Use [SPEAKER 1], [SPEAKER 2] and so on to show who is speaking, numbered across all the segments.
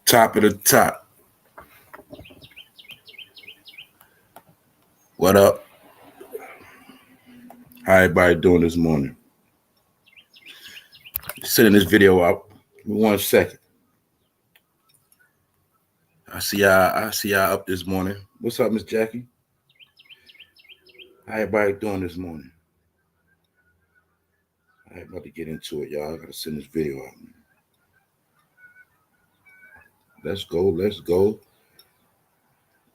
[SPEAKER 1] Top of the top. What up? How everybody doing this morning? Sending this video out. Give me 1 second. I see y'all up this morning. What's up, Miss Jackie? How everybody doing this morning? I ain't about to get into it, y'all. I gotta send this video out. Let's go.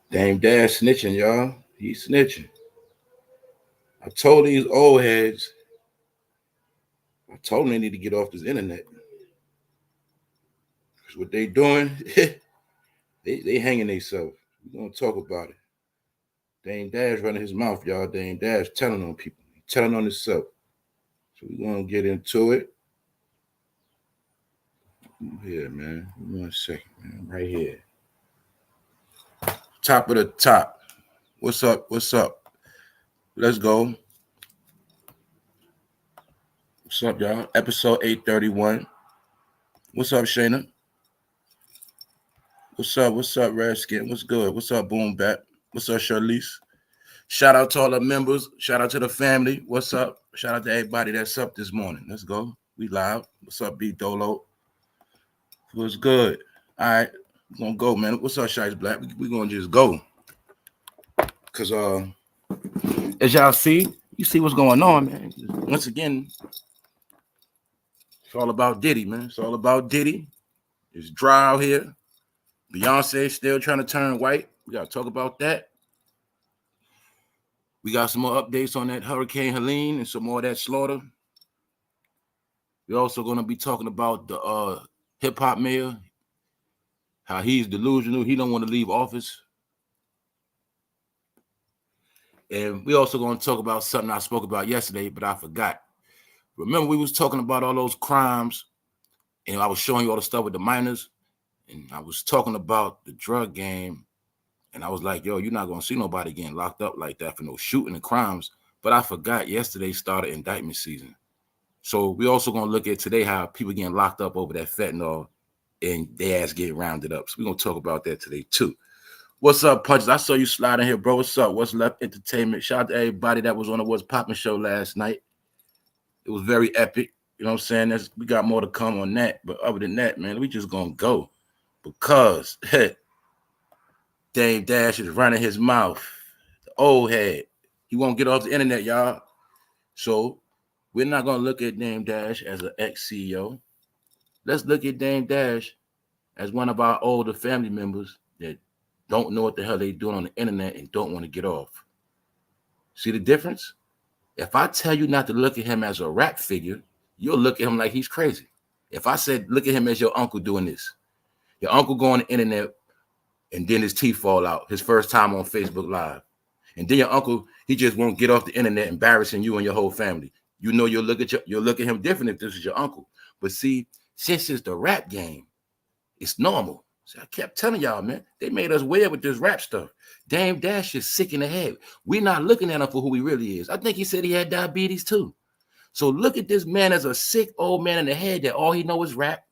[SPEAKER 1] Dame Dash snitching, y'all. He's snitching. I told these old heads, I told them they need to get off this internet. Because what they doing, they hanging themselves. We're gonna talk about it. Dame Dash running his mouth, y'all. Dame Dash telling on people. Telling on himself. So we're gonna get into it. Here, man. 1 second, man. Right here. Top of the top. What's up? Let's go. What's up, y'all? Episode 831. What's up, Shayna? What's up, Redskin? What's good? What's up, Boom Bat? What's up, Charlize? Shout out to all the members. Shout out to the family. What's up? Shout out to everybody that's up this morning. Let's go. We live. What's up, B Dolo? What's good? All right. We're going to go, man. What's up, Shice Black? We're going to just go. Because as y'all see, you see what's going on, man. Once again, it's all about Diddy, man. It's all about Diddy. It's dry out here. Beyonce still trying to turn white. We got to talk about that. We got some more updates on that Hurricane Helene and some more of that slaughter. We're also going to be talking about the hip-hop mayor, how he's delusional. He don't want to leave office. And we also going to talk about something I spoke about yesterday, but I forgot. Remember, we was talking about all those crimes, and I was showing you all the stuff with the minors, and I was talking about the drug game, and I was like, yo, you're not going to see nobody getting locked up like that for no shooting and crimes. But I forgot yesterday started indictment season. So we also going to look at today how people getting locked up over that fentanyl and their ass getting rounded up. So we're going to talk about that today, too. What's up, Punches? I saw you sliding here, bro. What's up? What's left entertainment? Shout out to everybody that was on the What's Poppin' show last night. It was very epic. You know what I'm saying? We got more to come on that. But other than that, man, we just going to go. Because Dame Dash is running his mouth. The old head. He won't get off the internet, y'all. So we're not going to look at Dame Dash as an ex-CEO. Let's look at Dame Dash as one of our older family members that don't know what the hell they doing on the internet and don't want to get off. See the difference? If I tell you not to look at him as a rap figure, you'll look at him like he's crazy. If I said, look at him as your uncle doing this, your uncle go on the internet and then his teeth fall out, his first time on Facebook Live. And then your uncle, he just won't get off the internet embarrassing you and your whole family. You know you'll look at him different if this is your uncle. But see, since it's the rap game, it's normal. So I kept telling y'all, man, they made us weird with this rap stuff. Dame Dash is sick in the head. We're not looking at him for who he really is. I think he said he had diabetes too. So look at this man as a sick old man in the head that all he knows is rap.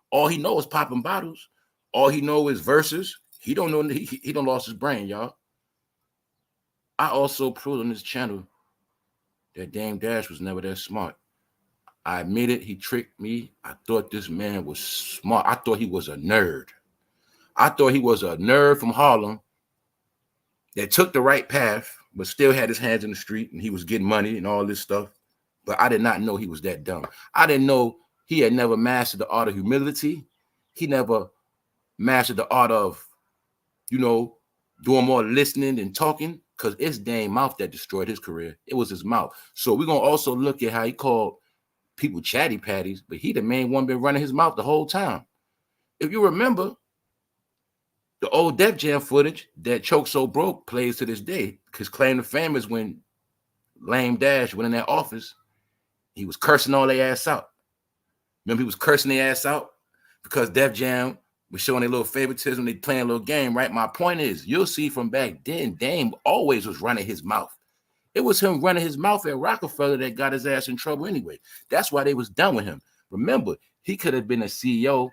[SPEAKER 1] All he knows is popping bottles. All he knows is verses. He don't know, he don't lost his brain, y'all. I also proved on this channel that Dame Dash was never that smart. I admit it, he tricked me. I thought this man was smart. I thought he was a nerd. I thought he was a nerd from Harlem that took the right path, but still had his hands in the street and he was getting money and all this stuff. But I did not know he was that dumb. I didn't know he had never mastered the art of humility. He never mastered the art of, you know, doing more listening than talking, because it's Dame's mouth that destroyed his career. It was his mouth. So we're going to also look at how he called people chatty patties, but he the main one been running his mouth the whole time. If you remember, the old Def Jam footage that Choke So Broke plays to this day, because claim to fame is when Lame Dash went in that office, he was cursing all their ass out. Remember, he was cursing their ass out because Def Jam was showing their little favoritism, they playing a little game, right? My point is, you'll see from back then, Dame always was running his mouth. It was him running his mouth at Rockefeller that got his ass in trouble anyway. That's why they was done with him. Remember, he could have been a CEO,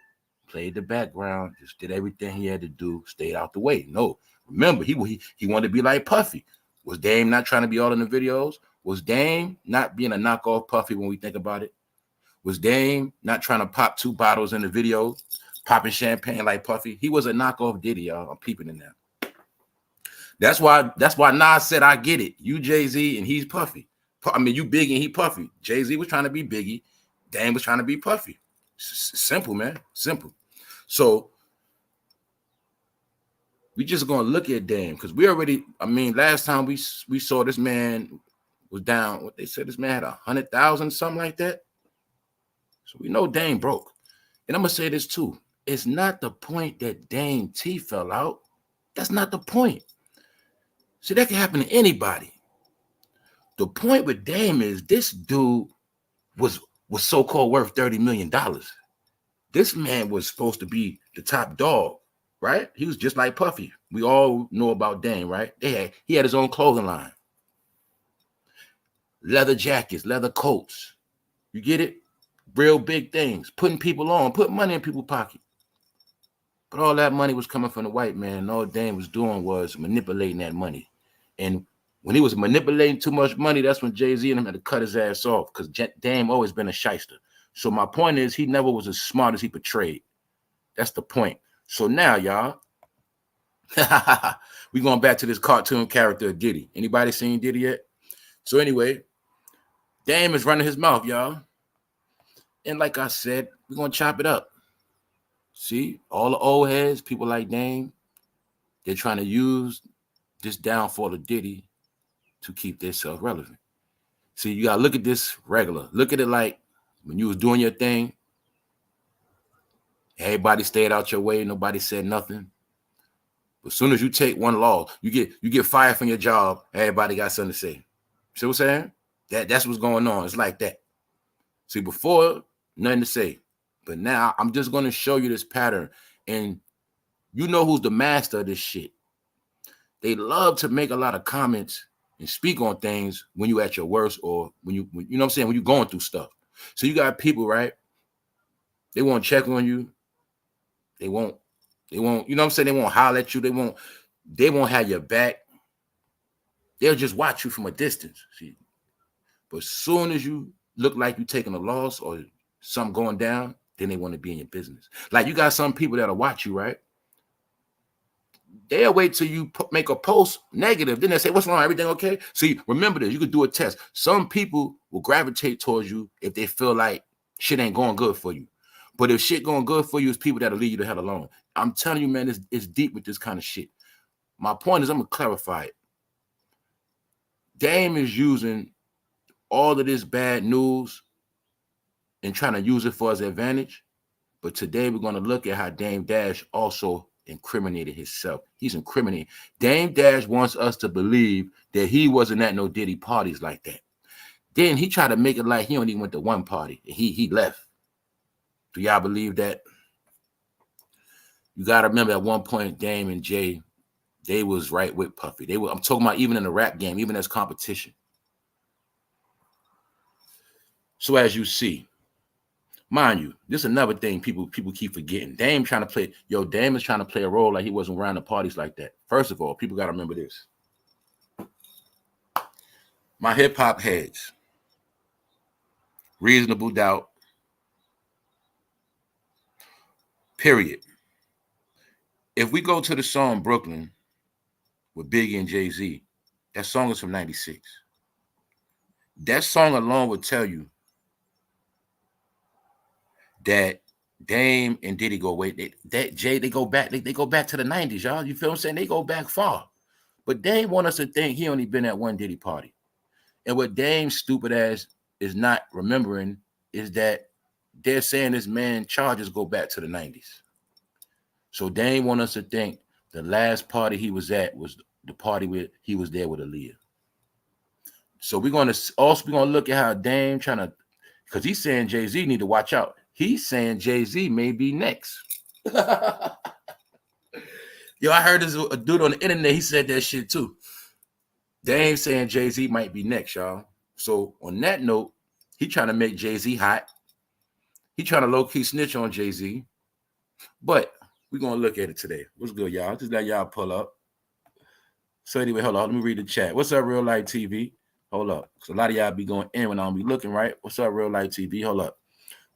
[SPEAKER 1] played the background, just did everything he had to do, stayed out the way. No, remember, he wanted to be like Puffy. Was Dame not trying to be all in the videos? Was Dame not being a knockoff Puffy when we think about it? Was Dame not trying to pop 2 bottles in the video, popping champagne like Puffy? He was a knockoff Diddy, y'all. I'm peeping in there. That's why Nas said, I get it. You Jay-Z and he's Puffy. I mean, you Biggie and he Puffy. Jay-Z was trying to be Biggie. Dame was trying to be Puffy. Simple, man. Simple. So we just going to look at Dame because we already, I mean, last time we saw this man was down, what they said, this man had 100,000, something like that. So we know Dame broke. And I'm going to say this too. It's not the point that Dame T fell out. That's not the point. See, that can happen to anybody. The point with Dame is this dude was so-called worth $30 million. This man was supposed to be the top dog, right? He was just like Puffy. We all know about Dame, right? He had his own clothing line. Leather jackets, leather coats. You get it? Real big things. Putting people on, putting money in people's pocket. But all that money was coming from the white man. And all Dame was doing was manipulating that money. And when he was manipulating too much money, that's when Jay-Z and him had to cut his ass off because Dame always been a shyster. So my point is he never was as smart as he portrayed. That's the point. So now, y'all, we going back to this cartoon character of Diddy. Anybody seen Diddy yet? So anyway, Dame is running his mouth, y'all. And like I said, we're going to chop it up. See, all the old heads, people like Dame, they're trying to use this downfall of Diddy to keep themselves relevant. See, you got to look at this regular. Look at it like when you was doing your thing, everybody stayed out your way. Nobody said nothing. But as soon as you take one law, you get fired from your job, everybody got something to say. See what I'm saying? That's what's going on. It's like that. See, before, nothing to say. But now I'm just going to show you this pattern. And you know who's the master of this shit. They love to make a lot of comments and speak on things when you at your worst or when you know what I'm saying, when you're going through stuff. So you got people, right? They won't check on you. They won't, you know what I'm saying? They won't holler at you. They won't have your back. They'll just watch you from a distance. See? But as soon as you look like you're taking a loss or something going down, then they want to be in your business. Like you got some people that'll watch you, right? They'll wait till you make a post negative. Then they say, what's wrong? Everything okay? See, remember this. You could do a test. Some people will gravitate towards you if they feel like shit ain't going good for you. But if shit going good for you, it's people that'll leave you the hell alone. I'm telling you, man, it's deep with this kind of shit. My point is, I'm going to clarify it. Dame is using all of this bad news and trying to use it for his advantage. But today we're going to look at how Dame Dash also incriminated himself. He's incriminating. Dame Dash wants us to believe that he wasn't at no Diddy parties like that. Then he tried to make it like he only went to one party. He left. Do y'all believe that? You got to remember at one point, Dame and Jay, they was right with Puffy. I'm talking about even in the rap game, even as competition. So as you see, mind you, this is another thing people keep forgetting. Dame is trying to play a role like he wasn't around the parties like that. First of all, people got to remember this. My hip-hop heads, Reasonable Doubt, period. If we go to the song Brooklyn with Biggie and Jay-Z, that song is from 96. That song alone would tell you that Dame and Diddy go away. They go back. They go back to the 90s, y'all. You feel what I'm saying? They go back far. But Dame want us to think he only been at one Diddy party. And what Dame's stupid ass is not remembering is that they're saying this man charges go back to the 90s. So Dame want us to think the last party he was at was the party where he was there with AALIYAH. So we're going to look at how Dame trying to, because he's saying Jay-Z need to watch out. He's saying Jay-Z may be next. Yo, I heard this a dude on the internet. He said that shit too. Dame saying Jay-Z might be next, y'all. So on that note, he trying to make Jay-Z hot. He trying to low-key snitch on Jay-Z. But we're gonna look at it today. What's good, y'all? Just let y'all pull up. So anyway, hold on. Let me read the chat. What's up, Real Life TV? Hold up. So a lot of y'all be going in when I don't be looking, right? What's up, Real Life TV? Hold up.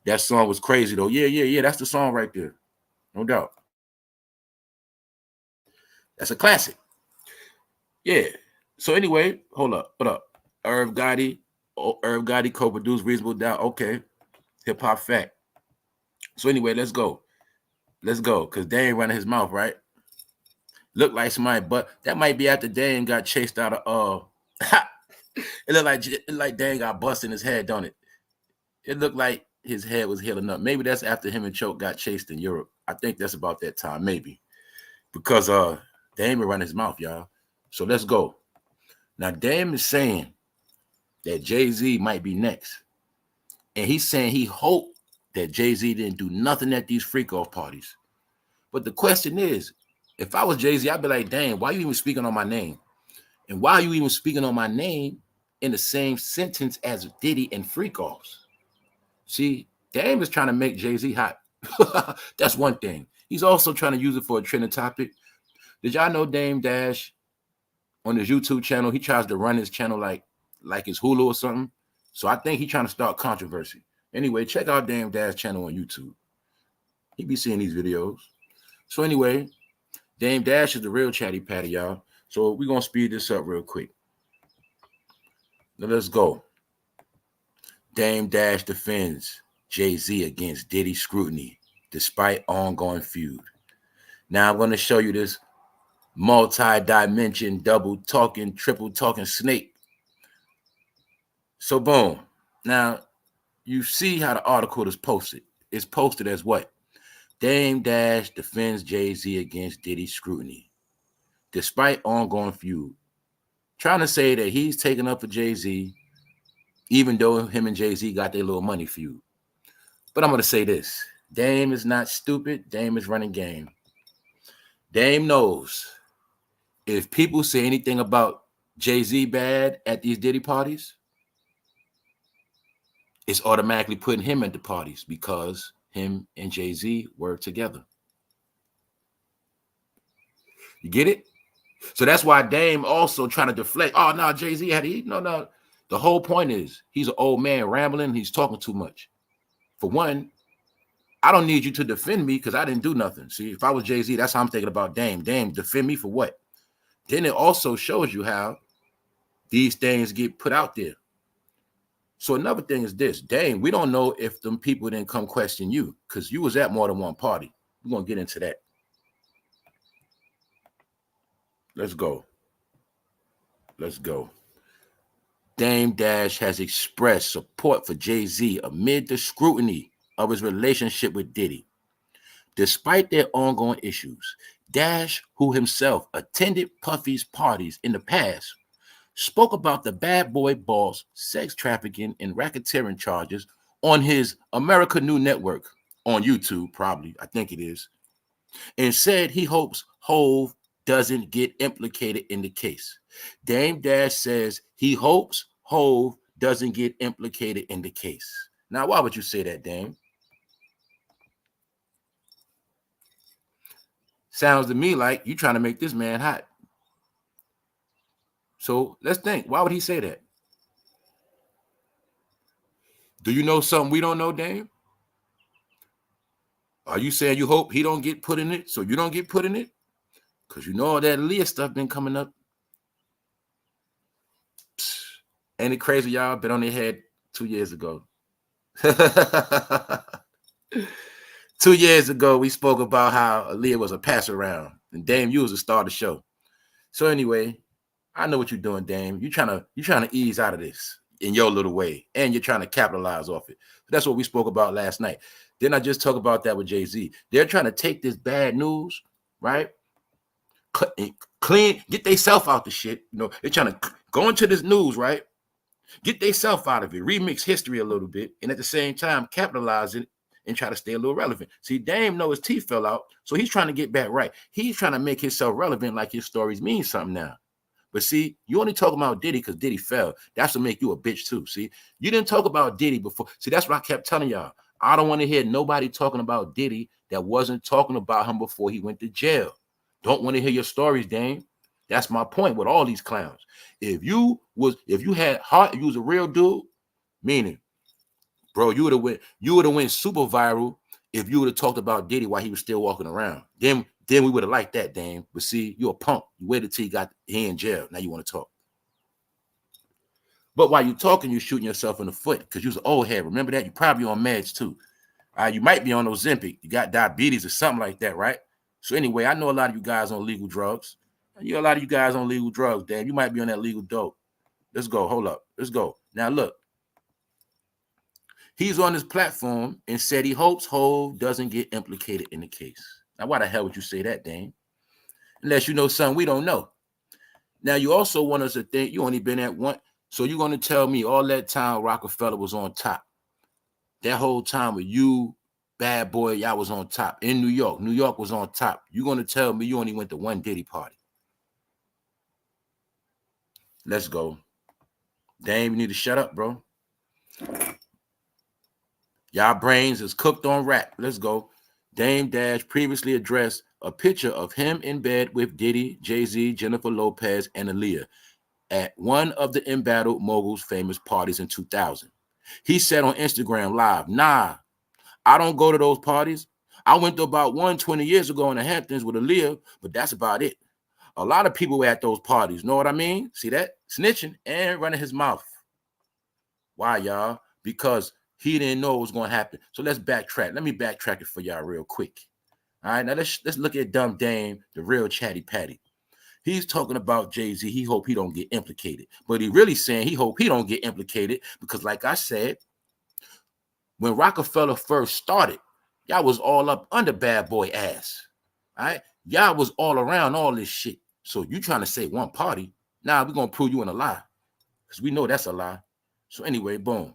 [SPEAKER 1] That song was crazy though. Yeah. That's the song right there. No doubt. That's a classic. Yeah. So anyway, hold up. What up? Irv Gotti co-produced Reasonable Doubt. Okay. Hip hop fact. So anyway, let's go. Let's go. Because Dame running his mouth, right? Look like somebody, but that might be after Dame got chased out of it looked like Dame got busted in his head, don't it? It looked like his head was healing up. Maybe that's after him and Choke got chased in Europe. I think that's about that time, maybe. Because Dame will run his mouth, y'all. So let's go. Now, Dame is saying that Jay-Z might be next. And he's saying he hoped that Jay-Z didn't do nothing at these freak-off parties. But the question is, if I was Jay-Z, I'd be like, damn, why are you even speaking on my name? And why are you even speaking on my name in the same sentence as Diddy and freak-offs? See, Dame is trying to make Jay-Z hot. That's one thing. He's also trying to use it for a trending topic. Did y'all know Dame Dash on his YouTube channel, he tries to run his channel like his Hulu or something? So I think he's trying to start controversy. Anyway, check out Dame Dash channel on YouTube. He be seeing these videos. So anyway, Dame Dash is the real chatty patty, y'all. So we're going to speed this up real quick. Now let's go. Dame Dash defends Jay-Z against Diddy scrutiny despite ongoing feud. Now I'm going to show you this multi-dimension, double talking, triple talking snake. So boom. Now you see how the article is posted. It's posted as what? Dame Dash defends Jay-Z against Diddy scrutiny despite ongoing feud. Trying to say that he's taking up for Jay-Z even though him and Jay-Z got their little money feud. But I'm going to say this. Dame is not stupid. Dame is running game. Dame knows if people say anything about Jay-Z bad at these Diddy parties, it's automatically putting him at the parties because him and Jay-Z were together. You get it? So that's why Dame also trying to deflect. Oh, no, Jay-Z had to eat. No. The whole point is he's an old man rambling. He's talking too much. For one, I don't need you to defend me because I didn't do nothing. See, if I was Jay-Z, that's how I'm thinking about Dame. Dame, defend me for what? Then it also shows you how these things get put out there. So another thing is this. Dame, we don't know if them people didn't come question you because you was at more than one party. We're going to get into that. Let's go. Let's go. Dame Dash has expressed support for Jay-Z amid the scrutiny of his relationship with Diddy. Despite their ongoing issues, Dash, who himself attended Puffy's parties in the past, spoke about the bad boy boss, sex trafficking, and racketeering charges on his America New Network on YouTube, probably, I think it is, and said he hopes Hove doesn't get implicated in the case. Dame Dash says he hopes Hove doesn't get implicated in the case. Now, why would you say that, Dame? Sounds to me like you trying to make this man hot. So let's think. Why would he say that? Do you know something we don't know, Dame? Are you saying you hope he don't get put in it so you don't get put in it? Because you know all that AALIYAH stuff been coming up. Ain't it crazy, y'all? Been on their head 2 years ago. 2 years ago, we spoke about how AALIYAH was a pass around. And Dame, you was the star of the show. So anyway, I know what you're doing, Dame. You're trying to ease out of this in your little way. And you're trying to capitalize off it. That's what we spoke about last night. Didn't I just talk about that with Jay-Z? They're trying to take this bad news, right? Clean, get themselves out the shit. You know, they're trying to go into this news, right? Get themselves out of it, remix history a little bit, and at the same time capitalize it and try to stay a little relevant. See, Dame know his teeth fell out, so he's trying to get back right. He's trying to make himself relevant like his stories mean something now. But see, you only talk about Diddy because Diddy fell. That's what make you a bitch too. See, you didn't talk about Diddy before. See, that's what I kept telling y'all. I don't want to hear nobody talking about Diddy that wasn't talking about him before he went to jail. Don't want to hear your stories, Dame. That's my point with all these clowns. If you had heart, if you was a real dude, meaning, bro, you would have went super viral if you would have talked about Diddy while he was still walking around. Then we would have liked that, Dame. But see, you're a punk. You waited till he in jail. Now you want to talk. But while you're talking, you're shooting yourself in the foot because you was an old head. Remember that? You probably on meds too. You might be on Ozempic. You got diabetes or something like that, right? So anyway, I know a lot of you guys on legal drugs. A lot of you guys on legal drugs, damn. You might be on that legal dope. Let's go. Hold up. Let's go. Now look. He's on this platform and said he hopes Hov doesn't get implicated in the case. Now, why the hell would you say that, Dame? Unless you know something we don't know. Now, you also want us to think you only been at one. So you're going to tell me all that time Rockefeller was on top. That whole time with you, bad boy, y'all was on top. In New York. New York was on top. You're going to tell me you only went to one Diddy party. Let's go. Dame, you need to shut up, bro. Y'all brains is cooked on rap. Let's go. Dame Dash previously addressed a picture of him in bed with Diddy, JAYZ, Jennifer Lopez, and AALIYAH at one of the embattled moguls' famous parties in 2000. He said on Instagram Live, "Nah, I don't go to those parties. I went to about one 20 years ago in the Hamptons with AALIYAH, but that's about it. A lot of people were at those parties. Know what I mean? See that? Snitching and running his mouth. Why, y'all? Because he didn't know what was going to happen. So let's backtrack. Let me backtrack it for y'all real quick. All right, now let's look at Dumb Dame, the real chatty patty. He's talking about JAYZ. He hope he don't get implicated. But he really saying he hope he don't get implicated because, like I said, when Rockefeller first started, y'all was all up under bad boy ass. All right? Y'all was all around all this shit. So you trying to say one party? Nah, we're going to prove you in a lie because we know that's a lie. So anyway, boom.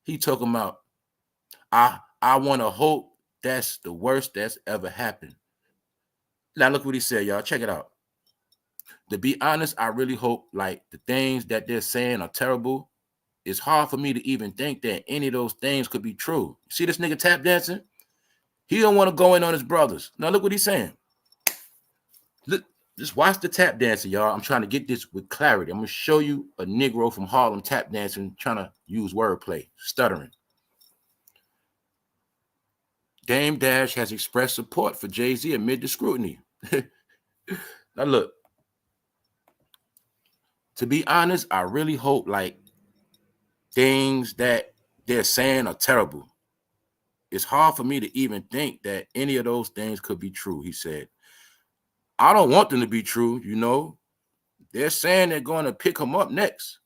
[SPEAKER 1] He talking about, I want to hope that's the worst that's ever happened. Now look what he said, y'all. Check it out. To be honest, I really hope like the things that they're saying are terrible. It's hard for me to even think that any of those things could be true. See this nigga tap dancing? He don't want to go in on his brothers. Now look what he's saying. Look, just watch the tap dancing, y'all. I'm trying to get this with clarity. I'm going to show you a Negro from Harlem tap dancing, trying to use wordplay, stuttering. Dame Dash has expressed support for JAYZ amid the scrutiny. Now look, to be honest, I really hope like things that they're saying are terrible. It's hard for me to even think that any of those things could be true, he said. I don't want them to be true, you know. They're saying they're going to pick him up next.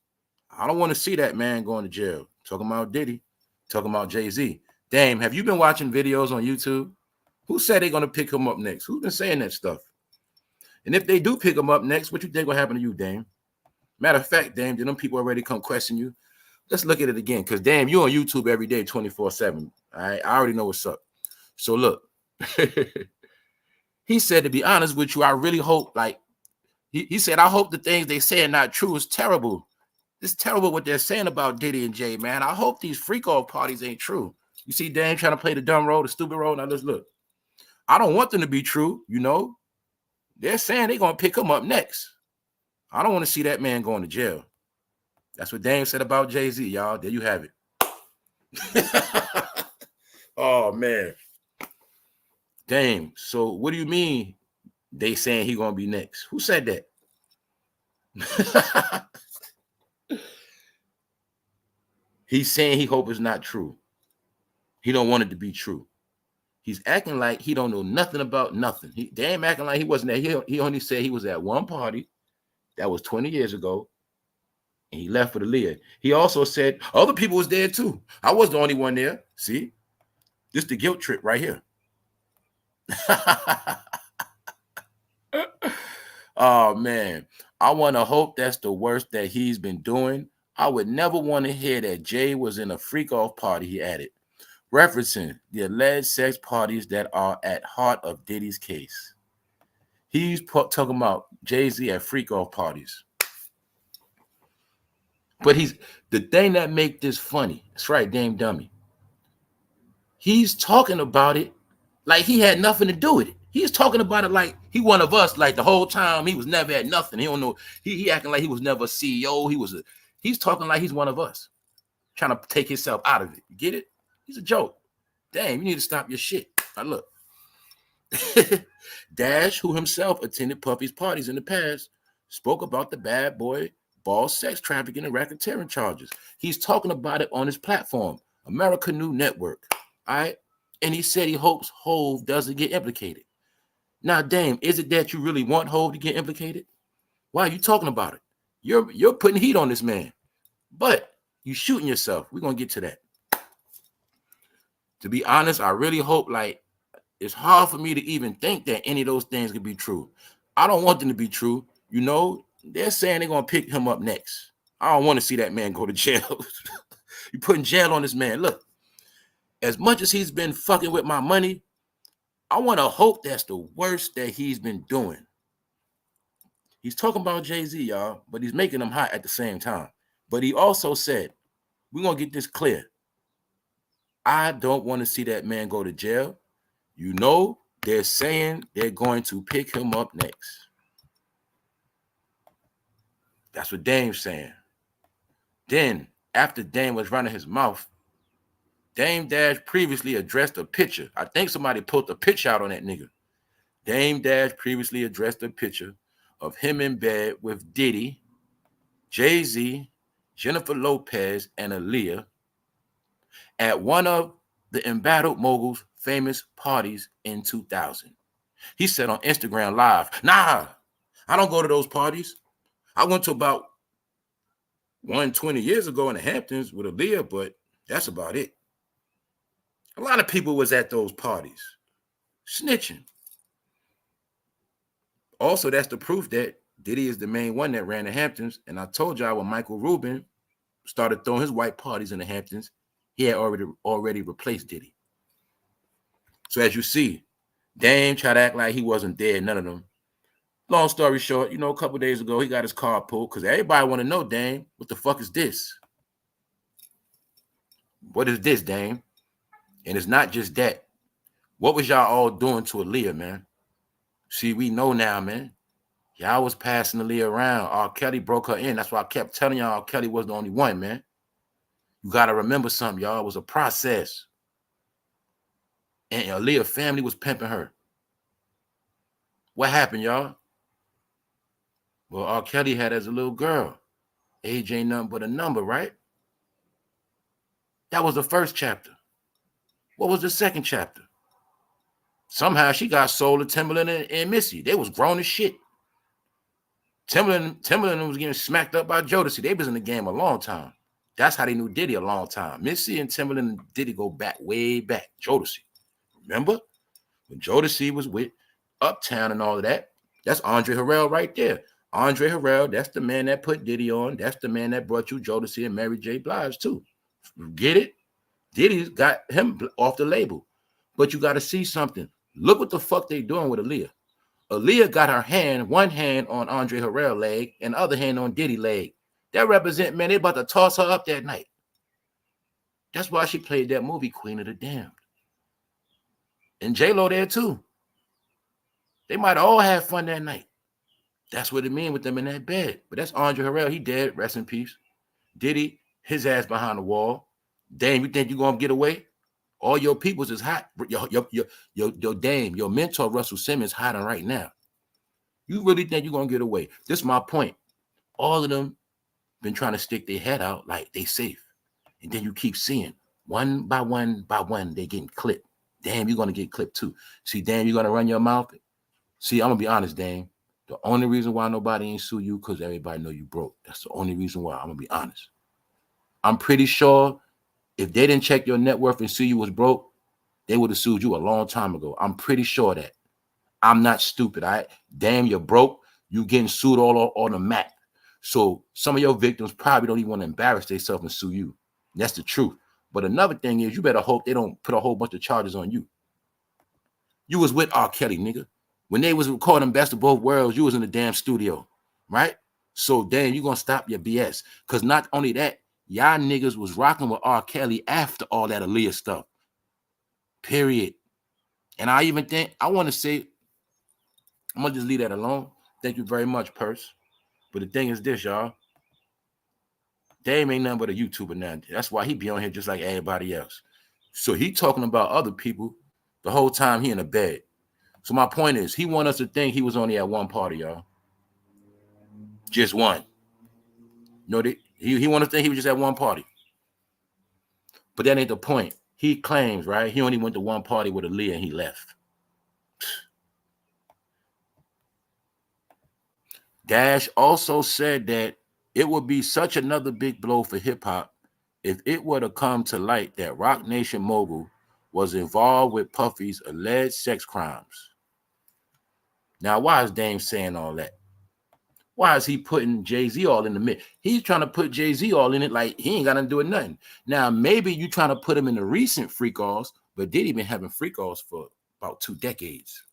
[SPEAKER 1] I don't want to see that man going to jail. Talking about Diddy, talking about JAYZ. Dame, have you been watching videos on YouTube? Who said they're going to pick him up next? Who's been saying that stuff? And if they do pick him up next, what you think will happen to you, Dame? Matter of fact, Dame, did them people already come question you? Let's look at it again, because, Dame, you on YouTube every day, 24/7. All right? I already know what's up. So, look. He said, to be honest with you, I really hope, like, he said, I hope the things they say are not true. It's terrible. It's terrible what they're saying about Diddy and Jay, man. I hope these freak-off parties ain't true. You see Dame trying to play the dumb role, the stupid role? Now, let's look. I don't want them to be true, you know. They're saying they're going to pick him up next. I don't want to see that man going to jail. That's what Dame said about JAYZ, y'all. There you have it. Oh, man. Dame, so what do you mean they saying he going to be next? Who said that? He's saying he hope it's not true. He don't want it to be true. He's acting like he don't know nothing about nothing. Dame acting like he wasn't there. He only said he was at one party that was 20 years ago, and he left for the AALIYAH. He also said other people was there too. I was the only one there. See? This is the guilt trip right here. Oh, man. I want to hope that's the worst that he's been doing. I would never want to hear that Jay was in a freak-off party, he added, referencing the alleged sex parties that are at heart of Diddy's case. He's talking about JAYZ at freak-off parties. But the thing that make this funny, that's right, Dame Dummy. He's talking about it like he had nothing to do with it. He's talking about it like he one of us, like the whole time he was never had nothing. He don't know. He acting like he was never a CEO. He's talking like he's one of us, trying to take himself out of it. You get it? He's a joke. Damn, you need to stop your shit. Now look. Dash, who himself attended Puffy's parties in the past, spoke about the bad boy ball sex trafficking and racketeering charges. He's talking about it on his platform, America New Network. All right. And he said he hopes Hove doesn't get implicated. Now, Dame, is it that you really want Hove to get implicated? Why are you talking about it? You're putting heat on this man, but you shooting yourself. We're gonna get to that. To be honest, I really hope, like, it's hard for me to even think that any of those things could be true. I don't want them to be true. You know, they're saying they're gonna pick him up next. I don't want to see that man go to jail. You putting jail on this man. Look, as much as he's been fucking with my money, I want to hope that's the worst that he's been doing. He's talking about JAYZ, y'all, but he's making them hot at the same time. But he also said, we're going to get this clear. I don't want to see that man go to jail. You know, they're saying they're going to pick him up next. That's what Dame's saying. Then, after Dame was running his mouth, Dame Dash previously addressed a picture. I think somebody put the picture out on that nigga. Dame Dash previously addressed a picture of him in bed with Diddy, JAYZ, Jennifer Lopez, and Aaliyah at one of the embattled mogul's famous parties in 2000. He said on Instagram Live, nah, I don't go to those parties. I went to about 120 years ago in the Hamptons with Aaliyah, but that's about it. A lot of people was at those parties, snitching. Also, that's the proof that Diddy is the main one that ran the Hamptons. And I told y'all when Michael Rubin started throwing his white parties in the Hamptons, he had already replaced Diddy. So as you see, Dame tried to act like he wasn't there, none of them. Long story short, you know, a couple days ago, he got his car pulled because everybody want to know, Dame, what the fuck is this? What is this, Dame? And it's not just that. What was y'all all doing to Aaliyah, man? See, we know now, man. Y'all was passing Aaliyah around. R. Kelly broke her in. That's why I kept telling y'all R. Kelly was the only one, man. You got to remember something, y'all. It was a process. And Aaliyah's family was pimping her. What happened, y'all? Well, R. Kelly had as a little girl. Age ain't nothing but a number, right? That was the first chapter. What was the second chapter? Somehow she got sold to Timbaland and Missy. They was grown as shit. Timbaland was getting smacked up by Jodeci. They was in the game a long time. That's how they knew Diddy a long time. Missy and Timbaland and Diddy go back, way back. Jodeci. Remember? When Jodeci was with Uptown and all of that, that's Andre Harrell right there. Andre Harrell, that's the man that put Diddy on. That's the man that brought you Jodeci and Mary J. Blige too. Get it? Diddy's got him off the label. But you got to see something. Look what the fuck they doing with Aaliyah. Aaliyah got her hand, one hand on Andre Harrell leg and the other hand on Diddy leg. That represent, man, they about to toss her up that night. That's why she played that movie, Queen of the Damned. And J-Lo there too. They might all have fun that night. That's what it mean with them in that bed. But that's Andre Harrell. He dead. Rest in peace. Diddy, his ass behind the wall. Dame, you think you gonna get away? All your peoples is hot. Your Dame, your mentor Russell Simmons hiding right now. You really think you're gonna get away? This is my point. All of them been trying to stick their head out like they safe. And then you keep seeing one by one, they getting clipped. Damn, you're gonna get clipped too. See, Dame, you're gonna run your mouth. See, I'm gonna be honest, Dame. The only reason why nobody ain't sue you because everybody know you broke. That's the only reason why. I'm gonna be honest. I'm pretty sure if they didn't check your net worth and see you was broke, they would have sued you a long time ago. I'm pretty sure that. I'm not stupid. Damn, you're broke. You getting sued all on the map. So some of your victims probably don't even want to embarrass themselves and sue you. That's the truth. But another thing is you better hope they don't put a whole bunch of charges on you. You was with R. Kelly, nigga. When they was recording Best of Both Worlds, you was in the damn studio, right? So damn, you gonna stop your BS. Because not only that, y'all niggas was rocking with R. Kelly after all that Aaliyah stuff. Period. And I even think, I want to say, I'm going to just leave that alone. Thank you very much, Purse. But the thing is this, y'all. Dame ain't nothing but a YouTuber now. That's why he be on here just like everybody else. So he talking about other people the whole time he in the bed. So my point is, he want us to think he was only at one party, y'all. Just one. You know, he want us to think he was just at one party. But that ain't the point. He claims, right, he only went to one party with Aaliyah and he left. Dash also said that it would be such another big blow for hip-hop if it were to come to light that Roc Nation mogul was involved with Puffy's alleged sex crimes. Now, why is Dame saying all that? Why is he putting Jay-Z all in the mix? He's trying to put Jay-Z all in it like he ain't got nothing to do with nothing. Now, maybe you trying to put him in the recent freak-offs, but Diddy been having freak-offs for about 2 decades.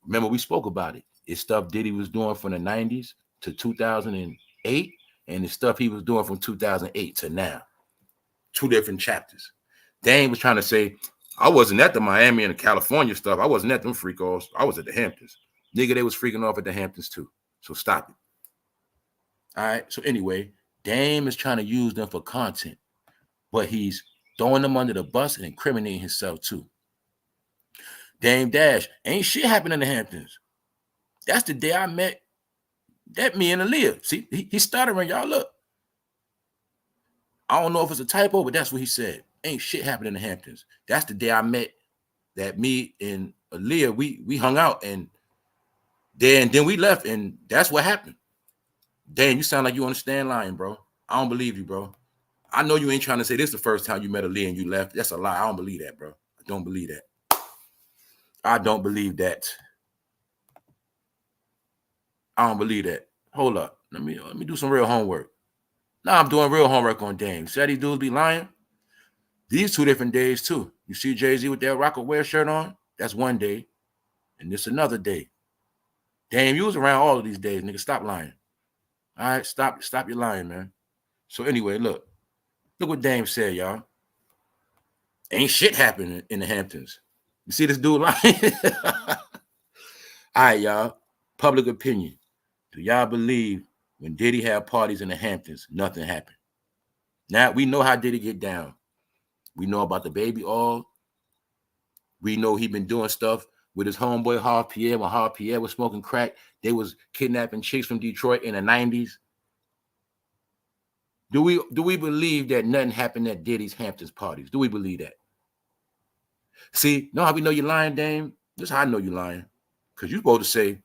[SPEAKER 1] Remember, we spoke about it. It's stuff Diddy was doing from the 90s to 2008, and the stuff he was doing from 2008 to now. 2 different chapters. Dame was trying to say, I wasn't at the Miami and the California stuff. I wasn't at them freak-offs. I was at the Hamptons. Nigga, they was freaking off at the Hamptons too. So stop it. All right. So anyway, Dame is trying to use them for content, but he's throwing them under the bus and incriminating himself too. Dame Dash, ain't shit happened in the Hamptons. That's the day I met that me and Aaliyah. See, he's stuttering, y'all. Look. I don't know if it's a typo, but that's what he said. Ain't shit happened in the Hamptons. That's the day I met that me and Aaliyah, we hung out, and then we left, and that's what happened. Damn, you sound like you understand lying, bro. I don't believe you, bro. I know you ain't trying to say this the first time you met Aaliyah and you left. That's a lie. I don't believe that, bro. I don't believe that. I don't believe that. I don't believe that. Hold up. Let me do some real homework. Now I'm doing real homework on Dame. Said these dudes be lying. These 2 different days too. You see Jay-Z with that Rockaware shirt on? That's one day. And this another day. Damn, you was around all of these days, nigga. Stop lying. All right, stop your lying, man. So anyway, look what Dame said, y'all. Ain't shit happening in the Hamptons. You see this dude lying? All right, y'all. Public opinion. Do y'all believe when Diddy had parties in the Hamptons, nothing happened? Now, we know how Diddy get down. We know about the baby oil. We know he been doing stuff with his homeboy Harv Pierre. When Harv Pierre was smoking crack, they was kidnapping chicks from Detroit in the 90s. Do we believe that nothing happened at Diddy's Hamptons parties? Do we believe that? See, know how we know you're lying, Dame? This is how I know you're lying. Because you're supposed to say,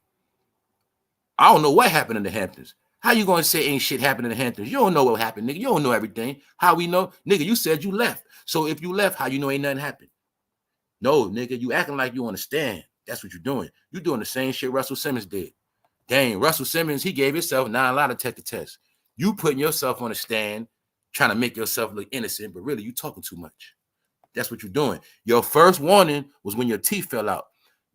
[SPEAKER 1] I don't know what happened in the Hamptons. How you going to say ain't shit happened in the Hamptons? You don't know what happened, nigga. You don't know everything. How we know? Nigga, you said you left. So if you left, how you know ain't nothing happened? No, nigga, you acting like you understand. That's what you're doing. You're doing the same shit Russell Simmons did. Dang, Russell Simmons, he gave himself 9 lie detector tests. You putting yourself on a stand, trying to make yourself look innocent, but really you talking too much. That's what you're doing. Your first warning was when your teeth fell out.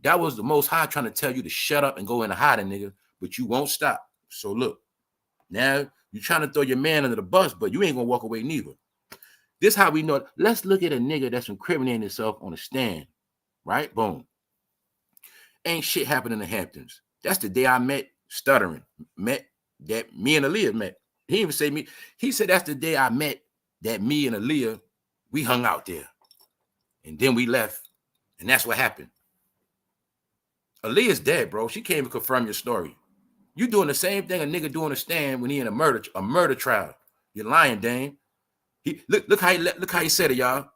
[SPEAKER 1] That was the Most High trying to tell you to shut up and go into hiding, nigga, but you won't stop. So look, now you're trying to throw your man under the bus, but you ain't gonna walk away neither. This how we know. Let's look at a nigga that's incriminating himself on a stand, right? Boom. Ain't shit happened in the Hamptons. That's the day I met stuttering. Met that me and Aaliyah met. He didn't even say me. He said that's the day I met that me and Aaliyah, we hung out there. And then we left. And that's what happened. Aaliyah's dead, bro. She can't even confirm your story. You doing the same thing a nigga doing a stand when he in a murder trial. You're lying, Dame. Look how he said it, y'all.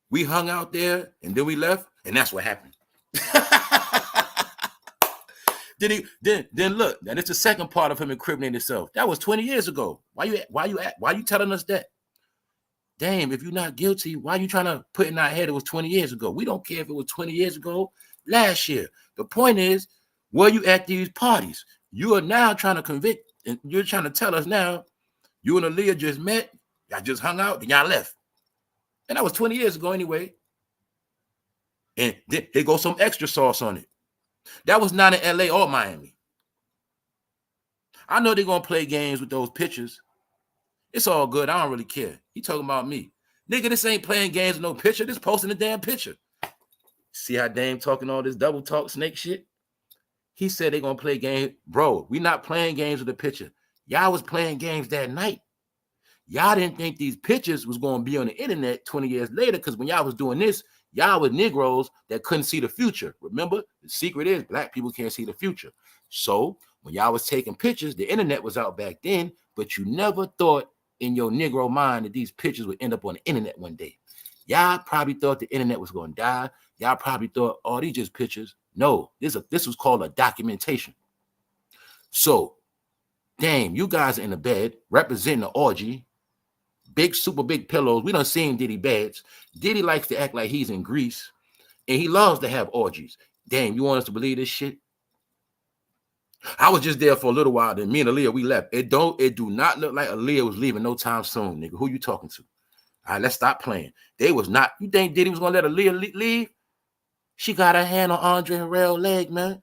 [SPEAKER 1] We hung out there and then we left, and that's what happened. Then look, and it's the second part of him incriminating himself. That was 20 years ago. Why you telling us that? Damn, if you're not guilty, why you trying to put in our head it was 20 years ago? We don't care if it was 20 years ago, last year. The point is, were you at these parties? You are now trying to convict, and you're trying to tell us now, you and Aaliyah just met, y'all just hung out, then y'all left. And that was 20 years ago anyway. And then here goes some extra sauce on it. That was not in LA or Miami. I know they're going to play games with those pictures. It's all good. I don't really care. He talking about me. Nigga, this ain't playing games with no picture. This posting a damn picture. See how Dame talking all this double talk snake shit? He said they gonna play games. Bro, we not playing games with a picture. Y'all was playing games that night. Y'all didn't think these pictures was gonna be on the internet 20 years later, because when y'all was doing this, y'all was Negroes that couldn't see the future. Remember, the secret is black people can't see the future. So when y'all was taking pictures, the internet was out back then, but you never thought in your Negro mind that these pictures would end up on the internet one day. Y'all probably thought the internet was going to die. Y'all probably thought, oh, these just pictures. No, this was called a documentation. So, damn, you guys are in the bed representing the orgy, big, super big pillows. We done seen Diddy beds. Diddy likes to act like he's in Greece, and he loves to have orgies. Damn, you want us to believe this shit? I was just there for a little while, then me and Aaliyah, we left. It do not look like Aaliyah was leaving no time soon, nigga. Who you talking to? All right, let's stop playing. They was not. You think Diddy was gonna let Aaliyah leave? She got her hand on Andre Harrell's leg, man.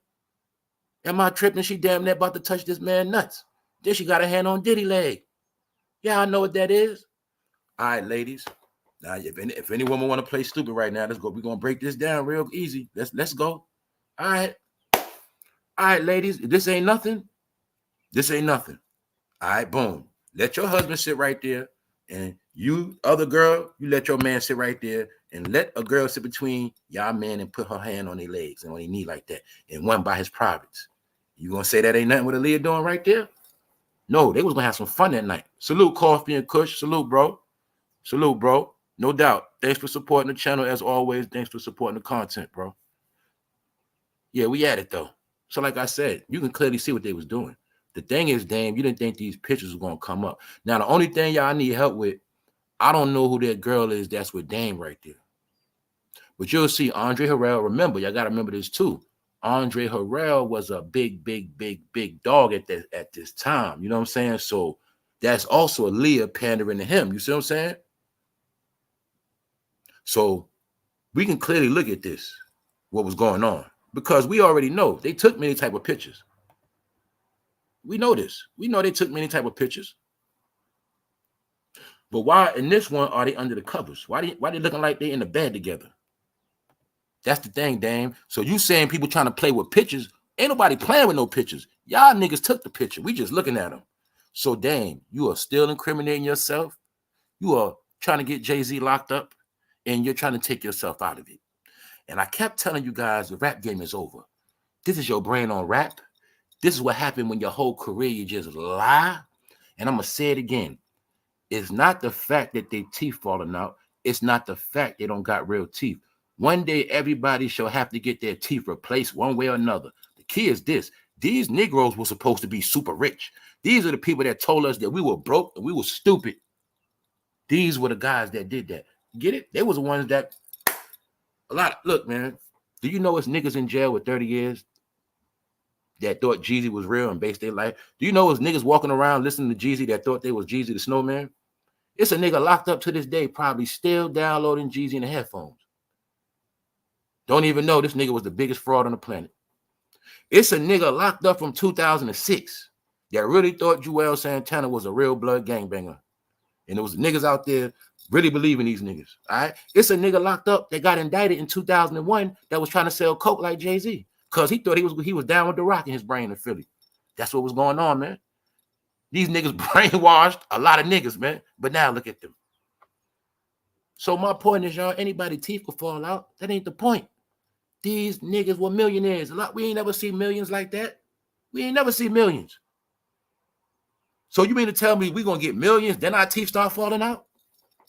[SPEAKER 1] Am I tripping? She damn near about to touch this man nuts. Then she got her hand on Diddy's leg. Yeah, I know what that is. All right, ladies. Now, if any woman want to play stupid right now, let's go. We're gonna break this down real easy. Let's go. All right. All right, ladies. This ain't nothing. This ain't nothing. All right, boom. Let your husband sit right there. And you, other girl, you let your man sit right there, and let a girl sit between y'all man and put her hand on their legs and on their knee like that, and one by his privates. You gonna say that ain't nothing what Aaliyah doing right there? No, they was gonna have some fun that night. Salute Coffee and Kush. Salute, bro. Salute, bro. No doubt. Thanks for supporting the channel as always. Thanks for supporting the content, bro. Yeah, we at it though. So like I said, you can clearly see what they was doing. The thing is, damn, you didn't think these pictures were going to come up. Now, the only thing y'all need help with, I don't know who that girl is that's with Dame right there. But you'll see Andre Harrell. Remember, y'all got to remember this too. Andre Harrell was a big dog at this time. You know what I'm saying? So that's also Aaliyah pandering to him. You see what I'm saying? So we can clearly look at this, what was going on. Because we already know they took many type of pictures. We know this. We know they took many type of pictures. But why in this one are they under the covers? Why they looking like they in the bed together? That's the thing, Dame. So you saying people trying to play with pictures? Ain't nobody playing with no pictures. Y'all niggas took the picture. We just looking at them. So Dame, you are still incriminating yourself. You are trying to get JAYZ locked up, and you're trying to take yourself out of it. And I kept telling you guys the rap game is over. This is your brain on rap. This is what happened when your whole career you just lie. And I'm going to say it again. It's not the fact that their teeth falling out. It's not the fact they don't got real teeth. One day, everybody shall have to get their teeth replaced one way or another. The key is this. These Negroes were supposed to be super rich. These are the people that told us that we were broke and we were stupid. These were the guys that did that. Get it? They was the ones that... Look, man. Do you know it's niggas in jail with 30 years? That thought Jeezy was real and based their life. Do you know it's niggas walking around listening to Jeezy that thought they was Jeezy the Snowman? It's a nigga locked up to this day, probably still downloading Jeezy in the headphones. Don't even know this nigga was the biggest fraud on the planet. It's a nigga locked up from 2006 that really thought Joel Santana was a real blood gangbanger. And there was niggas out there really believing these niggas. All right. It's a nigga locked up that got indicted in 2001 that was trying to sell coke like Jay-Z. Because he thought he was down with the rock in his brain in Philly. That's what was going on, man. These niggas brainwashed a lot of niggas, man. But now look at them. So my point is, y'all, anybody teeth could fall out. That ain't the point. These niggas were millionaires. We ain't never see millions like that. We ain't never see millions. So you mean to tell me we gonna get millions, then our teeth start falling out?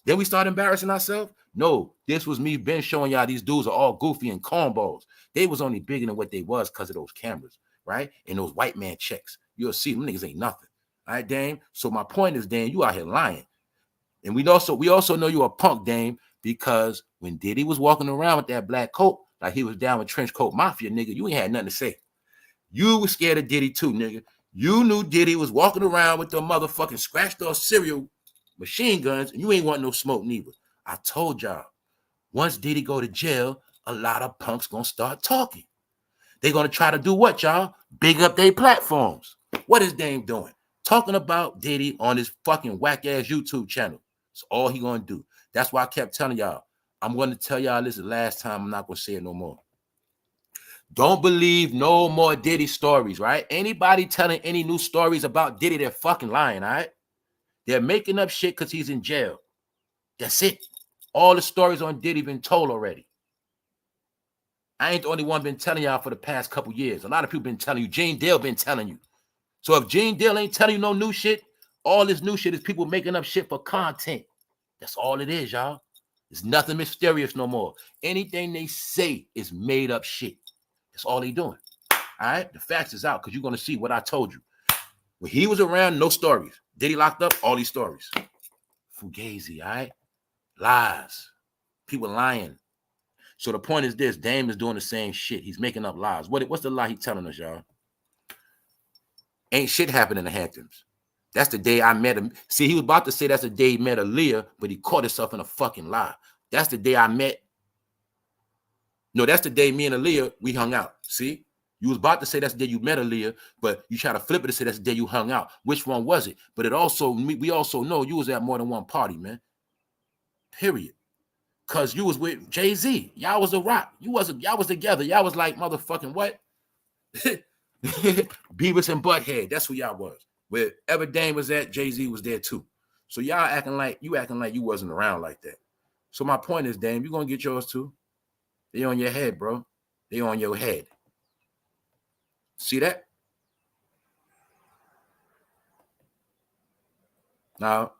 [SPEAKER 1] Then we start embarrassing ourselves? No, this was me been showing y'all these dudes are all goofy and cornballs. They was only bigger than what they was because of those cameras, right? And those white man checks. You'll see them niggas ain't nothing. All right, Dame? So my point is, Dame, you out here lying. And we also know you a punk, Dame, because when Diddy was walking around with that black coat, like he was down with trench coat mafia, nigga, you ain't had nothing to say. You was scared of Diddy too, nigga. You knew Diddy was walking around with the motherfucking scratched off cereal machine guns, and you ain't want no smoke neither. I told y'all, once Diddy go to jail, a lot of punks gonna start talking. They're gonna try to do what, y'all? Big up their platforms. What is Dame doing? Talking about Diddy on his fucking whack-ass YouTube channel. That's all he gonna do. That's why I kept telling y'all. I'm going to tell y'all this is the last time. I'm not going to say it no more. Don't believe no more Diddy stories, right? Anybody telling any new stories about Diddy, they're fucking lying, all right? They're making up shit because he's in jail. That's it. All the stories on Diddy been told already. I ain't the only one been telling y'all for the past couple years. A lot of people been telling you. Gene Dale been telling you. So if Gene Dale ain't telling you no new shit, all this new shit is people making up shit for content. That's all it is, y'all. There's nothing mysterious no more. Anything they say is made up shit. That's all they doing. All right? The facts is out because you're going to see what I told you. When he was around, no stories. Diddy locked up, all these stories. Fugazi, all right? Lies. People lying. So the point is this. Dame is doing the same shit. He's making up lies. What's the lie he telling us, y'all? Ain't shit happened in the Hamptons. That's the day I met him. See, he was about to say that's the day he met AALIYAH, but he caught himself in a fucking lie. That's the day I met. No, that's the day me and AALIYAH, we hung out. See? You was about to say that's the day you met AALIYAH, but you try to flip it and say that's the day you hung out. Which one was it? But it also, we also know you was at more than one party, man. Period. Because you was with JAYZ. Y'all was a rock. Y'all was together. Y'all was like motherfucking what? Beavis and Butthead. That's who y'all was. Wherever Dame was at, JAYZ was there too. So y'all acting like you wasn't around like that. So my point is, Dame, you're gonna get yours too. They on your head, bro. They on your head. See that? Now,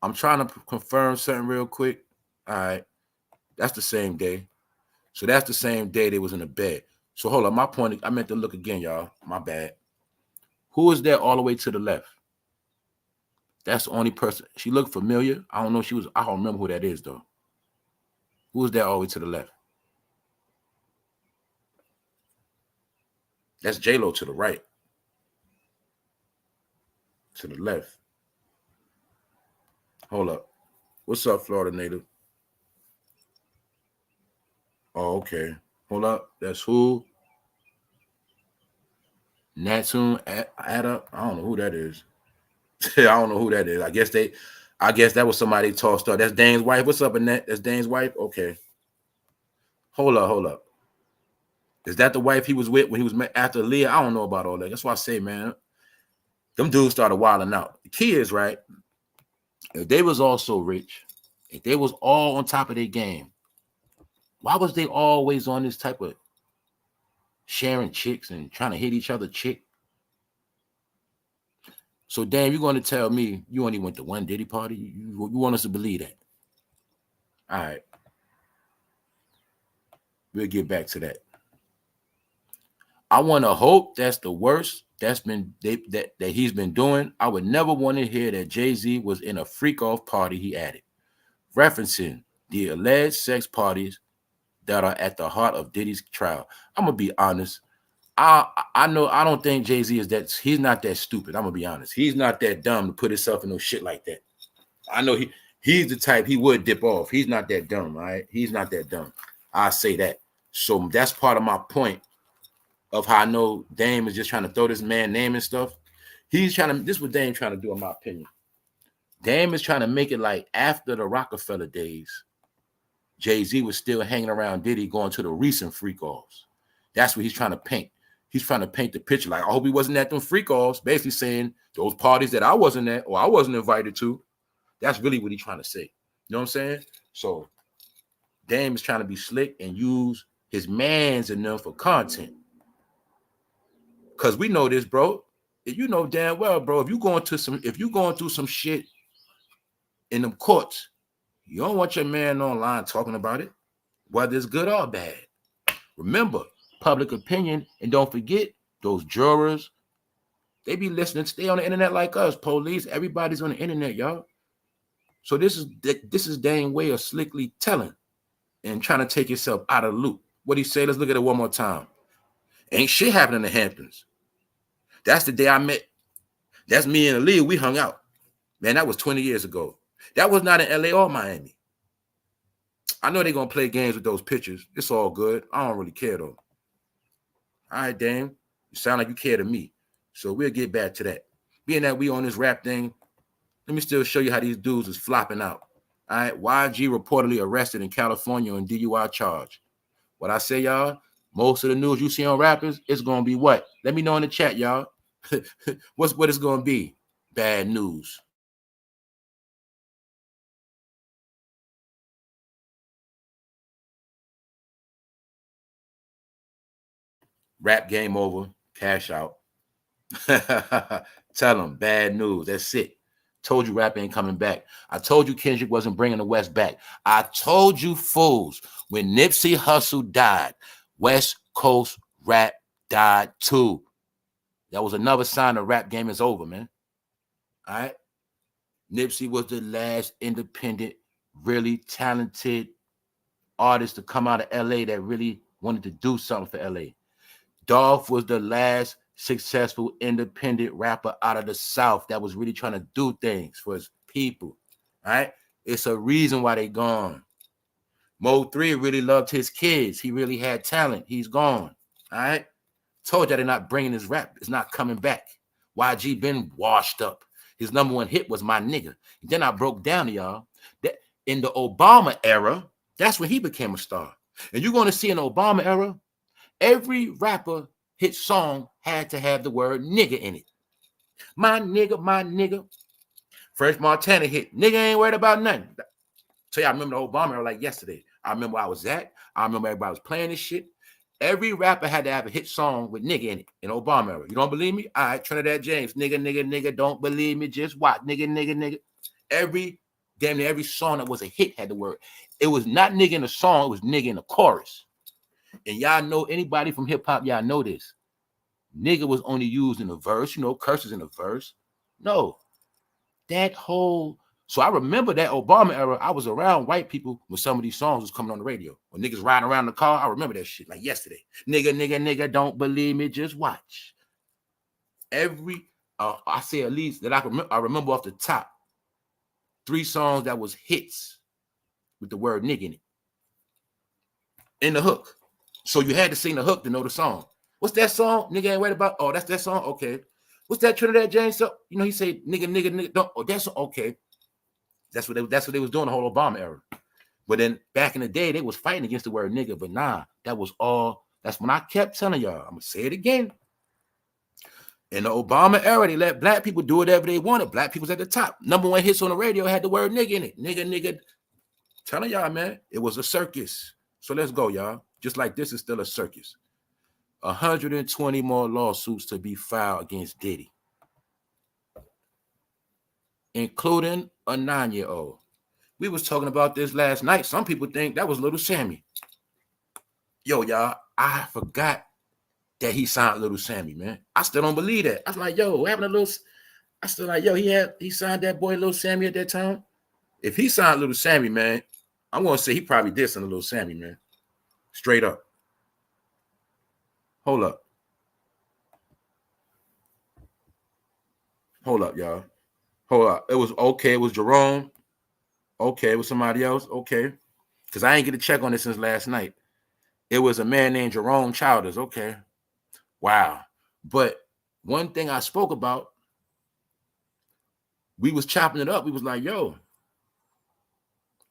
[SPEAKER 1] I'm trying to confirm something real quick. All right. That's the same day. So that's the same day they was in the bed. So hold on. My point, I meant to look again, y'all. My bad. Who is there all the way to the left? That's the only person. She looked familiar. I don't know if she was. I don't remember who that is, though. Who is there all the way to the left? That's J-Lo to the right. To the left. Hold up. What's up, Florida native? Oh, okay. Hold up. That's who? Natsun add up. I don't know who that is. I don't know who that is. I guess that was somebody tossed up. That's Dane's wife. What's up, Annette? That's Dane's wife? Okay. Hold up. Is that the wife he was with when he was met after Leah? I don't know about all that. That's why I say, man, them dudes started wilding out. The key is, right, if they was all so rich, if they was all on top of their game, why was they always on this type of sharing chicks and trying to hit each other chick? So, damn, you're going to tell me you only went to one Diddy party? You want us to believe that? All right. We'll get back to that. I want to hope that's the worst that's been that he's been doing. I would never want to hear that JAYZ was in a freak-off party he added, referencing the alleged sex parties that are at the heart of Diddy's trial. I'm going to be honest. I know I don't think JAYZ is that. He's not that stupid. I'm going to be honest. He's not that dumb to put himself in no shit like that. I know he's the type he would dip off. He's not that dumb, all right? He's not that dumb. I say that. So that's part of my point of how I know Dame is just trying to throw this man name and stuff. He's trying to, this is what Dame trying to do, in my opinion. Dame is trying to make it like after the Rockefeller days, JAYZ was still hanging around Diddy going to the recent freak-offs. That's what he's trying to paint. He's trying to paint the picture like, I hope he wasn't at them freak-offs, basically saying those parties that I wasn't at or I wasn't invited to. That's really what he's trying to say. You know what I'm saying? So Dame is trying to be slick and use his mans and them for content. Because we know this, bro. You know damn well, bro, if you're going through some shit in them courts, you don't want your man online talking about it, whether it's good or bad. Remember, public opinion, and don't forget, those jurors, they be listening, stay on the internet like us, police, everybody's on the internet, y'all. So this is Dame's way of slickly telling and trying to take yourself out of the loop. What he say? Let's look at it one more time. Ain't shit happening in the Hamptons. That's the day I met. That's me and AALIYAH. We hung out. Man, that was 20 years ago. That was not in LA or Miami. I know they're going to play games with those pictures. It's all good. I don't really care, though. All right, Dame. You sound like you care to me. So we'll get back to that. Being that we on this rap thing, let me still show you how these dudes is flopping out. All right, YG reportedly arrested in California on DUI charge. What I say, y'all, most of the news you see on rappers, it's gonna be what? Let me know in the chat, y'all. What it's gonna be? Bad news. Rap game over, cash out. Tell them bad news. That's it. Told you rap ain't coming back. I told you Kendrick wasn't bringing the West back. I told you fools when Nipsey Hussle died, West Coast rap died too. That was another sign the rap game is over, man. All right. Nipsey was the last independent, really talented artist to come out of LA that really wanted to do something for LA. Dolph was the last successful independent rapper out of the South that was really trying to do things for his people. All right. It's a reason why they gone. Mo 3 really loved his kids. He really had talent. He's gone. All right. Told you they're not bringing his rap. It's not coming back. YG been washed up. His number one hit was My Nigga. And then I broke down to y'all that in the Obama era, that's when he became a star. And you're going to see in the Obama era, every rapper hit song had to have the word nigga in it. My nigga, my nigga. French Montana hit. Nigga ain't worried about nothing. So yeah, I remember the Obama era like yesterday. I remember where I was at. I remember everybody was playing this shit. Every rapper had to have a hit song with nigga in it in Obama era. You don't believe me? All right, Trinidad James. Nigga, nigga, nigga. Don't believe me. Just watch. Nigga, nigga, nigga. Damn near every song that was a hit had the word. It was not nigga in the song. It was nigga in the chorus. And y'all know, anybody from hip hop, y'all know this. Nigga was only used in the verse, you know, curses in the verse. No, that whole. So I remember that Obama era. I was around white people when some of these songs was coming on the radio. When niggas riding around the car, I remember that shit like yesterday. Nigga, nigga, nigga, don't believe me, just watch. Every, I say at least that I remember off the top, 3 songs that was hits with the word nigga in it. In the hook. So you had to sing the hook to know the song. What's that song? Nigga ain't worried about. Oh, that's that song. Okay. What's that Trinidad James song? You know, he said nigga, nigga, nigga. Don't. Oh, that's okay. That's what they was doing the whole Obama era. But then back in the day, they was fighting against the word nigga. But nah, that was all. That's when I kept telling y'all. I'm gonna say it again. In the Obama era, they let black people do whatever they wanted. Black people's at the top. Number one hits on the radio had the word nigga in it. Nigga, nigga. Telling y'all, man, it was a circus. So let's go, y'all. Just like this is still a circus. 120 more lawsuits to be filed against Diddy, including a 9-year-old. We was talking about this last night. Some people think that was Little Sammy. Yo, y'all, I forgot that he signed Little Sammy, man. I still don't believe that. I was like, yo, what happened to Little? I still like, yo, he signed that boy Little Sammy at that time. If he signed Little Sammy, man, I'm gonna say he probably did something to Little Sammy, man. Straight up. Hold up. Hold up, y'all. Hold up. It was okay. It was Jerome. Okay. It was somebody else. Okay. Because I ain't get a check on this since last night. It was a man named Jerome Childers. Okay. Wow. But one thing I spoke about, we was chopping it up. We was like, yo,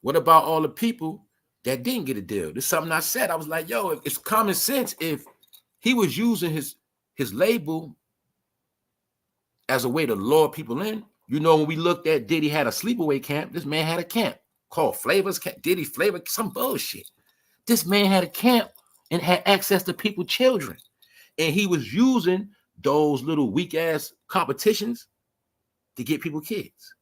[SPEAKER 1] what about all the people that didn't get a deal? This is something I said. I was like, yo, it's common sense if he was using his label as a way to lure people in. You know, when we looked at Diddy had a sleepaway camp, this man had a camp called Flavors Camp, Diddy Flavor, some bullshit. This man had a camp and had access to people's children. And he was using those little weak-ass competitions to get people kids.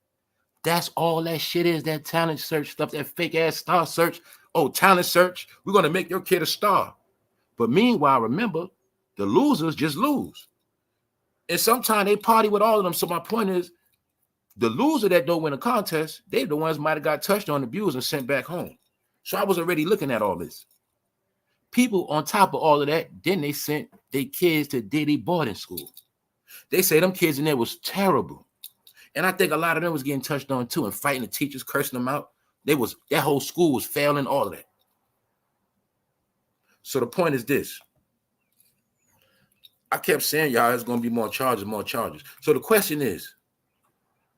[SPEAKER 1] That's all that shit is, that talent search stuff, that fake-ass star search. Oh, talent search, we're going to make your kid a star. But meanwhile, remember, the losers just lose. And sometimes they party with all of them. So my point is, the loser that don't win a contest, they the ones might have got touched on, abused, and sent back home. So I was already looking at all this. People on top of all of that, then they sent their kids to Diddy boarding school. They say them kids in there was terrible. And I think a lot of them was getting touched on too and fighting the teachers, cursing them out. That whole school was failing, all of that. So the point is this. I kept saying, y'all, there's going to be more charges, more charges. So the question is,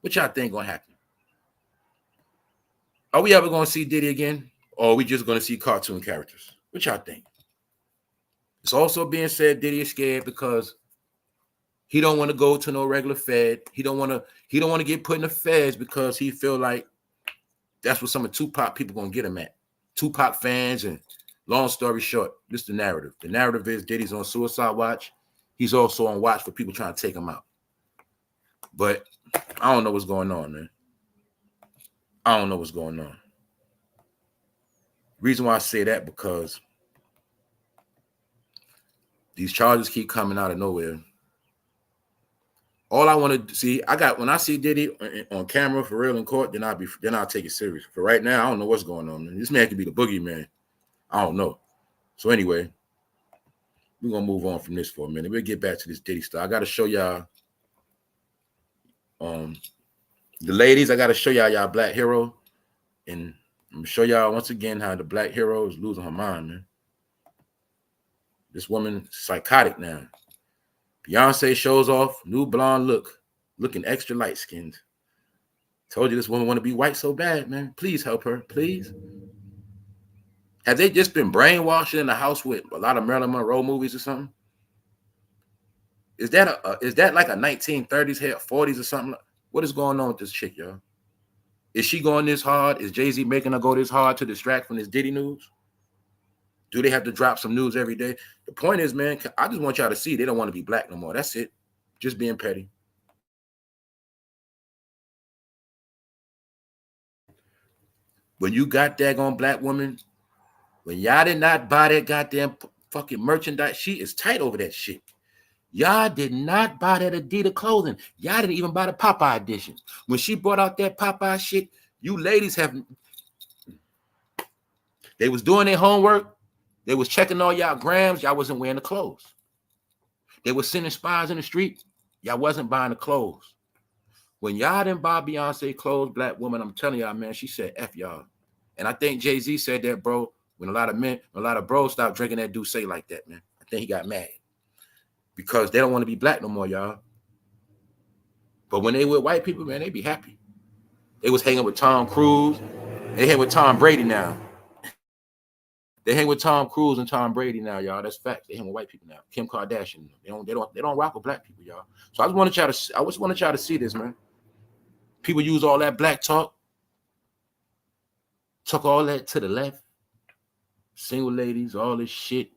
[SPEAKER 1] what y'all think going to happen? Are we ever going to see Diddy again? Or are we just going to see cartoon characters? What y'all think? It's also being said Diddy is scared because he don't want to go to no regular Fed. He don't want to get put in the feds because he feel like that's what some of Tupac people gonna get him at. Tupac fans, and long story short, this is the narrative. The narrative is Diddy's on suicide watch. He's also on watch for people trying to take him out. But I don't know what's going on, man. I don't know what's going on. Reason why I say that, because these charges keep coming out of nowhere. All I want to see, when I see Diddy on camera for real in court, then I'll take it serious. For right now, I don't know what's going on, man. This man could be the boogeyman. I don't know. So anyway, we're gonna move on from this for a minute. We'll get back to this Diddy stuff. I gotta show y'all the ladies, I gotta show y'all black hero. And I'm gonna show y'all once again how the black hero is losing her mind, man. This woman psychotic now. Beyonce shows off new blonde look, looking extra light-skinned. Told you this woman want to be white so bad, man. Please help her, please. Have they just been brainwashing in the house with a lot of Marilyn Monroe movies or something? Is that like a 1930s hair, 40s or something? What is going on with this chick, y'all? Is she going this hard? Is Jay-Z making her go this hard to distract from this Diddy news? Do they have to drop some news every day? The point is, man, I just want y'all to see they don't want to be black no more. That's it. Just being petty. When you got daggone black woman, when y'all did not buy that goddamn fucking merchandise, she is tight over that shit. Y'all did not buy that Adidas clothing. Y'all didn't even buy the Popeye edition. When she brought out that Popeye shit, you ladies they was doing their homework. They was checking all y'all grams. Y'all wasn't wearing the clothes. They was sending spies in the street. Y'all wasn't buying the clothes. When y'all didn't buy Beyonce clothes, black woman, I'm telling y'all, man, she said F y'all. And I think Jay-Z said that, bro, when a lot of bros stopped drinking that Douce like that, man. I think he got mad. Because they don't want to be black no more, y'all. But when they with white people, man, they be happy. They was hanging with Tom Cruise. They hang with Tom Brady now. They hang with Tom Cruise and Tom Brady now, y'all. That's facts. They hang with white people now. Kim Kardashian. They don't rock with black people, y'all. So I just wanted y'all to see this, man. People use all that black talk. Took all that to the left. Single ladies, all this shit.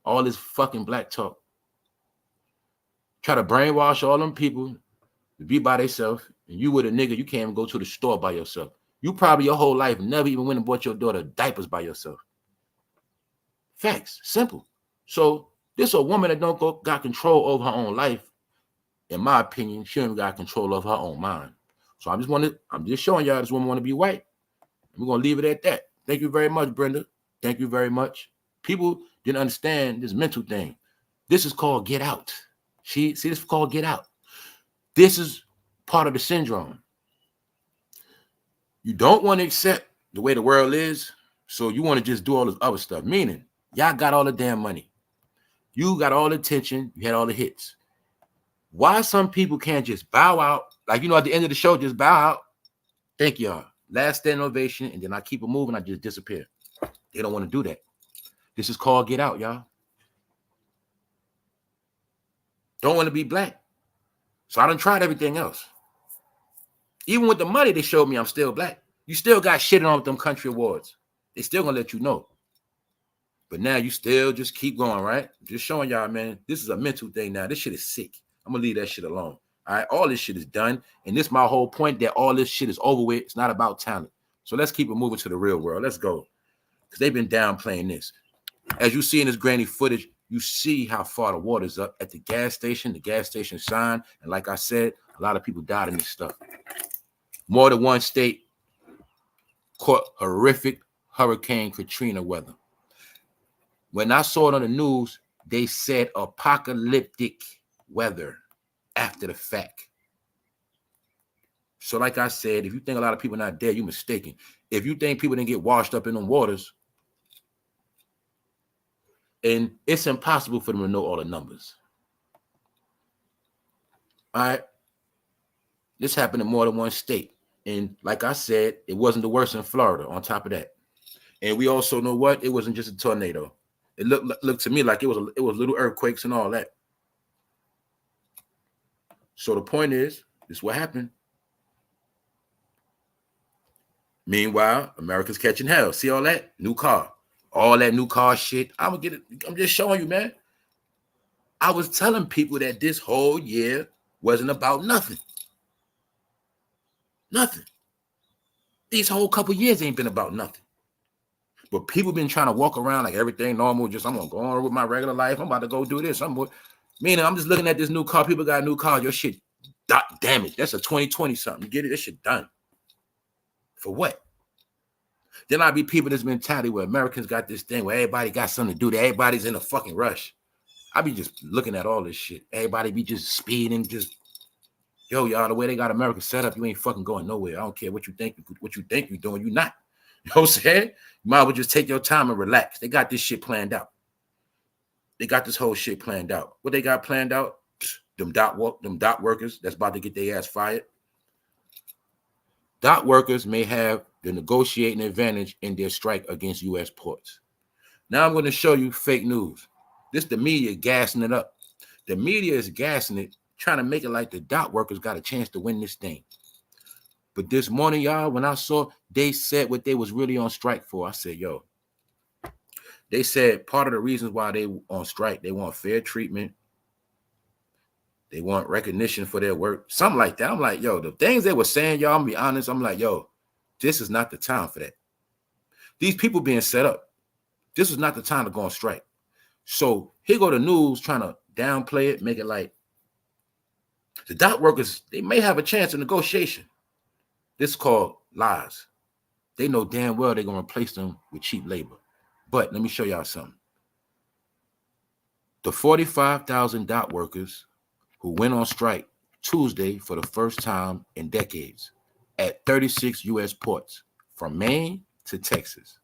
[SPEAKER 1] All this fucking black talk. Try to brainwash all them people to be by themselves. And you with a nigga, you can't even go to the store by yourself. You probably your whole life never even went and bought your daughter diapers by yourself. Facts, simple. So this a woman that got control over her own life. In my opinion, she ain't got control of her own mind. So I'm just showing y'all this woman want to be white. We're gonna leave it at that. Thank you very much, Brenda. Thank you very much. People didn't understand this mental thing. This is called get out. See, this is called get out. This is part of the syndrome. You don't want to accept the way the world is, so you want to just do all this other stuff. Meaning, y'all got all the damn money. You got all the attention. You had all the hits. Why some people can't just bow out? Like, at the end of the show, just bow out. Thank y'all. Last standing ovation, and then I keep it moving. I just disappear. They don't want to do that. This is called get out, y'all. Don't want to be black. So I done tried everything else. Even with the money they showed me, I'm still black. You still got shit on with them country awards. They still gonna let you know. But now you still just keep going, right? Just showing y'all, man, this is a mental thing now. This shit is sick. I'm gonna leave that shit alone. All right, all this shit is done. And this is my whole point, that all this shit is over with. It's not about talent. So let's keep it moving to the real world. Let's go. Because they've been downplaying this. As you see in this grainy footage, you see how far the water's up at the gas station sign. And like I said, a lot of people died in this stuff. More than one state caught horrific Hurricane Katrina weather. When I saw it on the news, they said apocalyptic weather after the fact. So like I said, if you think a lot of people not dead, you're mistaken. If you think people didn't get washed up in them waters, and it's impossible for them to know all the numbers. All right. This happened in more than one state. And like I said, it wasn't the worst in Florida on top of that. And we also know what? It wasn't just a tornado. It looked to me like it was little earthquakes and all that. So the point is, this is what happened. Meanwhile, America's catching hell. See all that? New car. All that new car shit. I'm just showing you, man. I was telling people that this whole year wasn't about nothing. Nothing. These whole couple years ain't been about nothing. But people been trying to walk around like everything normal. Just, I'm going to go on with my regular life. I'm about to go do this. Meaning, I'm just looking at this new car. People got a new car. Your shit damaged. That's a 2020 something. You get it? That shit done. For what? Then I be people this mentality where Americans got this thing where everybody got something to do. That everybody's in a fucking rush. I be just looking at all this shit. Everybody be just speeding, just, yo, y'all, the way they got America set up, you ain't fucking going nowhere. I don't care what you think you're doing. You're not. You know what I'm saying? You might as well just take your time and relax. They got this shit planned out. They got this whole shit planned out. What they got planned out? Them dock workers that's about to get their ass fired. Dock workers may have the negotiating advantage in their strike against U.S. ports. Now I'm going to show you fake news. This the media gassing it up. The media is gassing it, trying to make it like the dock workers got a chance to win this thing. But this morning, y'all, when I saw they said what they was really on strike for, I said, yo, they said part of the reasons why they on strike, they want fair treatment. They want recognition for their work, something like that. I'm like, yo, the things they were saying, y'all, I'm gonna be honest, I'm like, yo, this is not the time for that. These people being set up, this is not the time to go on strike. So here go the news trying to downplay it, make it like the dock workers, they may have a chance in negotiation. This is called lies. They know damn well they're going to replace them with cheap labor. But let me show y'all something. The 45,000 dock workers who went on strike Tuesday for the first time in decades at 36 U.S. ports from Maine to Texas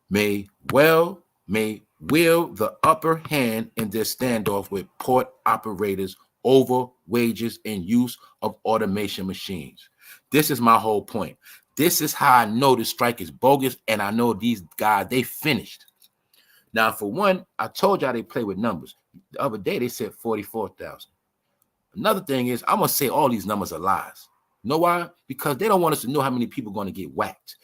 [SPEAKER 1] may wield the upper hand in their standoff with port operators over wages and use of automation machines. This is my whole point. This is how I know this strike is bogus, and I know these guys, they finished. Now, for one, I told y'all they play with numbers. The other day, they said 44,000. Another thing is, I'm going to say all these numbers are lies. You know why? Because they don't want us to know how many people are going to get whacked.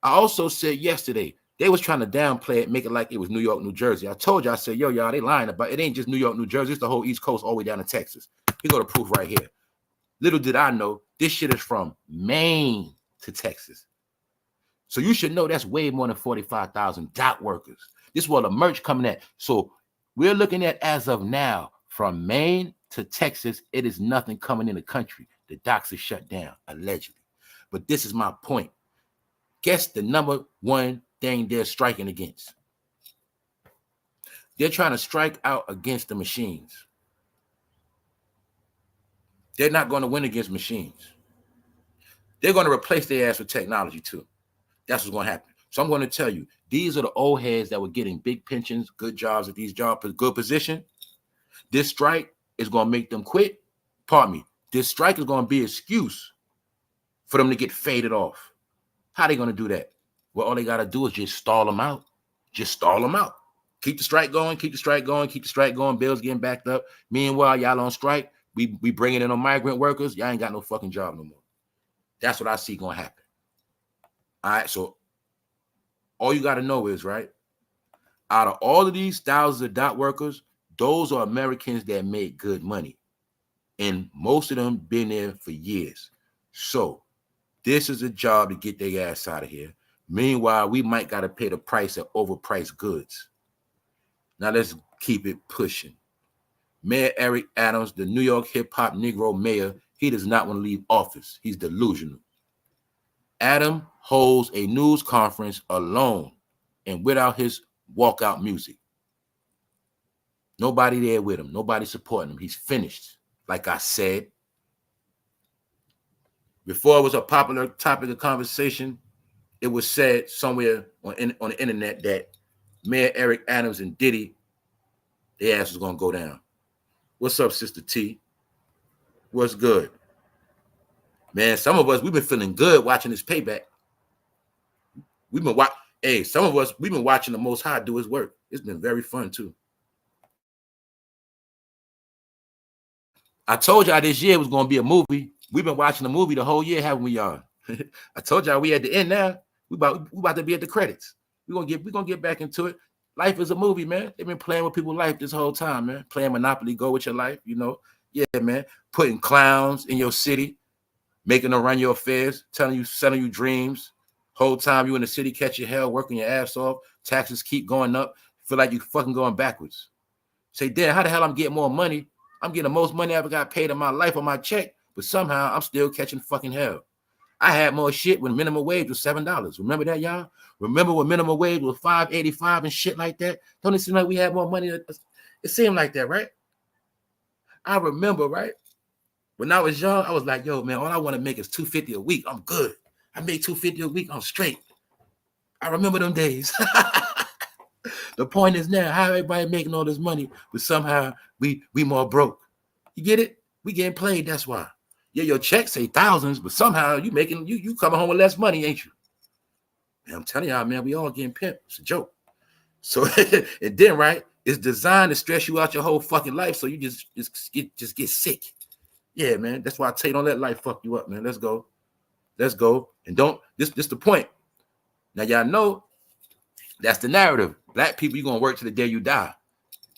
[SPEAKER 1] I also said yesterday, they was trying to downplay it, make it like it was New York, New Jersey. I told you, I said, yo, y'all, they lying about it. It ain't just New York, New Jersey. It's the whole East Coast all the way down to Texas. Here go the proof right here. Little did I know, this shit is from Maine to Texas. So you should know that's way more than 45,000 dock workers. This is where the merch coming at. So we're looking at, as of now, from Maine to Texas, it is nothing coming in the country. The docks are shut down, allegedly. But this is my point. Guess the number one thing they're striking against. They're trying to strike out against the machines. They're not going to win against machines. They're going to replace their ass with technology too. That's what's going to happen. So I'm going to tell you, these are the old heads that were getting big pensions, good jobs at these jobs, good position. This strike is going to make them quit. Pardon me. This strike is going to be an excuse for them to get faded off. How are they going to do that? Well, all they got to do is just stall them out. Just stall them out. Keep the strike going, keep the strike going, keep the strike going. Bills getting backed up. Meanwhile, y'all on strike. We bringing in on migrant workers. Y'all ain't got no fucking job no more. That's what I see going to happen. All right, so all you got to know is, right, out of all of these thousands of dock workers, those are Americans that make good money. And most of them been there for years. So this is a job to get their ass out of here. Meanwhile, we might got to pay the price of overpriced goods. Now let's keep it pushing. Mayor Eric Adams, the New York hip-hop Negro mayor, he does not want to leave office. He's delusional. Adam holds a news conference alone and without his walkout music. Nobody there with him. Nobody supporting him. He's finished. Like I said, before it was a popular topic of conversation, it was said somewhere on the internet that Mayor Eric Adams and Diddy, their ass was going to go down. What's up, Sister T? What's good? Man, some of us, we've been feeling good watching this payback. We've been watching. Hey, some of us, we've been watching the Most High do his work. It's been very fun too. I told y'all this year was going to be a movie. We've been watching the movie the whole year, haven't we, y'all? I told y'all we at the end now. We about to be at the credits. We're gonna get back into it. Life is a movie, man. They've been playing with people's life this whole time, man. Playing Monopoly, go with your life, you know. Yeah, man. Putting clowns in your city, making them run your affairs, selling you dreams. Whole time you in the city catching hell, working your ass off. Taxes keep going up. Feel like you fucking going backwards. Say, damn, how the hell I'm getting more money? I'm getting the most money I ever got paid in my life on my check, but somehow I'm still catching fucking hell. I had more shit when minimum wage was $7. Remember that, y'all? Remember when minimum wage was $5.85 and shit like that? Don't it seem like we had more money? It seemed like that, right? I remember, right? When I was young, I was like, yo, man, all I want to make is $250 a week. I'm good. I make $250 a week. I'm straight. I remember them days. The point is now, how everybody making all this money, but somehow we more broke. You get it? We getting played, that's why. Yeah, your checks say thousands, but somehow you coming home with less money, ain't you? Man, I'm telling y'all, man, we all getting pimped. It's a joke. So and then, right, it's designed to stress you out your whole fucking life, so you just get sick. Yeah, man. That's why I tell you, don't let life fuck you up, man. Let's go. Let's go. And don't, this the point. Now, y'all know that's the narrative. Black people, you're gonna work to the day you die.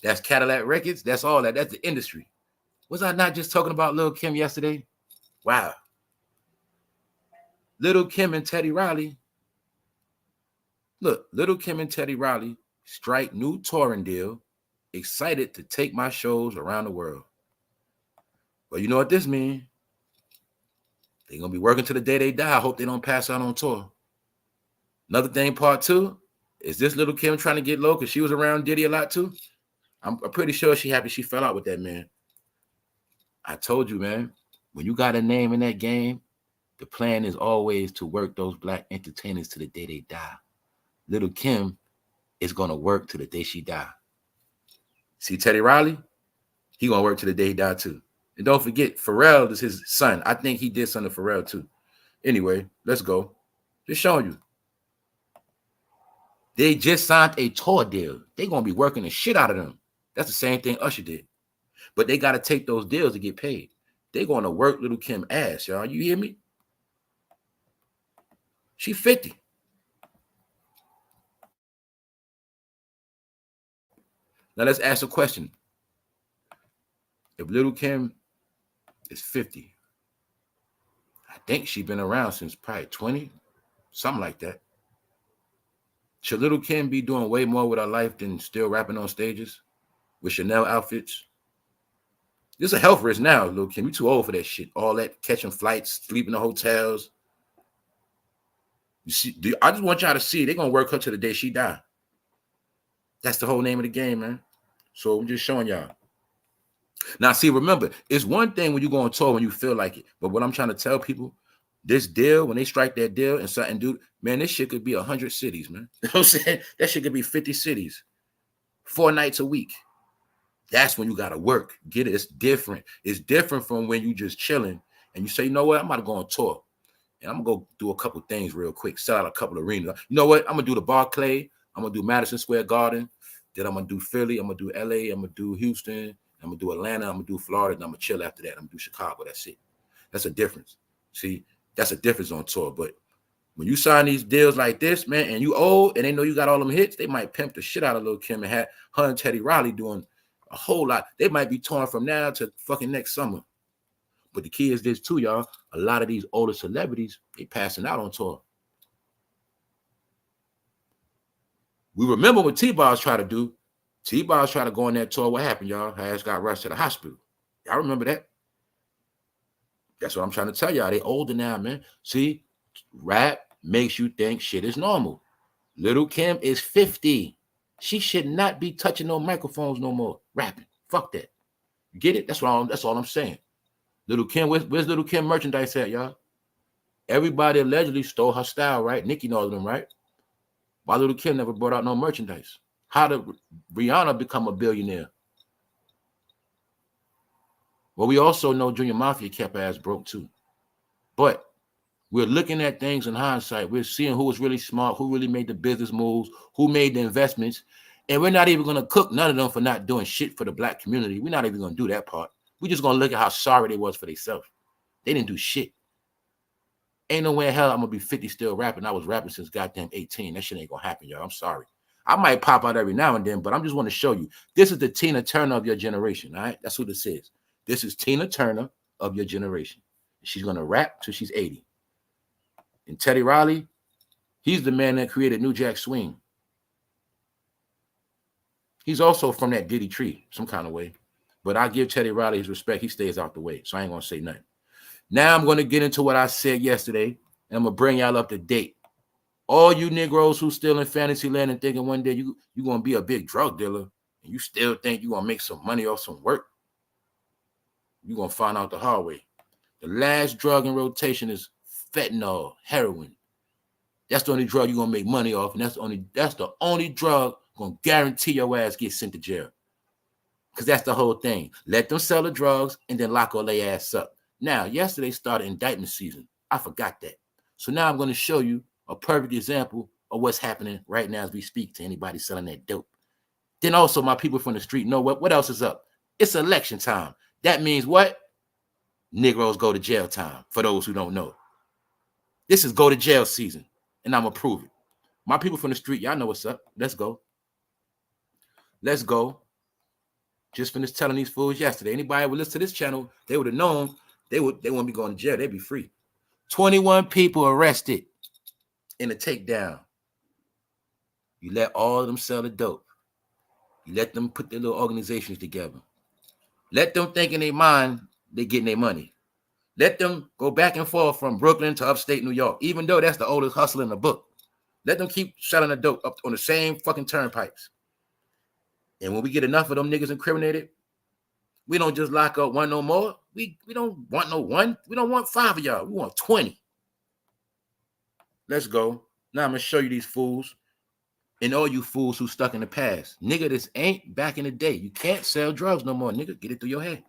[SPEAKER 1] That's Cadillac Records. That's all that. That's the industry. Was I not just talking about Lil' Kim yesterday? Wow. Lil' Kim and Teddy Riley. Look, Lil' Kim and Teddy Riley strike new touring deal. Excited to take my shows around the world. Well, you know what this means? They're going to be working to the day they die. I hope they don't pass out on tour. Another thing, part two, is this Lil' Kim trying to get low because she was around Diddy a lot too? I'm pretty sure she happy she fell out with that man. I told you, man, when you got a name in that game, the plan is always to work those black entertainers to the day they die. Lil' Kim is going to work to the day she die. See Teddy Riley? He going to work to the day he die too. And don't forget, Pharrell is his son. I think he did something to Pharrell too. Anyway, let's go. Just showing you. They just signed a tour deal. They're going to be working the shit out of them. That's the same thing Usher did. But they got to take those deals to get paid. They're going to work Lil' Kim ass, y'all. You hear me? She 50. Now let's ask a question. If Lil' Kim is 50, I think she's been around since probably 20, something like that. Should Lil' Kim be doing way more with her life than still rapping on stages with Chanel outfits? This is a health risk now, Lil' Kim. You too old for that shit. All that catching flights, sleeping in hotels. You see, I just want y'all to see they're gonna work her to the day she die. That's the whole name of the game, man. So I'm just showing y'all. Now, see, remember, it's one thing when you go on tour when you feel like it. But what I'm trying to tell people, this deal, when they strike that deal and something do, man, this shit could be 100 cities, man. You know what I'm saying? That shit could be 50 cities, 4 nights a week. That's when you got to work. Get it? It's different. It's different from when you just chilling and you say, you know what? I'm about to go on tour and I'm going to go do a couple things real quick, sell out a couple of arenas. You know what? I'm going to do the Barclay. I'm going to do Madison Square Garden. Then I'm going to do Philly. I'm going to do LA. I'm going to do Houston. I'm going to do Atlanta. I'm going to do Florida. And I'm going to chill after that. I'm going to do Chicago. That's it. That's a difference. See, that's a difference on tour. But when you sign these deals like this, man, and you old and they know you got all them hits, they might pimp the shit out of Lil' Kim and have her and Teddy Riley doing a whole lot. They might be touring from now to fucking next summer. But the key is this too, y'all. A lot of these older celebrities, they passing out on tour. We remember what T-Boz tried to do. T-Boz tried to go on that tour. What happened, y'all? Her ass got rushed to the hospital. Y'all remember that? That's what I'm trying to tell y'all. They older now, man. See, rap makes you think shit is normal. Lil' Kim is 50. She should not be touching no microphones no more. Rapping. Fuck that. You get it? That's all I'm saying. Lil' Kim, where's Lil' Kim merchandise at, y'all? Everybody allegedly stole her style, right? Nicki knows them, right? Why Lil' Kim never brought out no merchandise? How did Rihanna become a billionaire? Well, we also know Junior Mafia kept her ass broke too. But we're looking at things in hindsight. We're seeing who was really smart, who really made the business moves, who made the investments. And we're not even going to cook none of them for not doing shit for the black community. We're not even going to do that part. We're just going to look at how sorry they was for themselves. They didn't do shit. Ain't no way in hell I'm going to be 50 still rapping. I was rapping since goddamn 18. That shit ain't going to happen, y'all. I'm sorry. I might pop out every now and then, but I'm just want to show you. This is the Tina Turner of your generation, all right? That's who this is. This is Tina Turner of your generation. She's going to rap till she's 80. And Teddy Riley, he's the man that created New Jack Swing. He's also from that Diddy tree, some kind of way. But I give Teddy Riley his respect. He stays out the way, so I ain't going to say nothing. Now I'm going to get into what I said yesterday, and I'm going to bring y'all up to date. All you Negroes who still in fantasy land and thinking one day you're going to be a big drug dealer, and you still think you're going to make some money off some work, you're going to find out the hard way. The last drug in rotation is fentanyl, heroin. That's the only drug you're gonna make money off, and that's the only drug gonna guarantee your ass get sent to jail. Because that's the whole thing. Let them sell the drugs and then lock all their ass up. Now, yesterday started indictment season. I forgot that. So now I'm gonna show you a perfect example of what's happening right now as we speak to anybody selling that dope. Then also my people from the street know what else is up. It's election time. That means what? Negroes go to jail time, for those who don't know. This is go to jail season, and I'm going to prove it. My people from the street, y'all know what's up. Let's go. Let's go. Just finished telling these fools yesterday. Anybody would listen to this channel, they would have known they wouldn't be going to jail. They'd be free. 21 people arrested in a takedown. You let all of them sell the dope. You let them put their little organizations together. Let them think in their mind they're getting their money. Let them go back and forth from Brooklyn to upstate New York, even though that's the oldest hustle in the book. Let them keep selling the dope up on the same fucking turnpikes. And when we get enough of them niggas incriminated, we don't just lock up one no more. We don't want no one. We don't want 5 of y'all. We want 20. Let's go. Now I'm going to show you these fools and all you fools who stuck in the past. Nigga, this ain't back in the day. You can't sell drugs no more, nigga. Get it through your head.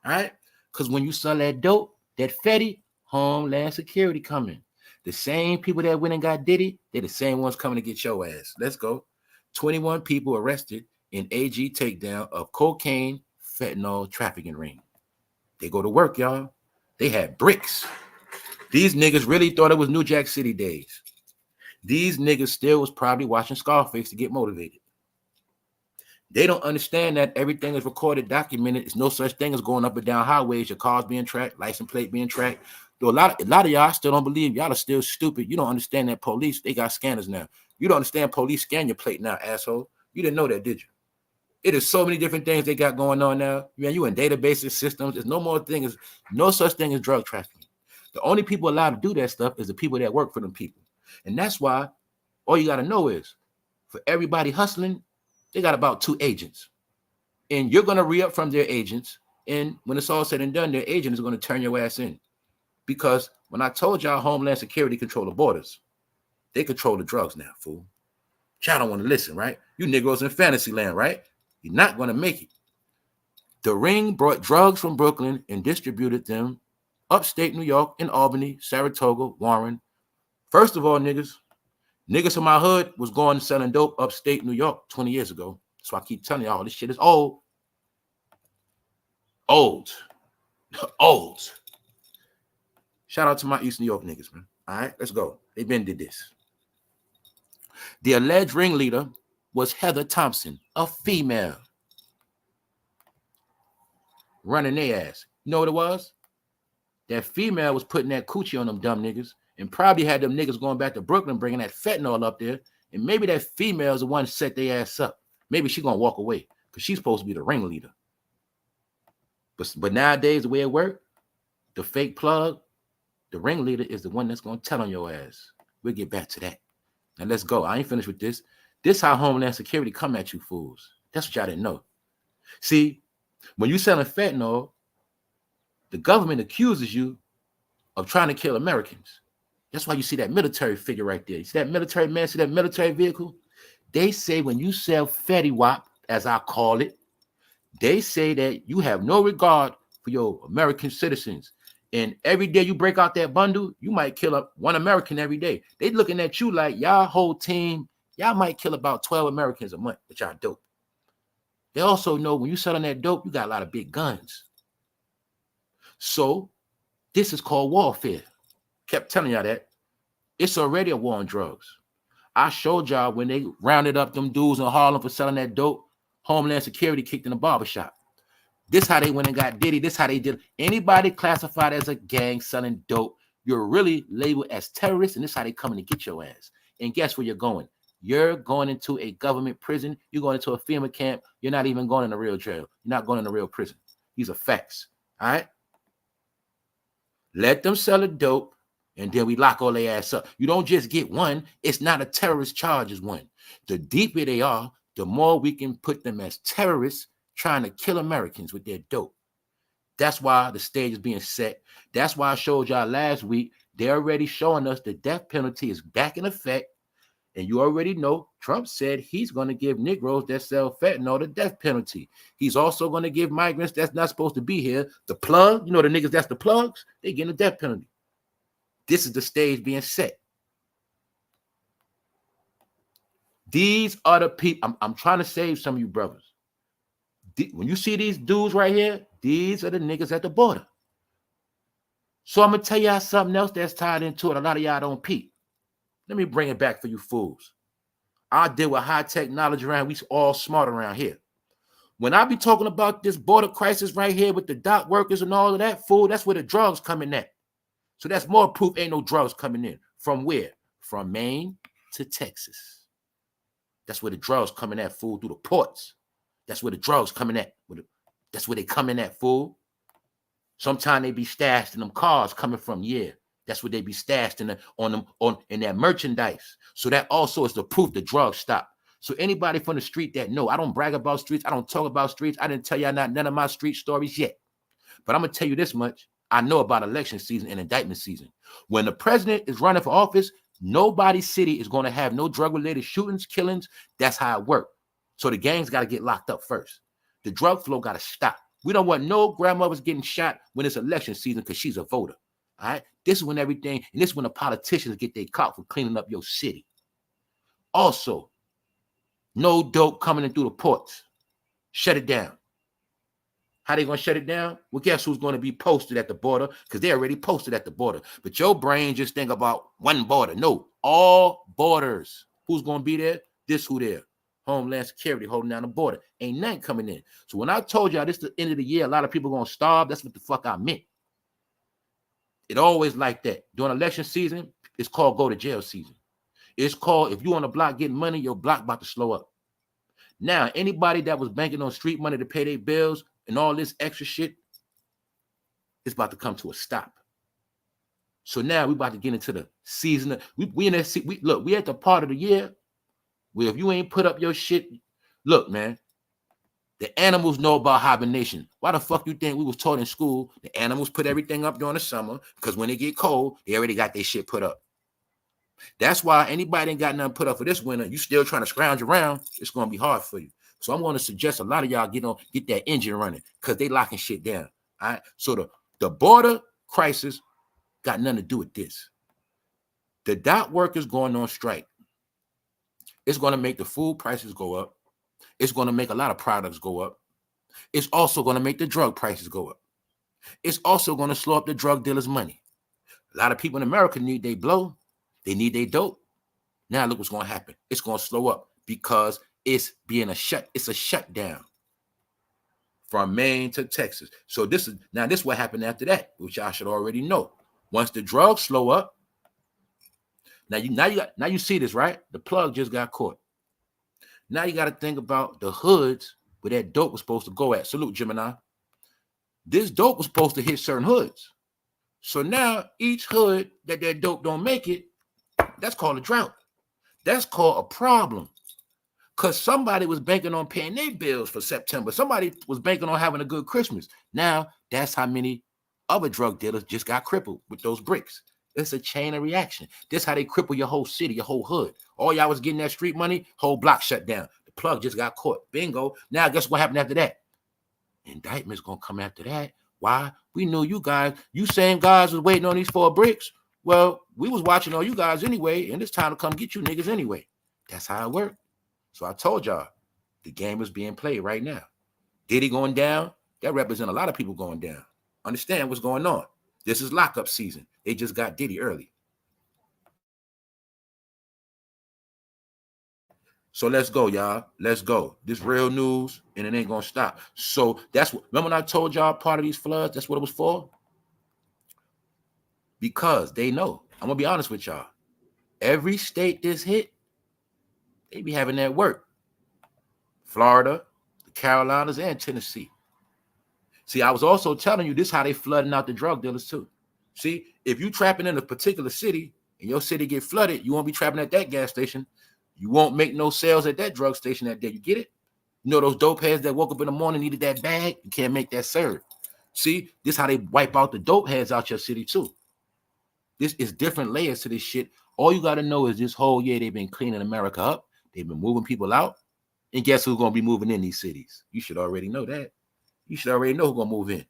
[SPEAKER 1] All right? Because when you sell that dope, that Fetty, Homeland Security coming. The same people that went and got Diddy, they're the same ones coming to get your ass. Let's go. 21 people arrested in AG takedown of cocaine, fentanyl trafficking ring. They go to work, y'all. They had bricks. These niggas really thought it was New Jack City days. These niggas still was probably watching Scarface to get motivated. They don't understand that everything is recorded, documented. It's no such thing as going up and down highways, your cars being tracked, license plate being tracked. Though a lot of y'all still don't believe. Y'all are still stupid. You don't understand that police, they got scanners now. You don't understand police scan your plate now, asshole. You didn't know that, did you? It is so many different things they got going on now. Man, you in databases, systems. There's no such thing as drug trafficking. The only people allowed to do that stuff is the people that work for them people. And that's why all you got to know is for everybody hustling, they got about 2 agents. And you're going to re-up from their agents. And when it's all said and done, their agent is going to turn your ass in. Because when I told y'all Homeland Security control the borders, they control the drugs now, fool. Y'all don't want to listen, right? You Negroes in fantasy land, right? You're not going to make it. The ring brought drugs from Brooklyn and distributed them upstate New York in Albany, Saratoga, Warren. First of all, niggas from my hood was going and selling dope upstate New York 20 years ago. So I keep telling y'all this shit is old. Old. Shout out to my East New York niggas, man. All right, let's go. They been did this. The alleged ringleader was Heather Thompson, a female. Running their ass. You know what it was? That female was putting that coochie on them dumb niggas and probably had them niggas going back to Brooklyn bringing that fentanyl up there. And maybe that female is the one that set their ass up. Maybe she going to walk away because she's supposed to be the ringleader. But nowadays, the way it works, the fake plug, the ringleader is the one that's going to tell on your ass. We'll get back to that. Now, let's go. I ain't finished with this. This how Homeland Security come at you fools. That's what y'all didn't know. See, when you selling fentanyl, the government accuses you of trying to kill Americans. That's why you see that military figure right there. You see that military man, see that military vehicle? They say when you sell Fetty Wap, as I call it, they say that you have no regard for your American citizens. And every day you break out that bundle, you might kill up 1 American every day. They looking at you like y'all whole team, y'all might kill about 12 Americans a month with y'all dope. They also know when you selling that dope, you got a lot of big guns. So this is called warfare. Kept telling y'all that. It's already a war on drugs. I showed y'all when they rounded up them dudes in Harlem for selling that dope, Homeland Security kicked in the barbershop. This how they went and got Diddy. This how they did. Anybody classified as a gang selling dope, you're really labeled as terrorists, and this how they coming to get your ass. And guess where you're going? You're going into a government prison. You're going into a FEMA camp. You're not even going in a real jail. You're not going in a real prison. These are facts. All right? Let them sell the dope, and then we lock all their ass up. You don't just get one. It's not a terrorist charge as one. The deeper they are, the more we can put them as terrorists trying to kill Americans with their dope. That's why the stage is being set. That's why I showed y'all last week. They're already showing us the death penalty is back in effect. And you already know Trump said he's going to give Negroes that sell fentanyl the death penalty. He's also going to give migrants that's not supposed to be here the plug. You know the niggas that's the plugs? They getting the death penalty. This is the stage being set. These are the people. I'm trying to save some of you brothers. When you see these dudes right here, these are the niggas at the border. So I'm going to tell y'all something else that's tied into it. A lot of y'all don't peep. Let me bring it back for you fools. I deal with high technology around. We all smart around here. When I be talking about this border crisis right here with the dock workers and all of that, fool, that's where the drugs coming at. So that's more proof ain't no drugs coming in. From where? From Maine to Texas. That's where the drugs coming at, fool, through the ports. That's where the drugs coming at. That's where they coming at, fool. Sometimes they be stashed in them cars coming from, yeah. That's what they be stashed in in their merchandise. So that also is the proof the drugs stop. So anybody from the street that know, I don't brag about streets. I don't talk about streets. I didn't tell y'all none of my street stories yet. But I'm going to tell you this much. I know about election season and indictment season. When the president is running for office, nobody's city is going to have no drug-related shootings, killings. That's how it works. So the gangs got to get locked up first. The drug flow got to stop. We don't want no grandmothers getting shot when it's election season because she's a voter. All right? This is when everything, and this is when the politicians get their clout for cleaning up your city. Also, no dope coming in through the ports. Shut it down. How they going to shut it down? Well, guess who's going to be posted at the border? Because they're already posted at the border. But your brain just think about one border. No, all borders. Who's going to be there? This who there. Homeland Security holding down the border. Ain't nothing coming in. So when I told y'all this is the end of the year, a lot of people going to starve. That's what the fuck I meant. It always like that. During election season, it's called go to jail season. It's called, if you on the block getting money, your block about to slow up. Now, anybody that was banking on street money to pay their bills and all this extra shit, it's about to come to a stop. So now we about to get into the season. We at the part of the year where if you ain't put up your shit, look, man, the animals know about hibernation. Why the fuck you think we was taught in school the animals put everything up during the summer? Because when it get cold, they already got their shit put up. That's why anybody ain't got nothing put up for this winter. You still trying to scrounge around, it's going to be hard for you. So I'm going to suggest a lot of y'all get that engine running because they locking shit down. All right. So the border crisis got nothing to do with this. The dock workers going on strike. It's going to make the food prices go up. It's going to make a lot of products go up. It's also going to make the drug prices go up. It's also going to slow up the drug dealers' money. A lot of people in America need their blow. They need their dope. Now look what's going to happen. It's going to slow up because it's a shutdown from Maine to Texas. So this is what happened after that, which y'all should already know. Once the drugs slow up, now you see this, right? The plug just got caught. Now you got to think about the hoods where that dope was supposed to go at. Salute, Gemini. This dope was supposed to hit certain hoods. So now each hood that dope don't make it, that's called a drought. That's called a problem. Because somebody was banking on paying their bills for September. Somebody was banking on having a good Christmas. Now, that's how many other drug dealers just got crippled with those bricks. It's a chain of reaction. This how they cripple your whole city, your whole hood. All y'all was getting that street money, whole block shut down. The plug just got caught. Bingo. Now, guess what happened after that? Indictment's going to come after that. Why? We knew you guys, you same guys was waiting on these 4 bricks. Well, we was watching all you guys anyway, and it's time to come get you niggas anyway. That's how it worked. So I told y'all, the game is being played right now. Diddy going down, that represents a lot of people going down. Understand what's going on. This is lockup season. They just got Diddy early. So let's go, y'all. Let's go. This real news, and it ain't gonna stop. So that's what, remember when I told y'all part of these floods, that's what it was for? Because they know. I'm gonna be honest with y'all. Every state this hit, they be having that work. Florida, the Carolinas, and Tennessee. See, I was also telling you this how they flooding out the drug dealers too. See, if you trapping in a particular city and your city get flooded, you won't be trapping at that gas station. You won't make no sales at that drug station that day. You get it? You know those dope heads that woke up in the morning needed that bag? You can't make that serve. See, this how they wipe out the dope heads out your city too. This is different layers to this shit. All you got to know is this whole year they've been cleaning America up. They've been moving people out. And guess who's going to be moving in these cities? You should already know that. You should already know who's going to move in.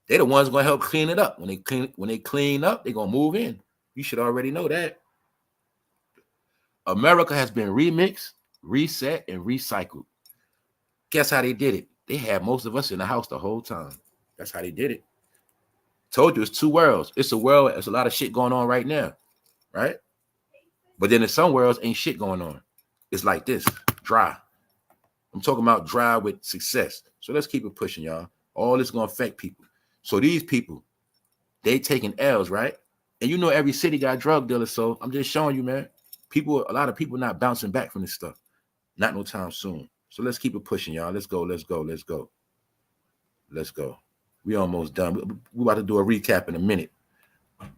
[SPEAKER 1] They're the ones going to help clean it up. When they clean up, they're going to move in. You should already know that. America has been remixed, reset, and recycled. Guess how they did it? They had most of us in the house the whole time. That's how they did it. Told you it's 2 worlds. It's a world, there's a lot of shit going on right now, right? But then in some worlds, ain't shit going on. It's like this, dry. I'm talking about dry with success. So let's keep it pushing, y'all. All this going to affect people. So these people, they taking L's, right? And you know every city got drug dealers, so I'm just showing you, man. A lot of people not bouncing back from this stuff. Not no time soon. So let's keep it pushing, y'all. Let's go, let's go, let's go. Let's go. We almost done. We're about to do a recap in a minute.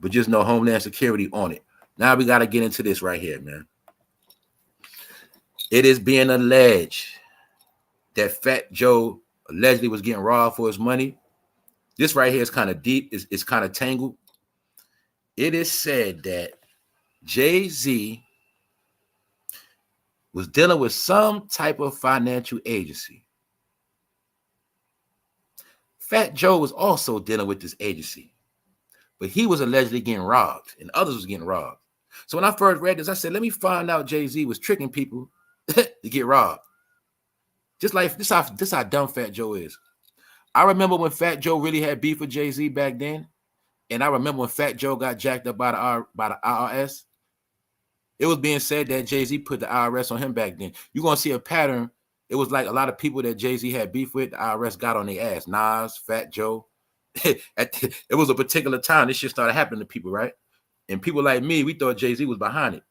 [SPEAKER 1] But just know Homeland Security on it. Now we got to get into this right here, man. It is being alleged that Fat Joe allegedly was getting robbed for his money. This right here is kind of deep. It's kind of tangled. It is said that JAYZ was dealing with some type of financial agency. Fat Joe was also dealing with this agency, but he was allegedly getting robbed and others was getting robbed. So when I first read this, I said, let me find out JAYZ was tricking people to get robbed. Just like this how dumb Fat Joe is. I remember when Fat Joe really had beef with JAYZ back then, and I remember when Fat Joe got jacked up by the IRS. It was being said that JAYZ put the IRS on him back then. You're going to see a pattern. It was like a lot of people that JAYZ had beef with, the IRS got on their ass. Nas, Fat Joe. It was a particular time this shit started happening to people, right? And people like me, we thought JAYZ was behind it.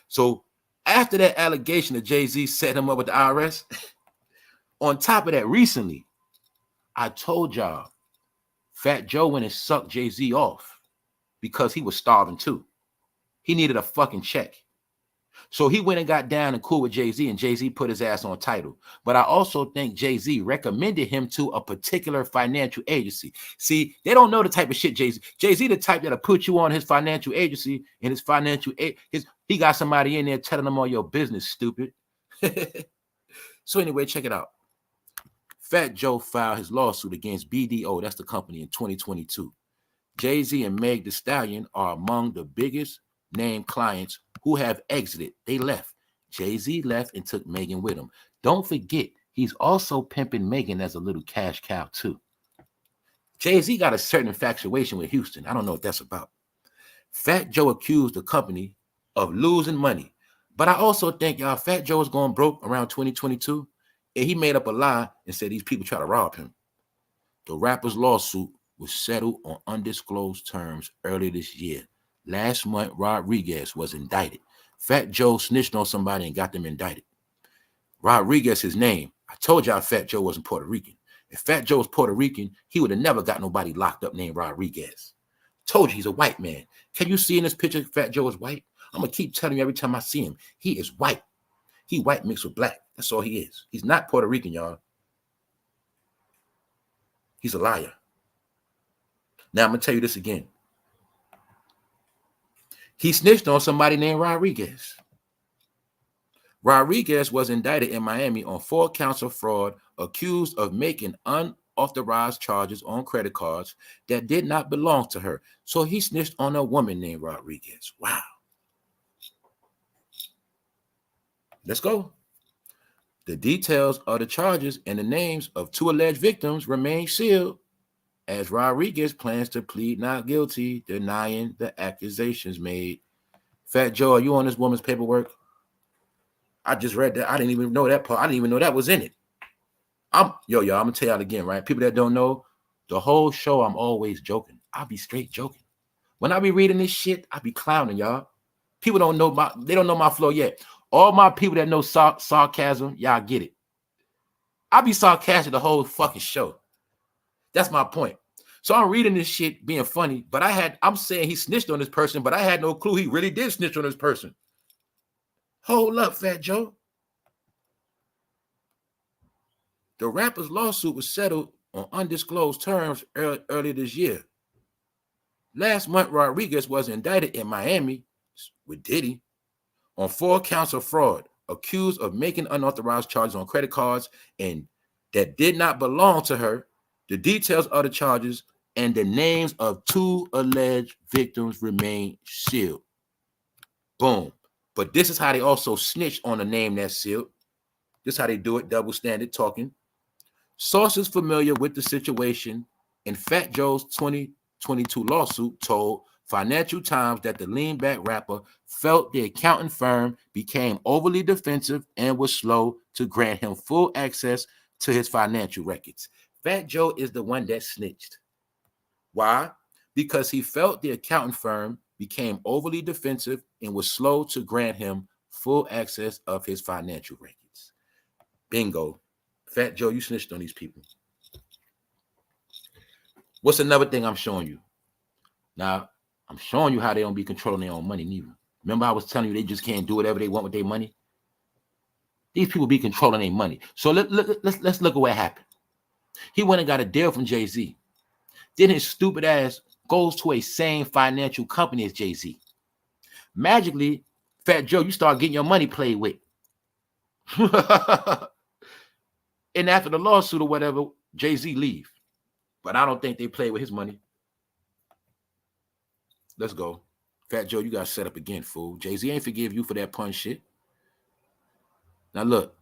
[SPEAKER 1] So after that allegation that JAYZ set him up with the IRS, on top of that, recently, I told y'all, Fat Joe went and sucked JAYZ off because he was starving too. He needed a fucking check. So he went and got down and cool with JAYZ, and JAYZ put his ass on title. But I also think JAYZ recommended him to a particular financial agency. See, they don't know the type of shit JAYZ the type that'll put you on his financial agency, and his financial he got somebody in there telling them all your business, stupid. So anyway, check it out. Fat Joe filed his lawsuit against BDO, that's the company, in 2022. JAYZ and Meg Thee Stallion are among the biggest name clients who have exited. They left. JAYZ left and took Megan with him. Don't forget, he's also pimping Megan as a little cash cow too. JAYZ got a certain infatuation with Houston. I don't know what that's about. Fat Joe accused the company of losing money. But I also think, y'all, Fat Joe was going broke around 2022. And he made up a lie and said these people try to rob him. The rapper's lawsuit was settled on undisclosed terms earlier this year. Last month, Rodriguez was indicted. Fat Joe snitched on somebody and got them indicted. Rodriguez, his name. I told y'all Fat Joe wasn't Puerto Rican. If Fat Joe was Puerto Rican, he would have never got nobody locked up named Rodriguez. Told you he's a white man. Can you see in this picture Fat Joe is white? I'm going to keep telling you every time I see him. He is white. He white mixed with black. That's all he is. He's not Puerto Rican, y'all. He's a liar. Now, I'm going to tell you this again. He snitched on somebody named Rodriguez. Rodriguez was indicted in Miami on 4 counts of fraud, accused of making unauthorized charges on credit cards that did not belong to her. So he snitched on a woman named Rodriguez. Wow. Let's go. The details of the charges and the names of 2 alleged victims remain sealed as Rodriguez plans to plead not guilty, denying the accusations made. Fat Joe, are you on this woman's paperwork? I just read that. I didn't even know that part. I didn't even know that was in it. Y'all, I'm gonna tell y'all again, right? People that don't know, the whole show, I'm always joking. I'll be straight joking. When I be reading this shit, I be clowning, y'all. People don't know they don't know my flow yet. All my people that know sarcasm, y'all get it. I be sarcastic the whole fucking show. That's my point. So I'm reading this shit being funny, but I'm saying he snitched on this person, but I had no clue he really did snitch on this person. Hold up, Fat Joe. The rapper's lawsuit was settled on undisclosed terms earlier this year. Last month, Rodriguez was indicted in Miami with Diddy on 4 counts of fraud, accused of making unauthorized charges on credit cards and that did not belong to her. The details of the charges and the names of 2 alleged victims remain sealed. Boom. But this is how they also snitch on a name that's sealed. This is how they do it, double standard talking. Sources familiar with the situation in Fat Joe's 2022 lawsuit told Financial Times that the lean-back rapper felt the accounting firm became overly defensive and was slow to grant him full access to his financial records. Fat Joe is the one that snitched. Why? Because he felt the accounting firm became overly defensive and was slow to grant him full access of his financial records. Bingo. Fat Joe, you snitched on these people. What's another thing I'm showing you? Now, I'm showing you how they don't be controlling their own money neither. Remember I was telling you they just can't do whatever they want with their money? These people be controlling their money. So let's look at what happened. He went and got a deal from JAYZ. Then his stupid ass goes to a same financial company as JAYZ. Magically, Fat Joe, you start getting your money played with. And after the lawsuit or whatever, JAYZ leave. But I don't think they play with his money. Let's go. Fat Joe, you got set up again, fool. JAYZ ain't forgive you for that pun shit. Now look.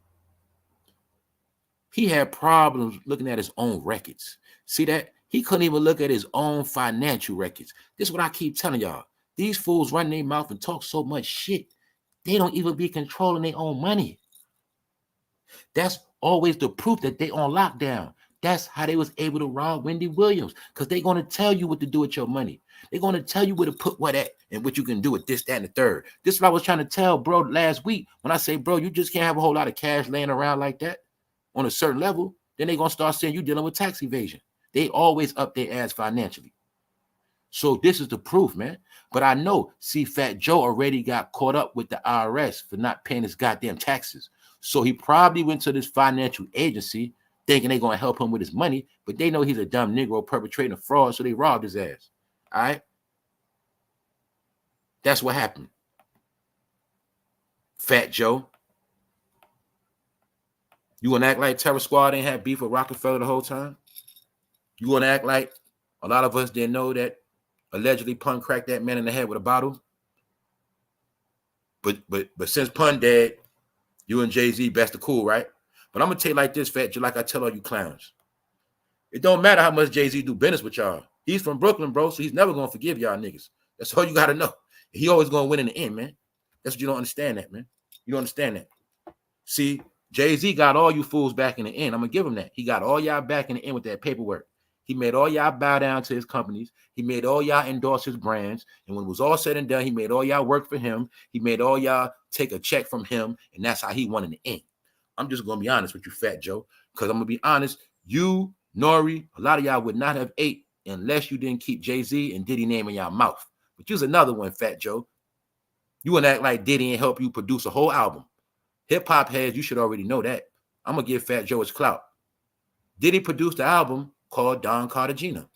[SPEAKER 1] He had problems looking at his own records. See that? He couldn't even look at his own financial records. This is what I keep telling y'all. These fools run their mouth and talk so much shit. They don't even be controlling their own money. That's always the proof that they on lockdown. That's how they was able to rob Wendy Williams, because they're going to tell you what to do with your money. They're going to tell you where to put what at and what you can do with this, that, and the third. This is what I was trying to tell bro last week when I say, bro, you just can't have a whole lot of cash laying around like that on a certain level. Then they're going to start saying you dealing with tax evasion. They always up their ass financially. So this is the proof, man. But I know, see, Fat Joe already got caught up with the IRS for not paying his goddamn taxes. So he probably went to this financial agency thinking they're going to help him with his money, but they know he's a dumb Negro perpetrating a fraud, so they robbed his ass. All right? That's what happened. Fat Joe. You going to act like Terror Squad ain't had beef with Rockefeller the whole time? You going to act like a lot of us didn't know that allegedly Pun cracked that man in the head with a bottle? But since Pun dead, you and JAYZ best of cool, right? But I'm going to tell you like this, Fat Joe, like I tell all you clowns. It don't matter how much JAYZ do business with y'all. He's from Brooklyn, bro, so he's never going to forgive y'all niggas. That's all you got to know. He always going to win in the end, man. That's what you don't understand that, man. You don't understand that. See, JAYZ got all you fools back in the end. I'm going to give him that. He got all y'all back in the end with that paperwork. He made all y'all bow down to his companies. He made all y'all endorse his brands. And when it was all said and done, he made all y'all work for him. He made all y'all take a check from him. And that's how he won in the end. I'm just going to be honest with you, Fat Joe, because I'm going to be honest. You, Nori, a lot of y'all would not have ate unless you didn't keep JAYZ and Diddy name in your mouth. But you's another one, Fat Joe. You want to act like Diddy and help you produce a whole album. Hip-hop heads, you should already know that. I'm going to give Fat Joe his clout. Diddy produced the album called Don Cartagena.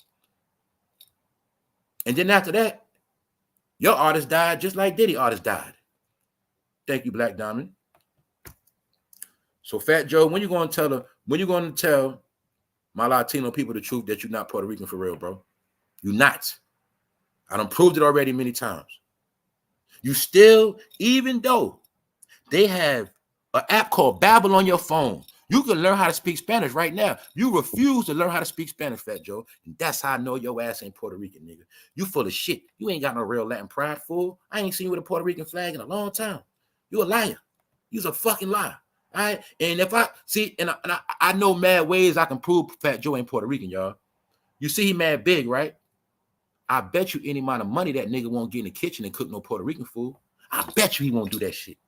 [SPEAKER 1] And then after that, your artist died just like Diddy artist died. Thank you, Black Diamond. So Fat Joe, when you going to tell my Latino people the truth that you're not Puerto Rican for real, bro. You're not. I done proved it already many times. You still, even though they have an app called Babbel on your phone, you can learn how to speak Spanish right now. You refuse to learn how to speak Spanish, Fat Joe. And that's how I know your ass ain't Puerto Rican, nigga. You full of shit. You ain't got no real Latin pride, fool. I ain't seen you with a Puerto Rican flag in a long time. You a liar. You's a fucking liar. All right? And if I see, and I know mad ways I can prove Fat Joe ain't Puerto Rican, y'all. You see he mad big, right? I bet you any amount of money that nigga won't get in the kitchen and cook no Puerto Rican food. I bet you he won't do that shit.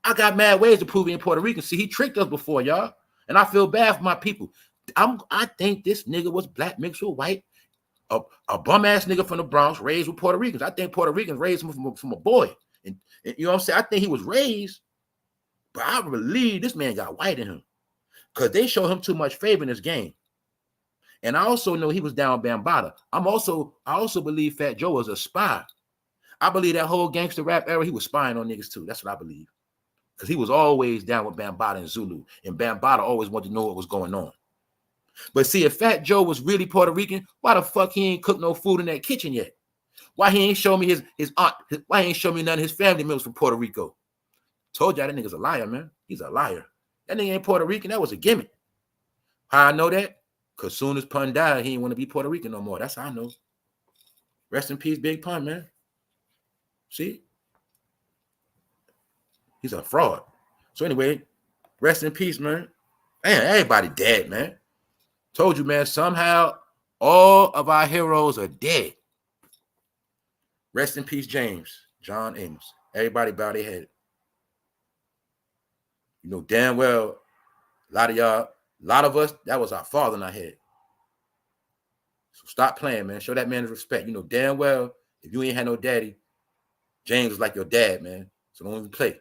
[SPEAKER 1] I got mad ways to prove he in Puerto Rican. See, he tricked us before, y'all. And I feel bad for my people. I think this nigga was black mixed with white. A bum-ass nigga from the Bronx raised with Puerto Ricans. I think Puerto Ricans raised him from a boy. And you know what I'm saying? I think he was raised, but I believe this man got white in him because they show him too much favor in this game. And I also know he was down Bambaataa. I also believe Fat Joe was a spy. I believe that whole gangster rap era, he was spying on niggas too. That's what I believe. Because he was always down with Bambaataa and Zulu. And Bambaataa always wanted to know what was going on. But see, if Fat Joe was really Puerto Rican, why the fuck he ain't cooked no food in that kitchen yet? Why he ain't show me his aunt? Why he ain't show me none of his family members from Puerto Rico? Told y'all that nigga's a liar, man. He's a liar. That nigga ain't Puerto Rican. That was a gimmick. How I know that? Because soon as Pun died, he ain't want to be Puerto Rican no more. That's how I know. Rest in peace, Big Pun, man. See? He's a fraud. So anyway, rest in peace, man. Man, everybody dead, man. Told you, man, somehow all of our heroes are dead. Rest in peace, James, John Amos. Everybody bow their head. You know damn well, a lot of y'all, a lot of us, that was our father in our head. So stop playing, man. Show that man respect. You know damn well, if you ain't had no daddy, James was like your dad, man. So don't even play.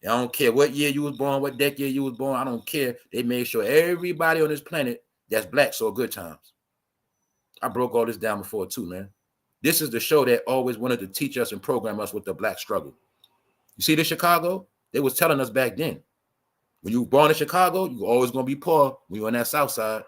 [SPEAKER 1] I don't care what year you was born, what decade you was born. I don't care. They made sure everybody on this planet that's black saw good times. I broke all this down before too, man. This is the show that always wanted to teach us and program us with the black struggle. You see this Chicago? They was telling us back then. When you were born in Chicago, you were always going to be poor when you were on that south side.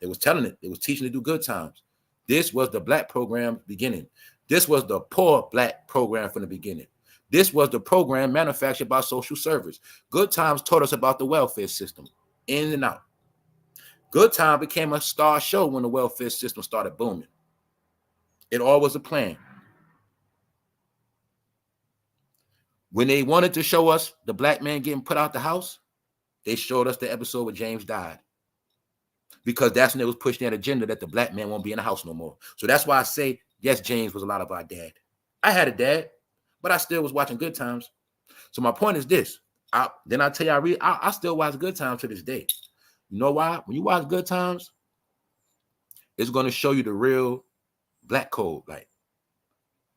[SPEAKER 1] They was telling it. They was teaching to do good times. This was the black program beginning. This was the poor black program from the beginning. This was the program manufactured by social service. Good Times taught us about the welfare system, in and out. Good Time became a star show when the welfare system started booming. It all was a plan. When they wanted to show us the black man getting put out the house, they showed us the episode where James died. Because that's when it was pushing that agenda that the black man won't be in the house no more. So that's why I say, yes, James was a lot of our dad. I had a dad, but I still was watching Good Times. So my point is this. I tell you, I still watch Good Times to this day. You know why? When you watch Good Times, it's going to show you the real black code. Like,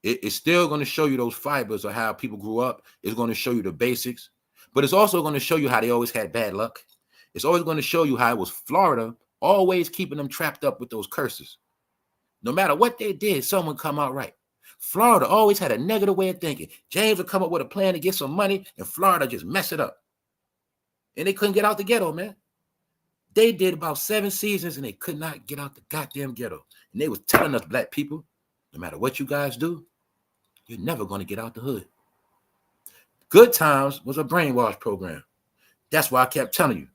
[SPEAKER 1] it's still going to show you those fibers of how people grew up. It's going to show you the basics. But it's also going to show you how they always had bad luck. It's always going to show you how it was Florida always keeping them trapped up with those curses. No matter what they did, someone come out right. Florida always had a negative way of thinking. James would come up with a plan to get some money, and Florida just mess it up. And they couldn't get out the ghetto, man. They did about 7 seasons, and they could not get out the goddamn ghetto. And they was telling us, black people, no matter what you guys do, you're never going to get out the hood. Good Times was a brainwash program. That's why I kept telling you,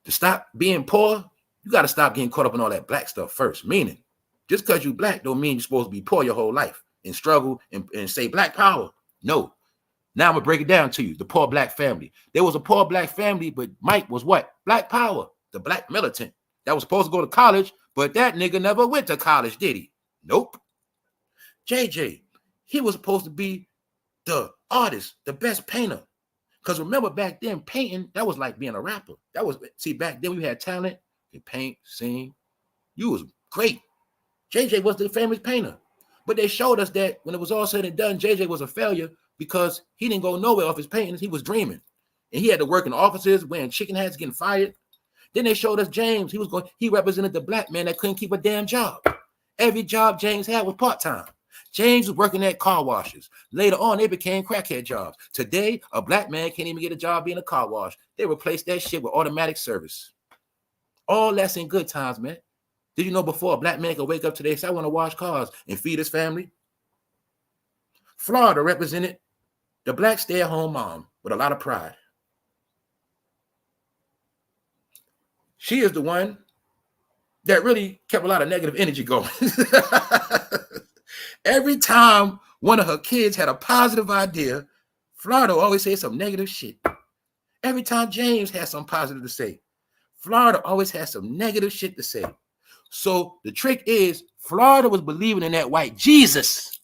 [SPEAKER 1] to stop being poor, you got to stop getting caught up in all that black stuff first. Meaning, just because you black don't mean you're supposed to be poor your whole life and struggle and say black power. No. Now I'm going to break it down to you. The poor black family. There was a poor black family, but Mike was what? Black power. The black militant. That was supposed to go to college, but that nigga never went to college, did he? Nope. JJ, he was supposed to be the artist, the best painter. Because remember back then, painting, that was like being a rapper. That was, see, back then we had talent. You paint, sing. You was great. JJ was the famous painter. But they showed us that when it was all said and done, JJ was a failure because he didn't go nowhere off his paintings. He was dreaming. And he had to work in offices, wearing chicken hats, getting fired. Then they showed us James. He represented the black man that couldn't keep a damn job. Every job James had was part-time. James was working at car washes. Later on, they became crackhead jobs. Today, a black man can't even get a job being a car wash. They replaced that shit with automatic service. All that's in good times, man. Did you know before a black man could wake up today and say, I want to wash cars and feed his family? Florida represented the black stay-at-home mom with a lot of pride. She is the one that really kept a lot of negative energy going. Every time one of her kids had a positive idea, Florida always said some negative shit. Every time James had some positive to say, Florida always has some negative shit to say. So the trick is Florida was believing in that white Jesus.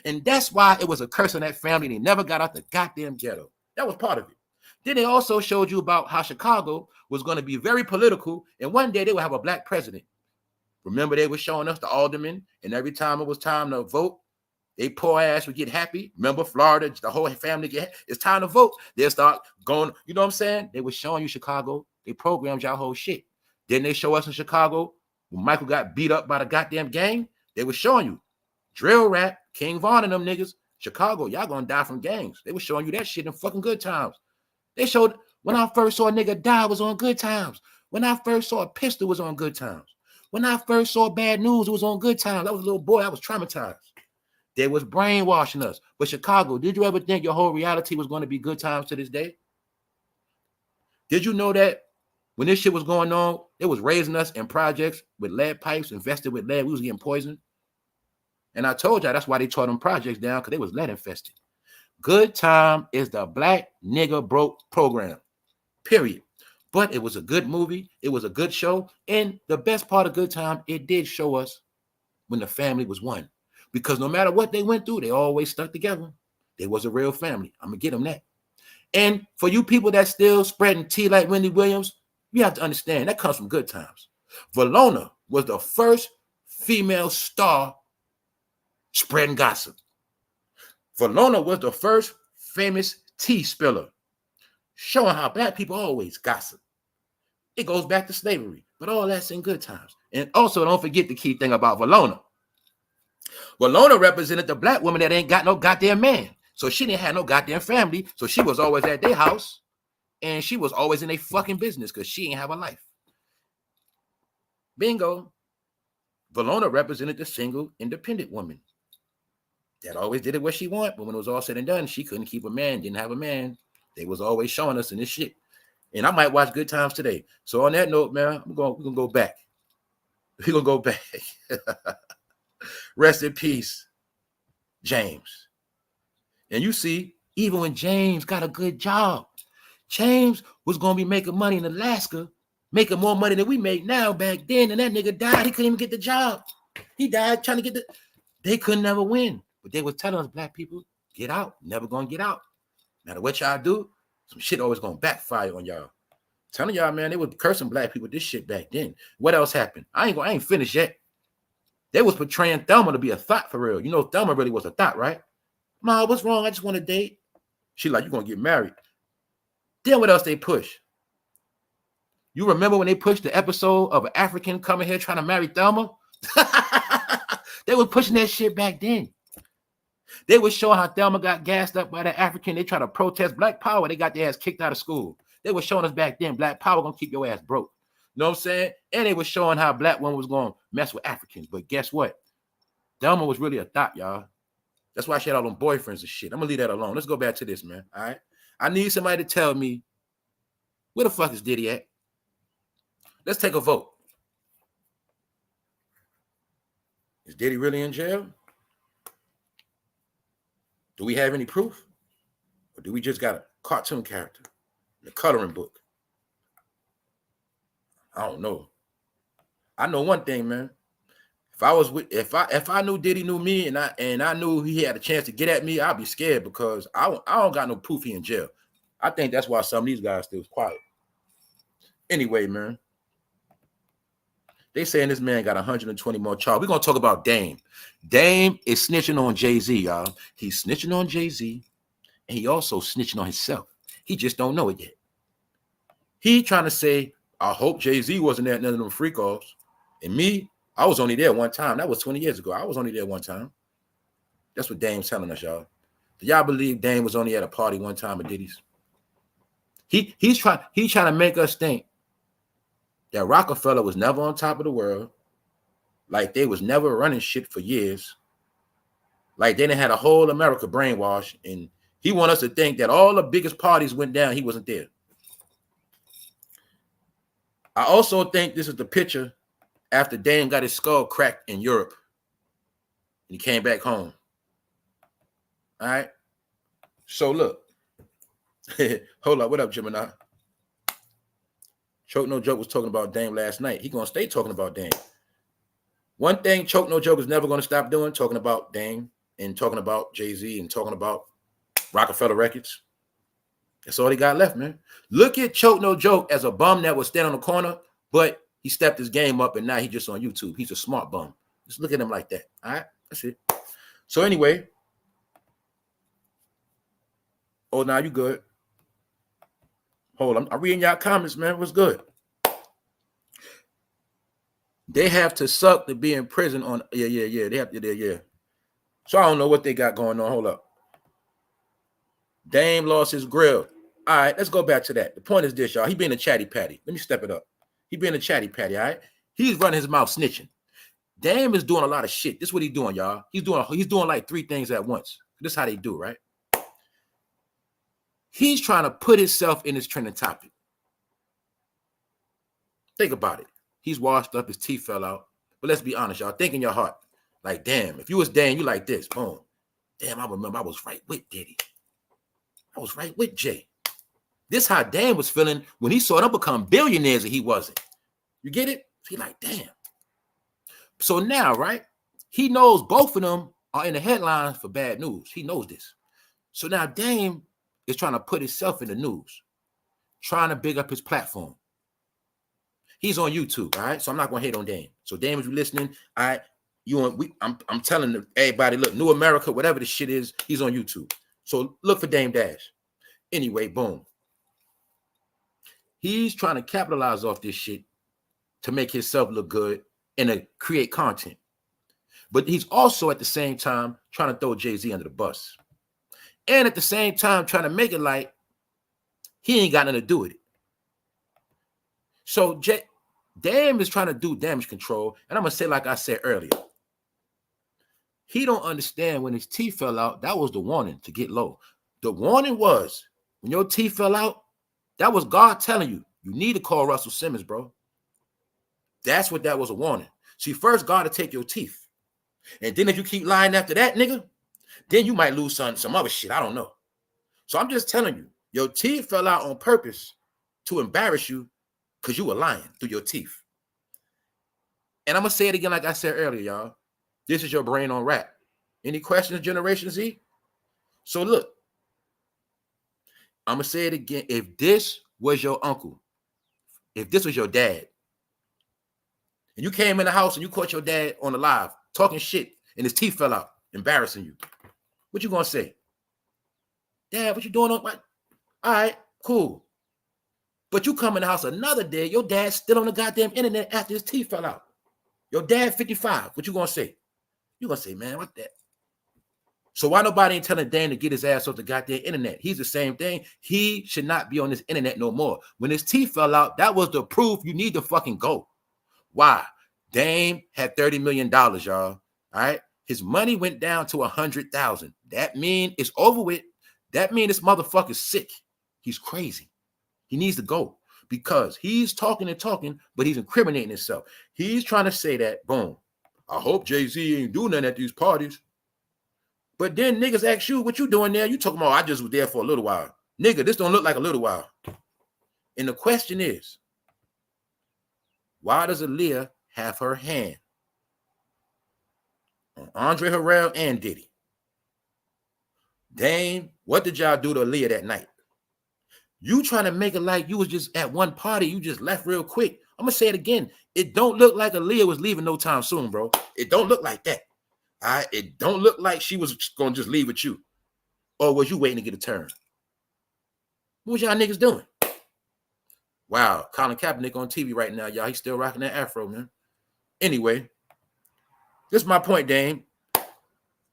[SPEAKER 1] And that's why it was a curse on that family. They never got out the goddamn ghetto. That was part of it. Then they also showed you about how Chicago was going to be very political. And one day they would have a black president. Remember, they were showing us the aldermen. And every time it was time to vote, they poor ass would get happy. Remember, Florida, the whole family it's time to vote. They'll start going, you know what I'm saying? They were showing you Chicago. They programmed y'all whole shit. Then they show us in Chicago when Michael got beat up by the goddamn gang. They were showing you drill rap, King Von and them niggas. Chicago, y'all gonna die from gangs. They were showing you that shit in fucking Good Times. They showed when I first saw a nigga die was on Good Times. When I first saw a pistol was on Good Times. When I first saw Bad News, it was on Good Times. I was a little boy. I was traumatized. They was brainwashing us. But Chicago, did you ever think your whole reality was going to be Good Times to this day? Did you know that when this shit was going on, it was raising us in projects with lead pipes, infested with lead. We was getting poisoned. And I told y'all that's why they tore them projects down, because they was lead infested. Good Time is the black nigga broke program, period. But it was a good movie. It was a good show. And the best part of Good Time, it did show us when the family was one. Because no matter what they went through, they always stuck together. They was a real family. I'm going to get them that. And for you people that still spreading tea like Wendy Williams, you have to understand that comes from Good Times. Valona was the first female star spreading gossip. Valona was the first famous tea spiller, showing how black people always gossip. It goes back to slavery, but all that's in Good Times. And also, don't forget the key thing about Valona. Valona represented the black woman that ain't got no goddamn man. So she didn't have no goddamn family. So she was always at their house. And she was always in their fucking business because she didn't have a life. Bingo. Valona represented the single, independent woman that always did it what she wanted. But when it was all said and done, she couldn't keep a man, didn't have a man. They was always showing us in this shit. And I might watch Good Times today. So on that note, man, we're gonna go back. We're gonna go back. Rest in peace, James. And you see, even when James got a good job, James was going to be making money in Alaska, making more money than we make now back then. And that nigga died. He couldn't even get the job. He died trying to get they couldn't never win. But they was telling us, black people, get out. Never going to get out. No matter what y'all do, some shit always going to backfire on y'all. Telling y'all, man, they were cursing black people this shit back then. What else happened? I ain't finished yet. They was portraying Thelma to be a thought for real. You know, Thelma really was a thought, right? Ma, what's wrong? I just want to date. She like, you're going to get married. Then what else they push? You remember when they pushed the episode of an African coming here trying to marry Thelma? They were pushing that shit back then. They would show how Thelma got gassed up by the African. They try to protest black power. They got their ass kicked out of school. They were showing us back then, black power going to keep your ass broke. You know what I'm saying? And they were showing how black women was going to mess with Africans. But guess what? Thelma was really a thought, y'all. That's why she had all them boyfriends and shit. I'm going to leave that alone. Let's go back to this, man. All right? I need somebody to tell me, where the fuck is Diddy at? Let's take a vote. Is Diddy really in jail? Do we have any proof? Or do we just got a cartoon character in a coloring book? I don't know. I know one thing, man. If I knew Diddy knew me and I knew he had a chance to get at me, I'd be scared because I don't got no proof he in jail. I think that's why some of these guys still quiet. Anyway, man. They saying this man got 120 more charges. We're gonna talk about Dame. Dame is snitching on Jay-Z, y'all. He's snitching on Jay-Z, and he also snitching on himself. He just don't know it yet. He trying to say, I hope Jay-Z wasn't at none of them freak offs. And me, I was only there one time. That was 20 years ago. I was only there one time. That's what Dame's telling us, y'all. Do y'all believe Dame was only at a party one time at Diddy's? He's trying to make us think that Rockefeller was never on top of the world, like they was never running shit for years, like they didn't had a whole America brainwashed, and he want us to think that all the biggest parties went down, he wasn't there. I also think this is the picture after Dame got his skull cracked in Europe and he came back home. All right. So look, hold up. What up, Gemini? Choke No Joke was talking about Dame last night. He gonna stay talking about Dame. One thing Choke No Joke is never gonna stop doing, talking about Dame and talking about Jay-Z and talking about Rockefeller Records. That's all he got left, man. Look at Choke No Joke as a bum that was standing on the corner, but he stepped his game up and now he's just on YouTube. He's a smart bum. Just look at him like that. All right, that's it. So anyway, oh, now you good. Hold on, I'm reading y'all comments, man. What's good? They have to suck to be in prison on, yeah. They have to, yeah. So I don't know what they got going on. Hold up. Dame lost his grill. All right, let's go back to that. The point is this, y'all. He being a chatty patty. Let me step it up. He being a chatty patty, all right? He's running his mouth snitching. Dame is doing a lot of shit. This is what he's doing, y'all. He's doing like 3 things at once. This is how they do, right? He's trying to put himself in this trending topic. Think about it. He's washed up, his teeth fell out. But let's be honest, y'all. Think in your heart. Like, damn, if you was Dame, you like this. Boom. Damn, I remember I was right with Diddy. I was right with Jay. This how Dame was feeling when he saw them become billionaires and he wasn't. You get it? He like, damn. So now, right? He knows both of them are in the headlines for bad news. He knows this. So now Dame is trying to put himself in the news, trying to big up his platform. He's on YouTube, all right? So I'm not going to hate on Dame. So Dame, if you're listening, all right, I'm telling everybody, look, New America, whatever the shit is, he's on YouTube. So look for Dame Dash. Anyway, boom. He's trying to capitalize off this shit to make himself look good and to create content. But he's also at the same time trying to throw Jay-Z under the bus. And at the same time trying to make it like he ain't got nothing to do with it. So Dame is trying to do damage control. And I'm going to say like I said earlier. He don't understand when his teeth fell out, that was the warning to get low. The warning was when your teeth fell out, that was God telling you, you need to call Russell Simmons, bro. That's what that was a warning. See, first God to take your teeth. And then if you keep lying after that, nigga, then you might lose some other shit. I don't know. So I'm just telling you, your teeth fell out on purpose to embarrass you because you were lying through your teeth. And I'm going to say it again like I said earlier, y'all. This is your brain on rap. Any questions, Generation Z? So look, I'm going to say it again. If this was your uncle, if this was your dad, and you came in the house and you caught your dad on the live talking shit and his teeth fell out, embarrassing you, what you going to say? Dad, what you doing? All right, cool. But you come in the house another day, your dad's still on the goddamn internet after his teeth fell out. Your dad 55. What you going to say? You going to say, man, what that? So why nobody ain't telling Dan to get his ass off the goddamn internet? He's the same thing. He should not be on this internet no more. When his teeth fell out, that was the proof you need to fucking go. Why? Dame had $30 million, y'all. All right? His money went down to 100,000. That mean it's over with. That mean this motherfucker's sick. He's crazy. He needs to go because he's talking and talking, but he's incriminating himself. He's trying to say that, boom, I hope Jay-Z ain't doing nothing at these parties. But then niggas ask you, what you doing there? You talking about, I just was there for a little while. Nigga, this don't look like a little while. And the question is, why does AALIYAH have her hand on Andre Harrell and Diddy? Dame, what did y'all do to AALIYAH that night? You trying to make it like you was just at one party, you just left real quick. I'm going to say it again. It don't look like AALIYAH was leaving no time soon, bro. It don't look like that. All right? It don't look like she was going to just leave with you. Or was you waiting to get a turn? What was y'all niggas doing? Wow, Colin Kaepernick on TV right now, y'all. He's still rocking that afro, man. Anyway, this is my point, Dame.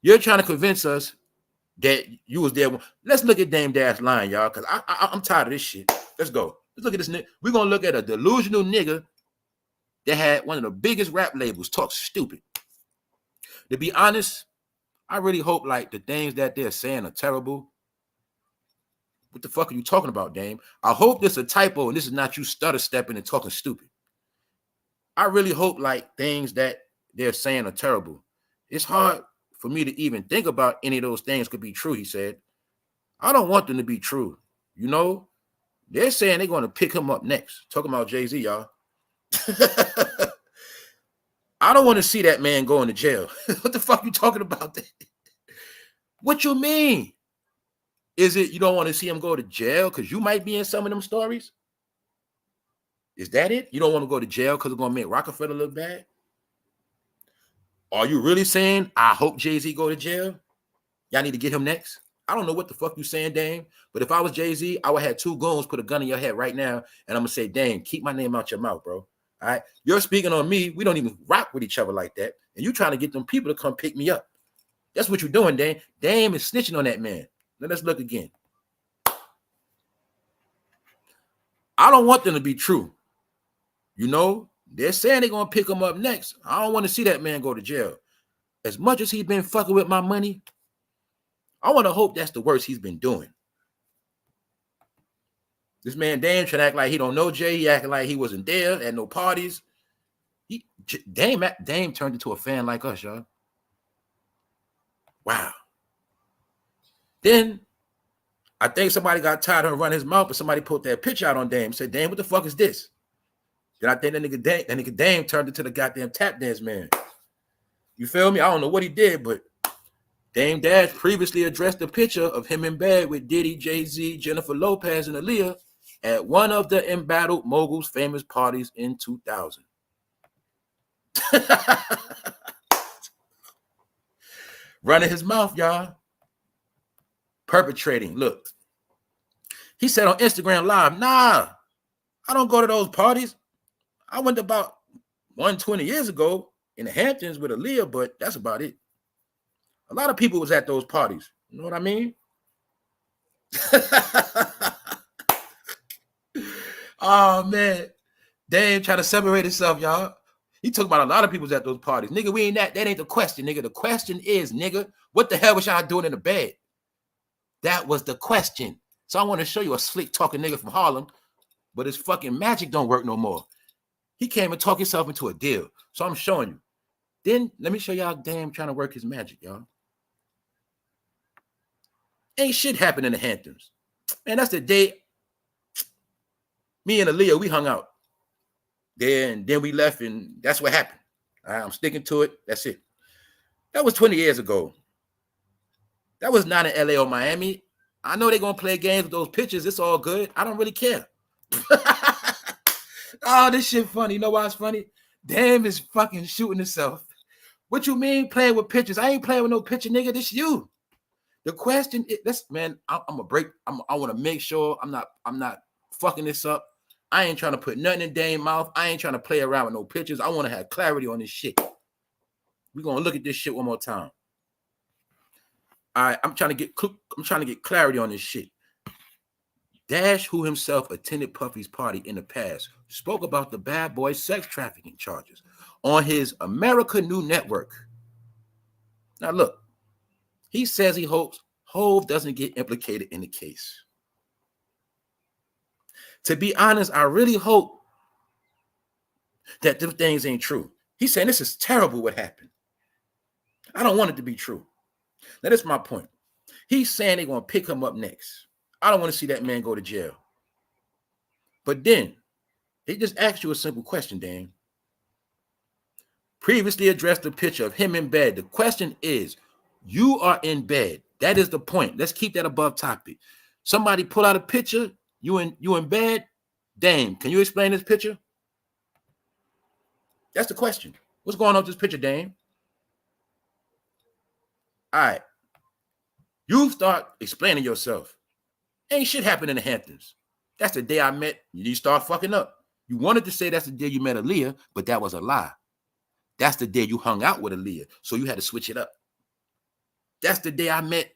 [SPEAKER 1] You're trying to convince us that you was there. Let's look at Dame Dash line, y'all, because I'm tired of this shit. Let's go. Let's look at this nigga. We're going to look at a delusional nigga that had one of the biggest rap labels talk stupid. To be honest, I really hope like the things that they're saying are terrible. What the fuck are you talking about, Dame? I hope this is a typo and this is not you stutter stepping and talking stupid. I really hope like things that they're saying are terrible. It's hard for me to even think about any of those things could be true, he said. I don't want them to be true. You know, they're saying they're going to pick him up next. Talking about Jay-Z, y'all. I don't want to see that man going to jail. What the fuck you talking about? What you mean? Is it you don't want to see him go to jail because you might be in some of them stories? Is that it? You don't want to go to jail because it's going to make Rockefeller look bad? Are you really saying, I hope Jay-Z go to jail? Y'all need to get him next? I don't know what the fuck you saying, Dame, but if I was Jay-Z, I would have 2 goons put a gun in your head right now, and I'm going to say, Dame, keep my name out your mouth, bro. All right? You're speaking on me. We don't even rock with each other like that, and you trying to get them people to come pick me up. That's what you're doing, Dame. Dame is snitching on that man. Now let's look again. I don't want them to be true. You know, they're saying they're going to pick him up next. I don't want to see that man go to jail. As much as he's been fucking with my money, I want to hope that's the worst he's been doing. This man Dame trying to act like he don't know Jay. He acting like he wasn't there at no parties. Dame turned into a fan like us, y'all. Wow. Then I think somebody got tired of him running his mouth, but somebody put that picture out on Dame. Said, Dame, what the fuck is this? Then I think that nigga Dame turned into the goddamn tap dance man. You feel me? I don't know what he did, but Dame Dash previously addressed the picture of him in bed with Diddy, JAYZ, Jennifer Lopez, and AALIYAH at one of the embattled moguls' famous parties in 2000. Running his mouth, y'all. Perpetrating. Look. He said on Instagram Live, nah, I don't go to those parties. I went about 120 years ago in the Hamptons with AALIYAH, but that's about it. A lot of people was at those parties. You know what I mean? Oh, man. Dame trying to separate himself, y'all. He talking about a lot of people was at those parties. Nigga, we ain't that. That ain't the question, nigga. The question is, nigga, what the hell was y'all doing in the bed? That was the question. So I want to show you a slick talking nigga from Harlem, but his fucking magic don't work no more. He came and talked himself into a deal. So I'm showing you. Then let me show y'all Dame trying to work his magic, y'all. Ain't shit happened in the Hamptons. Man, that's the day me and AALIYAH, we hung out there, and then we left, and that's what happened. All right, I'm sticking to it. That's it. That was 20 years ago. That was not in LA or Miami. I know they're going to play games with those pictures. It's all good. I don't really care. Oh, this shit funny. You know why it's funny? Dame is fucking shooting himself. What you mean playing with pictures? I ain't playing with no picture, nigga. This you. The question is, this man, I'm gonna break. I want to make sure I'm not fucking this up. I ain't trying to put nothing in Dame's mouth. I ain't trying to play around with no pictures. I want to have clarity on this shit. We're gonna look at this shit one more time. All right, I'm trying to get clarity on this shit. Dash, who himself attended Puffy's party in the past, spoke about the bad boy sex trafficking charges on his America New Network. Now look, he says he hopes Hov doesn't get implicated in the case. To be honest, I really hope that them things ain't true. He's saying this is terrible what happened. I don't want it to be true. Now, that's my point. He's saying they're going to pick him up next. I don't want to see that man go to jail. But then, they just asked you a simple question, Dan. Previously addressed the picture of him in bed. The question is, you are in bed. That is the point. Let's keep that above topic. Somebody pull out a picture. You in bed. Dame, can you explain this picture? That's the question. What's going on with this picture, Dame? All right. You start explaining yourself. Ain't shit happened in the Hamptons. That's the day I met. You start fucking up. You wanted to say that's the day you met AALIYAH, but that was a lie. That's the day you hung out with AALIYAH, so you had to switch it up. That's the day I met,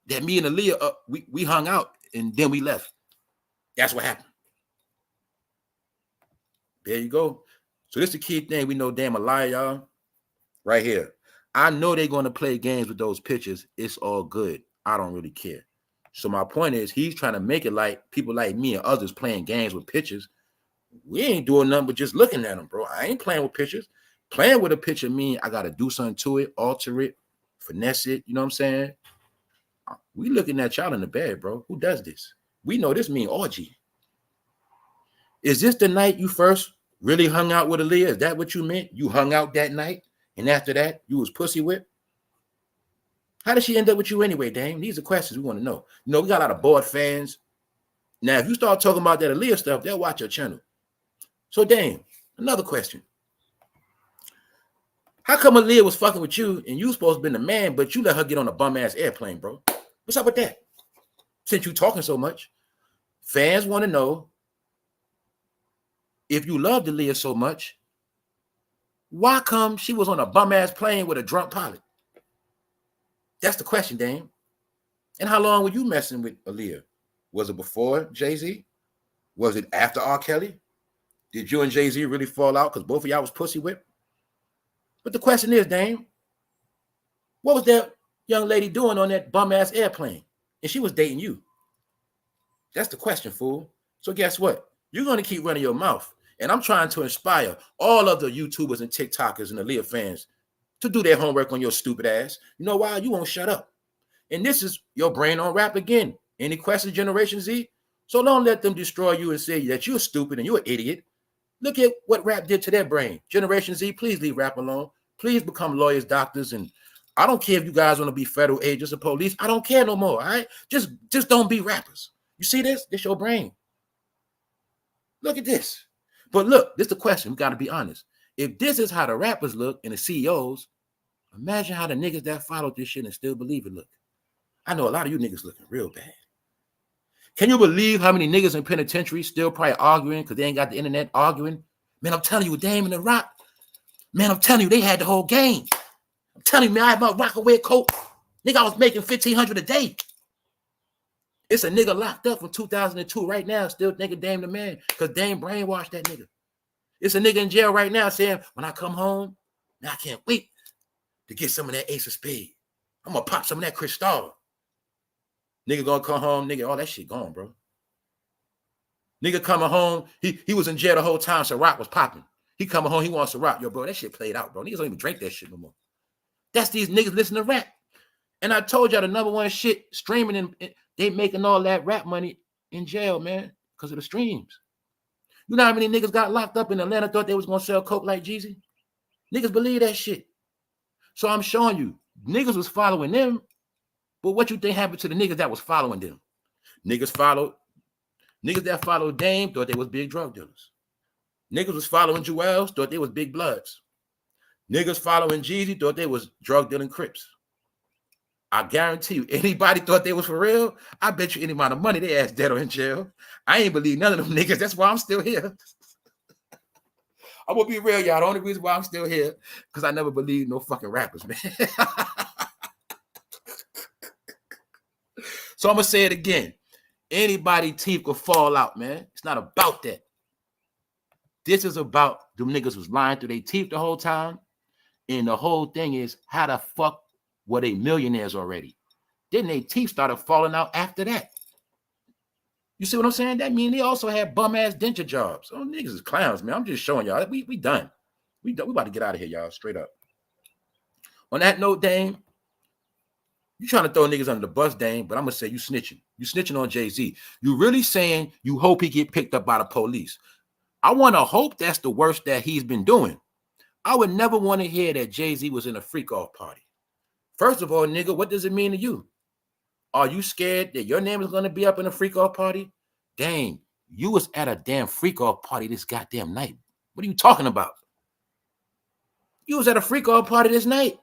[SPEAKER 1] that me and AALIYAH, we hung out, and then we left. That's what happened. There you go. So this is the key thing we know damn AALIYAH, y'all. Right here. I know they're going to play games with those pictures. It's all good. I don't really care. So my point is, he's trying to make it like people like me and others playing games with pictures. We ain't doing nothing but just looking at them, bro. I ain't playing with pictures. Playing with a picture mean I got to do something to it, alter it, finesse it. You know what I'm saying? We looking at y'all in the bed, bro. Who does this? We know this mean orgy. Is this the night you first really hung out with AALIYAH? Is that what you meant? You hung out that night, and after that, you was pussy whipped? How did she end up with you anyway, Dame? These are questions we want to know. You know, we got a lot of bored fans. Now, if you start talking about that AALIYAH stuff, they'll watch your channel. So, Dame, another question. How come AALIYAH was fucking with you, and you supposed to be the man, but you let her get on a bum-ass airplane, bro? What's up with that? Since you talking so much, fans want to know, if you loved AALIYAH so much, why come she was on a bum-ass plane with a drunk pilot? That's the question, Dame. And how long were you messing with AALIYAH? Was it before JAYZ? Was it after R. Kelly? Did you and JAYZ really fall out because both of y'all was pussy whipped? But the question is, Dame, what was that young lady doing on that bum-ass airplane? And she was dating you. That's the question, fool. So guess what? You're going to keep running your mouth. And I'm trying to inspire all of the YouTubers and TikTokers and AALIYAH fans to do their homework on your stupid ass. You know why? You won't shut up. And this is your brain on rap again. Any questions, Generation Z? So don't let them destroy you and say that you're stupid and you're an idiot. Look at what rap did to their brain. Generation Z, please leave rap alone. Please become lawyers, doctors, and I don't care if you guys want to be federal agents or police. I don't care no more, all right? Just don't be rappers. You see this? This your brain. Look at this. But look, this is the question. We got to be honest. If this is how the rappers look and the CEOs, imagine how the niggas that followed this shit and still believe it look. I know a lot of you niggas looking real bad. Can you believe how many niggas in penitentiary still probably arguing because they ain't got the internet arguing? Man, I'm telling you, Dame and the Rock, man, I'm telling you, they had the whole game. I'm telling you, man, I had my Rockaway coat. Nigga, I was making $1,500 a day. It's a nigga locked up from 2002 right now, still thinking Dame the man, because Dame brainwashed that nigga. It's a nigga in jail right now saying, when I come home, now I can't wait to get some of that Ace of Spades. I'm going to pop some of that Cristal. Nigga gonna come home, nigga, all that shit gone, bro. Nigga coming home, he was in jail the whole time, so Rock was popping. He coming home, he wants to rock. Yo, bro, that shit played out, bro. Niggas don't even drink that shit no more. That's these niggas listening to rap. And I told y'all the number one shit, streaming, and they making all that rap money in jail, man, because of the streams. You know how many niggas got locked up in Atlanta, thought they was gonna sell coke like Jeezy? Niggas believe that shit. So I'm showing you, niggas was following them. But what you think happened to the niggas that was following them? Niggas that followed Dame thought they was big drug dealers. Niggas was following Jewels, thought they was big bloods. Niggas following Jeezy thought they was drug dealing Crips. I guarantee you, anybody thought they was for real, I bet you any amount of money they ass dead or in jail. I ain't believe none of them niggas. That's why I'm still here. I'm gonna be real, y'all. The only reason why I'm still here, because I never believed no fucking rappers, man. So I'm going to say it again. Anybody teeth could fall out, man. It's not about that. This is about them niggas was lying through their teeth the whole time. And the whole thing is, how the fuck were they millionaires already? Then their teeth started falling out after that. You see what I'm saying? That means they also had bum-ass denture jobs. Oh, niggas is clowns, man. I'm just showing y'all. We done. We about to get out of here, y'all. Straight up. On that note, Dame, you trying to throw niggas under the bus, Dame, but I'm going to say you snitching. You snitching on JAYZ. You really saying you hope he get picked up by the police. I want to hope that's the worst that he's been doing. I would never want to hear that JAYZ was in a freak-off party. First of all, nigga, what does it mean to you? Are you scared that your name is going to be up in a freak-off party? Dang, you was at a damn freak-off party this goddamn night. What are you talking about? You was at a freak-off party this night.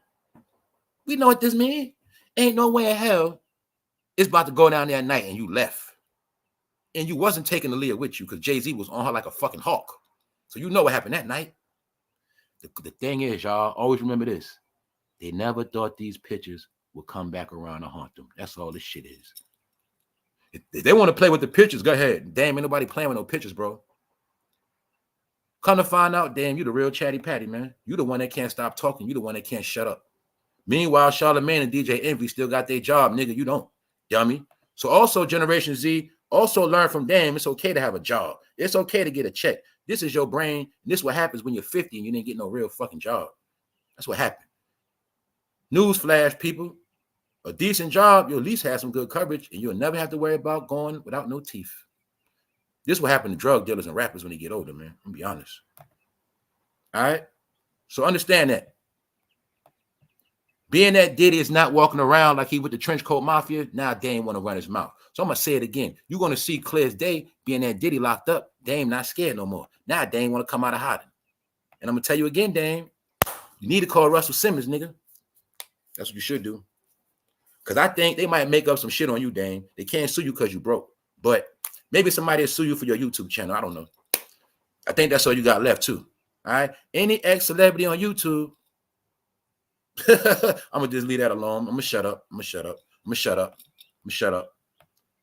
[SPEAKER 1] We know what this means. Ain't no way in hell it's about to go down there at night and you left. And you wasn't taking AALIYAH with you because JAYZ was on her like a fucking hawk. So you know what happened that night. The thing is, y'all, always remember this. They never thought these pictures would come back around to haunt them. That's all this shit is. If they want to play with the pictures, go ahead. Damn, ain't nobody playing with no pictures, bro. Come to find out, damn, you the real chatty patty, man. You the one that can't stop talking. You the one that can't shut up. Meanwhile, Charlamagne and DJ Envy still got their job, nigga. You don't, dummy. So also Generation Z, also learn from them. It's okay to have a job. It's okay to get a check. This is your brain. And this is what happens when you're 50 and you didn't get no real fucking job. That's what happened. Newsflash, people. A decent job, you'll at least have some good coverage, and you'll never have to worry about going without no teeth. This will happen to drug dealers and rappers when they get older, man. I'm be honest. All right? So understand that. Being that Diddy is not walking around like he with the trench coat mafia, now Dame want to run his mouth. So I'm going to say it again. You're going to see clear as day, being that Diddy locked up, Dame not scared no more. Now Dame want to come out of hiding. And I'm going to tell you again, Dame, you need to call Russell Simmons, nigga. That's what you should do. Because I think they might make up some shit on you, Dame. They can't sue you because you broke. But maybe somebody will sue you for your YouTube channel. I don't know. I think that's all you got left, too. All right? Any ex-celebrity on YouTube, I'm going to just leave that alone. I'm going to shut up. I'm going to shut up. I'm going to shut up. I'm going to shut up.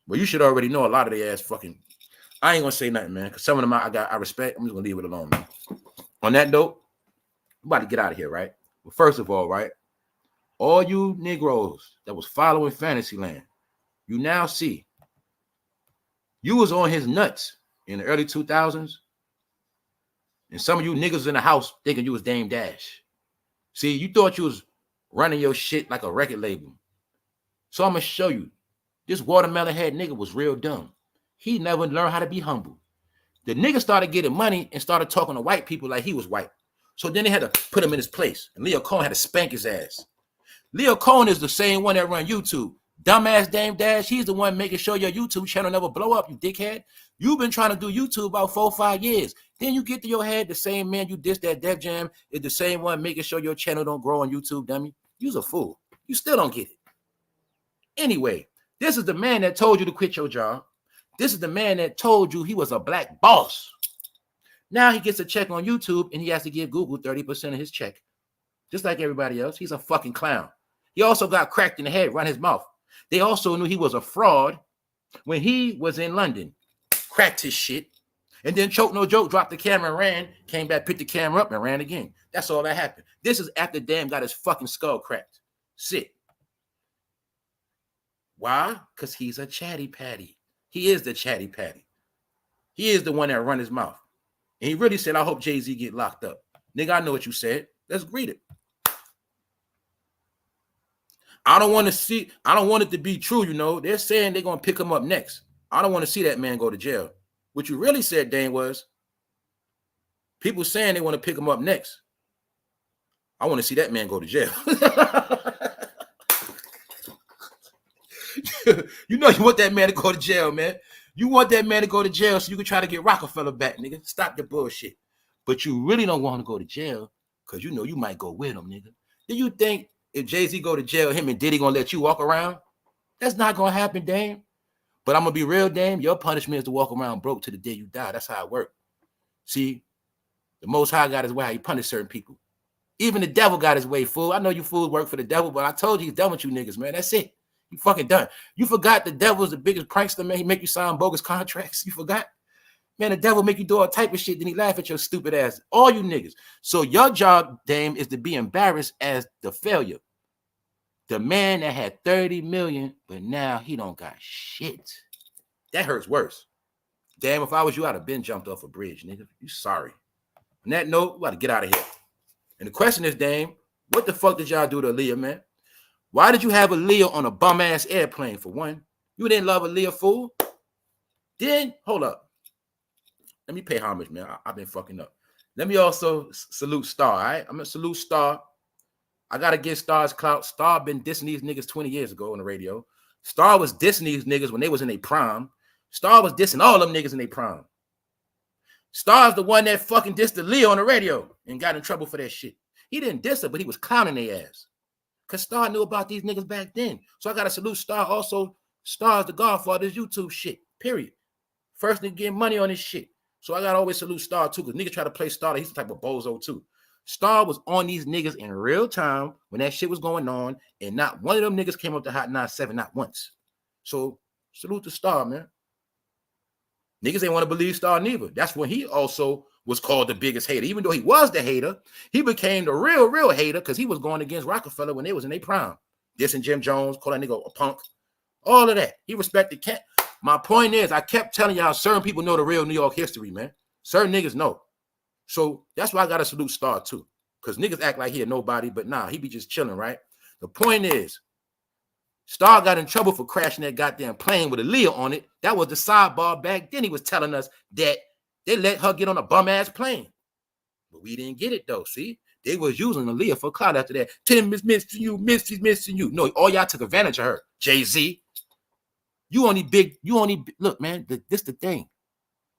[SPEAKER 1] Well, you should already know a lot of their ass fucking... I ain't going to say nothing, man, because some of them I respect. I'm just going to leave it alone, man. On that note, I'm about to get out of here, right? Well, first of all, right? All you Negroes that was following Fantasyland, you now see you was on his nuts in the early 2000s, and some of you niggas in the house thinking you was Dame Dash. See, you thought you was running your shit like a record label. So I'm going to show you. This watermelon head nigga was real dumb. He never learned how to be humble. The nigga started getting money and started talking to white people like he was white. So then they had to put him in his place, and Leo Cohen had to spank his ass. Leo Cohen is the same one that run YouTube. Dumbass Dame Dash, he's the one making sure your YouTube channel never blow up, you dickhead. You've been trying to do YouTube about 4 or 5 years. Then you get to your head, the same man you dissed that Def Jam is the same one making sure your channel don't grow on YouTube, dummy. You's a fool. You still don't get it. Anyway, this is the man that told you to quit your job. This is the man that told you he was a black boss. Now he gets a check on YouTube and he has to give Google 30% of his check. Just like everybody else. He's a fucking clown. He also got cracked in the head, run his mouth. They also knew he was a fraud when he was in London. Cracked his shit. And then Choke No Joke dropped the camera and ran, came back, picked the camera up and ran again. That's all that happened. This is after Dame got his fucking skull cracked. Sit. Why? Because he's a chatty patty. He is the chatty patty. He is the one that run his mouth. And he really said, I hope JAYZ get locked up. Nigga, I know what you said. Let's read it. I don't want it to be true, you know. They're saying they're going to pick him up next. I don't want to see that man go to jail. What you really said, Dane, was people saying they want to pick him up next. I want to see that man go to jail. You know you want that man to go to jail, man. You want that man to go to jail so you can try to get Rockefeller back, nigga. Stop the bullshit. But you really don't want to go to jail because you know you might go with him, nigga. Do you think if JAYZ go to jail, him and Diddy gonna let you walk around? That's not gonna happen, Dame. But I'm gonna be real, Dame. Your punishment is to walk around broke to the day you die. That's how it works. See, the Most High got his way how he punish certain people. Even the devil got his way, fool. I know you fools work for the devil, but I told you he's done with you niggas, man. That's it. You fucking done. You forgot the devil's the biggest prankster, man. He make you sign bogus contracts. You forgot? Man, the devil make you do all type of shit, then he laugh at your stupid ass. All you niggas. So your job, Dame, is to be embarrassed as the failure. The man that had 30 million, but now he don't got shit. That hurts worse. Damn, if I was you, I'd have been jumped off a bridge, nigga. You sorry. On that note, we got to get out of here. And the question is, Dame, what the fuck did y'all do to Aaliyah, man? Why did you have Aaliyah on a bum-ass airplane, for one? You didn't love Aaliyah, fool? Then, hold up. Let me pay homage, man. I've been fucking up. Let me also salute Star, all right? I'm going to salute Star. I got to give Star's clout. Star been dissing these niggas 20 years ago on the radio. Star was dissing these niggas when they was in their prime. Star was dissing all them niggas in their prime. Star's the one that fucking dissed Aaliyah on the radio and got in trouble for that shit. He didn't diss her, but he was clowning their ass. Because Star knew about these niggas back then. So I got to salute Star. Also, Star's the godfather of this YouTube shit, period. First nigga getting money on this shit. So I got to always salute Star, too, because niggas try to play Star. He's the type of bozo, too. Star was on these niggas in real time when that shit was going on, and not one of them niggas came up to Hot 97, not once. So salute to Star, man. Niggas ain't want to believe Star neither. That's when he also was called the biggest hater. Even though he was the hater, he became the real hater because he was going against Rockefeller when they was in their prime. Dissing Jim Jones, calling that nigga a punk, all of that. He respected Kent. My point is, I kept telling y'all, certain people know the real New York history, man. Certain niggas know. So that's why I got to salute Star too. Because niggas act like he a nobody, but nah, he be just chilling, right? The point is, Star got in trouble for crashing that goddamn plane with AALIYAH on it. That was the sidebar back then. He was telling us that they let her get on a bum-ass plane. But we didn't get it, though, see? They was using AALIYAH for clout after that. Tim is missing you, Missy's missing you. No, all y'all took advantage of her. JAYZ. Look, man, this the thing.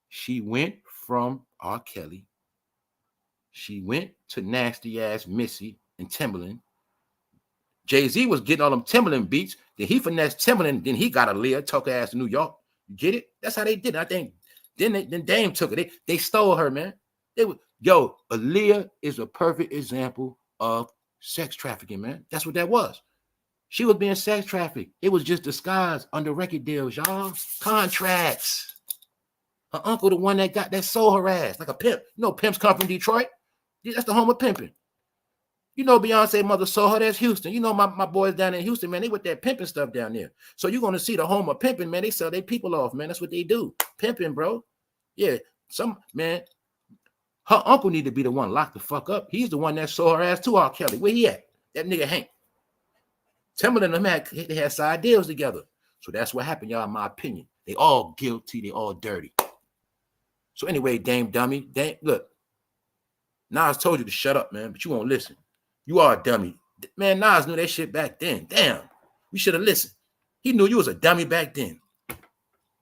[SPEAKER 1] She went from R. Kelly. She went to nasty-ass Missy and Timberland. JAYZ was getting all them Timberland beats. Then he finessed Timberland. Then he got AALIYAH, took her ass to New York. You get it? That's how they did it. I think then Dame took it. They stole her, man. AALIYAH is a perfect example of sex trafficking, man. That's what that was. She was being sex trafficked. It was just disguised under record deals, y'all. Contracts. Her uncle, the one that sold her ass like a pimp. You know, pimps come from Detroit. That's the home of pimping. You know, Beyonce mother sold her. That's Houston. You know, my boys down in Houston, man, they with that pimping stuff down there. So you're going to see the home of pimping, man. They sell their people off, man. That's what they do. Pimping, bro. Yeah, man, her uncle need to be the one locked the fuck up. He's the one that sold her ass to R. Kelly. Where he at? That nigga Hank. Timberland and them they had side deals together. So that's what happened, y'all, in my opinion. They all guilty. They all dirty. So anyway, Dame Dummy, look, Nas told you to shut up, man, but you won't listen. You are a dummy. Man, Nas knew that shit back then. Damn, you should have listened. He knew you was a dummy back then.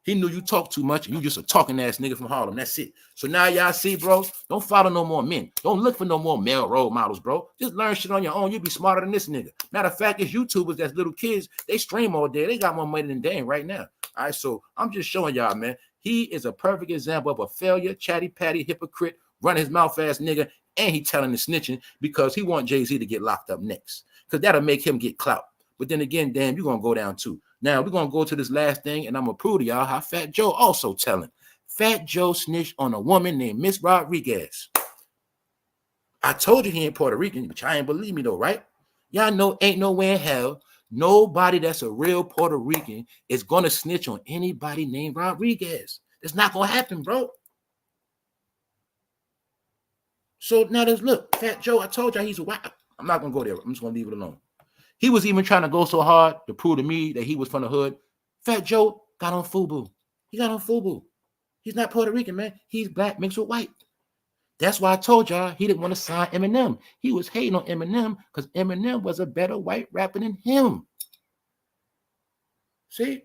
[SPEAKER 1] He knew you talk too much and you just a talking ass nigga from Harlem. That's it. So now y'all see, bro, don't follow no more men. Don't look for no more male role models, bro. Just learn shit on your own. You'll be smarter than this nigga. Matter of fact, it's YouTubers that's little kids. They stream all day. They got more money than Dame right now. All right, so I'm just showing y'all, man. He is a perfect example of a failure, chatty patty, hypocrite, run his mouth ass nigga, and he telling the snitching because he want JAYZ to get locked up next. Because that'll make him get clout. But then again, damn, you're going to go down too. Now, we're going to go to this last thing, and I'm going to prove to y'all how Fat Joe also telling. Fat Joe snitched on a woman named Miss Rodriguez. I told you he ain't Puerto Rican, but y'all ain't believe me though, right? Y'all know ain't nowhere in hell nobody that's a real Puerto Rican is going to snitch on anybody named Rodriguez. It's not going to happen, bro. So now look, Fat Joe, I told y'all he's a white. I'm not going to go there. I'm just going to leave it alone. He was even trying to go so hard to prove to me that he was from the hood. Fat Joe got on FUBU. He got on FUBU. He's not Puerto Rican, man. He's black mixed with white. That's why I told y'all he didn't want to sign Eminem. He was hating on Eminem because Eminem was a better white rapper than him. See?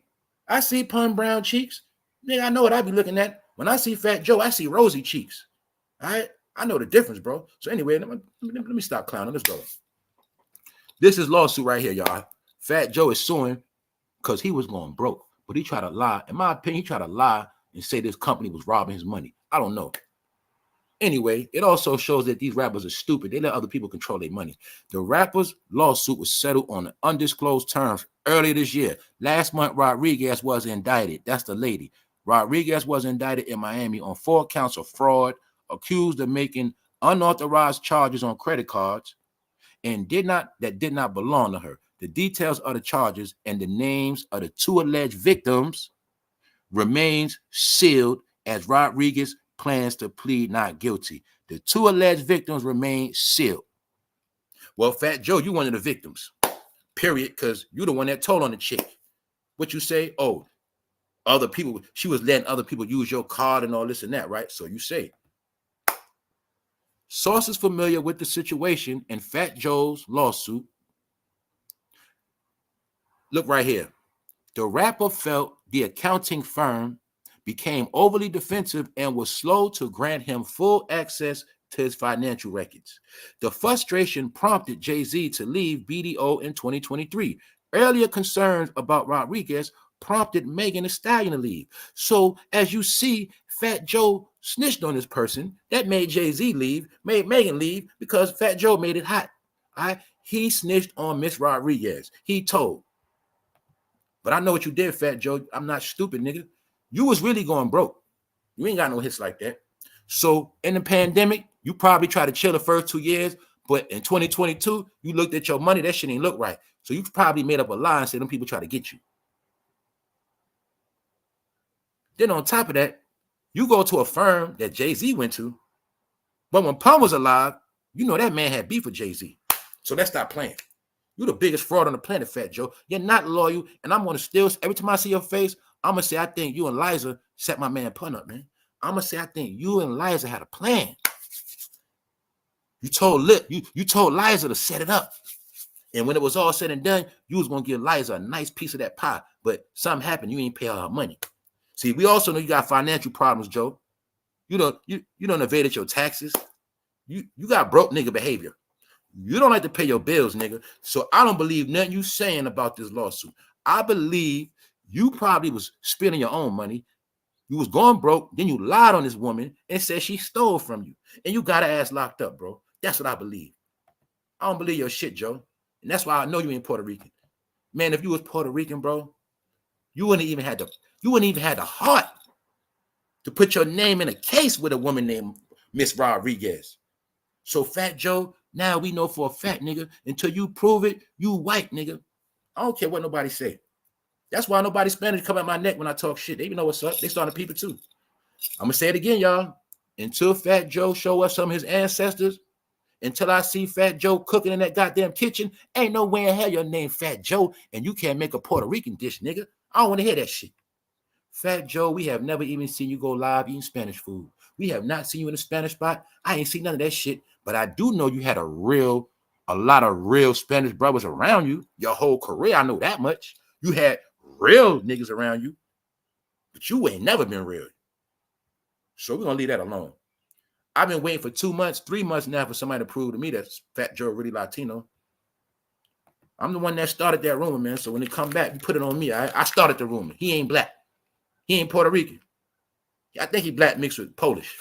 [SPEAKER 1] I see Pun Brown cheeks. Nigga, I know what I be looking at. When I see Fat Joe, I see rosy cheeks. All right? I know the difference, bro. So anyway, let me stop clowning. Let's go. This is lawsuit right here, y'all. Fat Joe is suing because he was going broke. But he tried to lie. In my opinion, he tried to lie and say this company was robbing his money. I don't know. Anyway, it also shows that these rappers are stupid. They let other people control their money. The rapper's lawsuit was settled on undisclosed terms earlier this year. Last month, Rodriguez was indicted. That's the lady. Rodriguez was indicted in Miami on 4 counts of fraud, accused of making unauthorized charges on credit cards and did not belong to her. The details of the charges and the names of the 2 alleged victims remains sealed as Rodriguez plans to plead not guilty. The 2 alleged victims remain sealed. Well, Fat Joe, you one of the victims, period, because you the one that told on the chick. What you say? Oh, other people, she was letting other people use your card and all this and that, right? So you say. Sources familiar with the situation in Fat Joe's lawsuit. Look right here. The rapper felt the accounting firm became overly defensive and was slow to grant him full access to his financial records. The frustration prompted JAYZ to leave BDO in 2023. Earlier concerns about Rodriguez prompted Megan Thee Stallion to leave. So as you see, Fat Joe snitched on this person. That made JAYZ leave, made Megan leave because Fat Joe made it hot. All right? He snitched on Miss Rodriguez. He told. But I know what you did, Fat Joe. I'm not stupid, nigga. You was really going broke. You ain't got no hits like that. So in the pandemic, you probably try to chill the first 2 years, but in 2022, you looked at your money, that shit ain't look right. So you probably made up a lie and said them people try to get you. Then on top of that, you go to a firm that Jay-Z went to, but when Pun was alive, you know that man had beef with Jay-Z. So let's stop playing. You're the biggest fraud on the planet, Fat Joe. You're not loyal, and I'm gonna still, every time I see your face, I'm gonna say I think you and Liza set my man Pun up, man. I'm gonna say I think you and Liza had a plan. You told Liza to set it up. And when it was all said and done, you was gonna give Liza a nice piece of that pie. But something happened, you ain't pay all her money. See, we also know you got financial problems, Joe. You don't evaded your taxes. You got broke nigga behavior. You don't like to pay your bills, nigga. So I don't believe nothing you saying about this lawsuit. I believe you probably was spending your own money. You was going broke, then you lied on this woman and said she stole from you. And you got her ass locked up, bro. That's what I believe. I don't believe your shit, Joe. And that's why I know you ain't Puerto Rican. Man, if you was Puerto Rican, bro, you wouldn't even have the heart to put your name in a case with a woman named Miss Rodriguez. So Fat Joe, now we know for a fact, nigga, until you prove it, you white, nigga. I don't care what nobody say. That's why nobody Spanish come at my neck when I talk shit. They even know what's up. They starting to peep it too. I'm going to say it again, y'all. Until Fat Joe show us some of his ancestors, until I see Fat Joe cooking in that goddamn kitchen, ain't no way in hell your name Fat Joe and you can't make a Puerto Rican dish, nigga. I don't want to hear that shit. Fat Joe, we have never even seen you go live eating Spanish food. We have not seen you in a Spanish spot. I ain't seen none of that shit, but I do know you had a lot of real Spanish brothers around you your whole career. I know that much. You had real niggas around you, but you ain't never been real. So we're going to leave that alone. I've been waiting for 2 months, 3 months now for somebody to prove to me that Fat Joe really Latino. I'm the one that started that rumor, man. So when they come back, you put it on me. I started the rumor. He ain't black. He ain't Puerto Rican. I think he black mixed with Polish.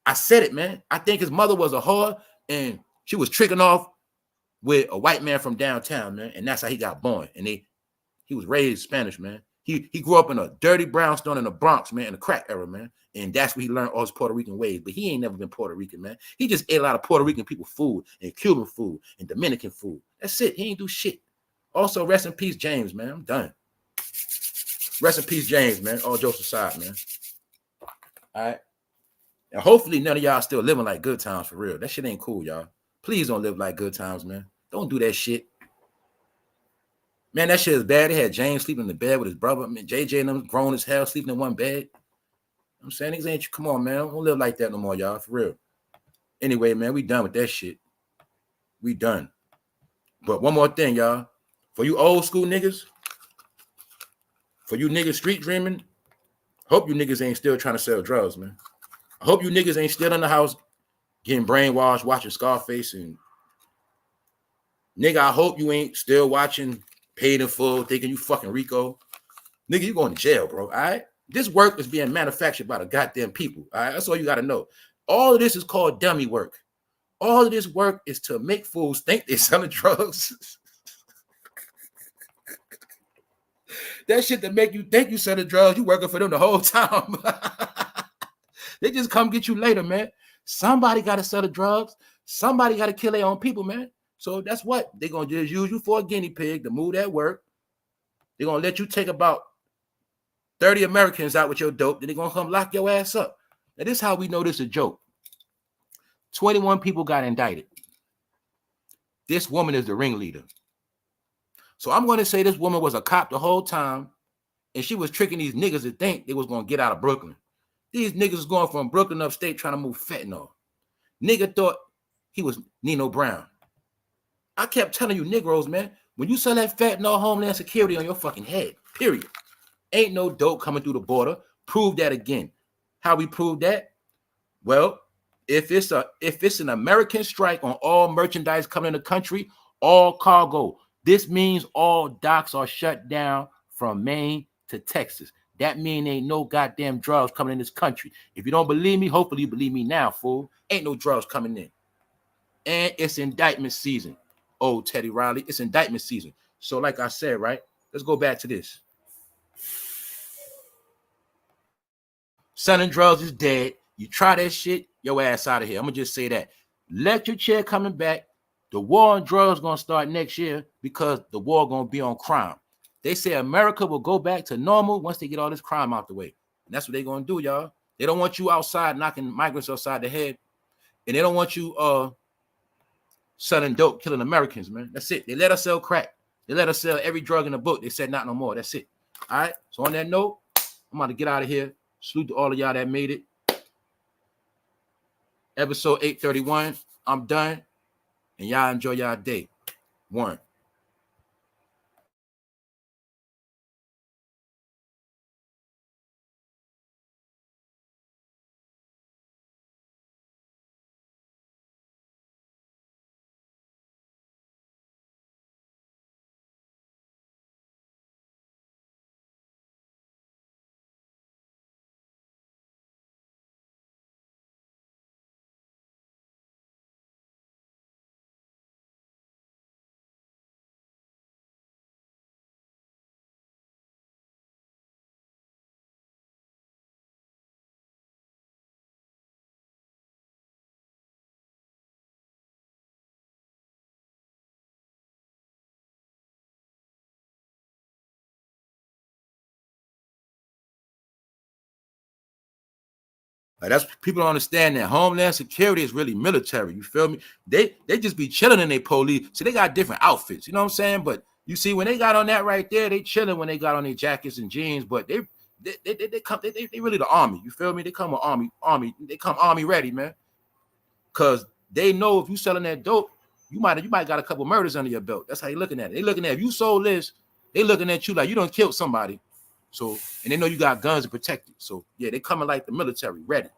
[SPEAKER 1] I said it, man. I think his mother was a whore and she was tricking off with a white man from downtown, man. And that's how he got born. And he was raised Spanish, man. He grew up in a dirty brownstone in the Bronx, man, in the crack era, man. And that's where he learned all his Puerto Rican ways. But he ain't never been Puerto Rican, man. He just ate a lot of Puerto Rican people food and Cuban food and Dominican food. That's it. He ain't do shit. Also, rest in peace, James, man. I'm done. Rest in peace, James, man. All jokes aside, man. All right. And hopefully none of y'all still living like good times for real. That shit ain't cool, y'all. Please don't live like good times, man. Don't do that shit. Man, that shit is bad. They had James sleeping in the bed with his brother. I mean, JJ and them grown as hell sleeping in one bed. I'm saying, niggas ain't, come on, man. Don't live like that no more, y'all, for real. Anyway, man, we done with that shit. We done. But one more thing, y'all. For you old school niggas, for you niggas street dreaming, hope you niggas ain't still trying to sell drugs, man. I hope you niggas ain't still in the house getting brainwashed, watching Scarface. And nigga, I hope you ain't still watching Paid in Full, thinking you fucking Rico. Nigga, you going to jail, bro, all right? This work is being manufactured by the goddamn people, all right? That's all you got to know. All of this is called dummy work. All of this work is to make fools think they're selling drugs. That shit to make you think you selling drugs, you working for them the whole time. They just come get you later, man. Somebody got to sell the drugs. Somebody got to kill their own people, man. So that's what they're going to just use you for a guinea pig to move that work. They're going to let you take about 30 Americans out with your dope. Then they're going to come lock your ass up. Now, this is how we know this is a joke. 21 people got indicted. This woman is the ringleader. So I'm going to say this woman was a cop the whole time, and she was tricking these niggas to think they was going to get out of Brooklyn. These niggas was going from Brooklyn upstate trying to move fentanyl. Nigga thought he was Nino Brown. I kept telling you Negroes, man, when you sell that fentanyl, Homeland Security on your fucking head, period. Ain't no dope coming through the border. Prove that again. How we prove that? Well, if it's an American strike on all merchandise coming in the country, all cargo, this means all docks are shut down from Maine to Texas. That means ain't no goddamn drugs coming in this country. If you don't believe me, hopefully you believe me now, fool. Ain't no drugs coming in. And it's indictment season. Oh, Teddy Riley, it's indictment season. So like I said, right, let's go back to this. Selling drugs is dead. You try that shit, your ass out of here. I'm gonna just say that. Electric chair coming back. The war on drugs gonna start next year because the war gonna be on crime. They say America will go back to normal once they get all this crime out the way. And that's what they're gonna do, y'all. They don't want you outside knocking migrants upside the head, and they don't want you selling dope, killing Americans, man. That's it. They let us sell crack. They let us sell every drug in the book. They said not no more. That's it. All right. So on that note, I'm about to get out of here. Salute to all of y'all that made it. Episode 831. I'm done. And y'all enjoy y'all day. One. Like that's people don't understand that Homeland Security is really military. You feel me? They just be chilling in their police. So they got different outfits. You know what I'm saying? But you see, when they got on that right there, they chilling when they got on their jackets and jeans. But they really the army. You feel me? They come with army. They come army ready, man. Cause they know if you selling that dope, you might got a couple murders under your belt. That's how they looking at it. They looking at if you sold this, they looking at you like you done killed somebody. So and they know you got guns to protect it. So yeah, they coming like the military ready.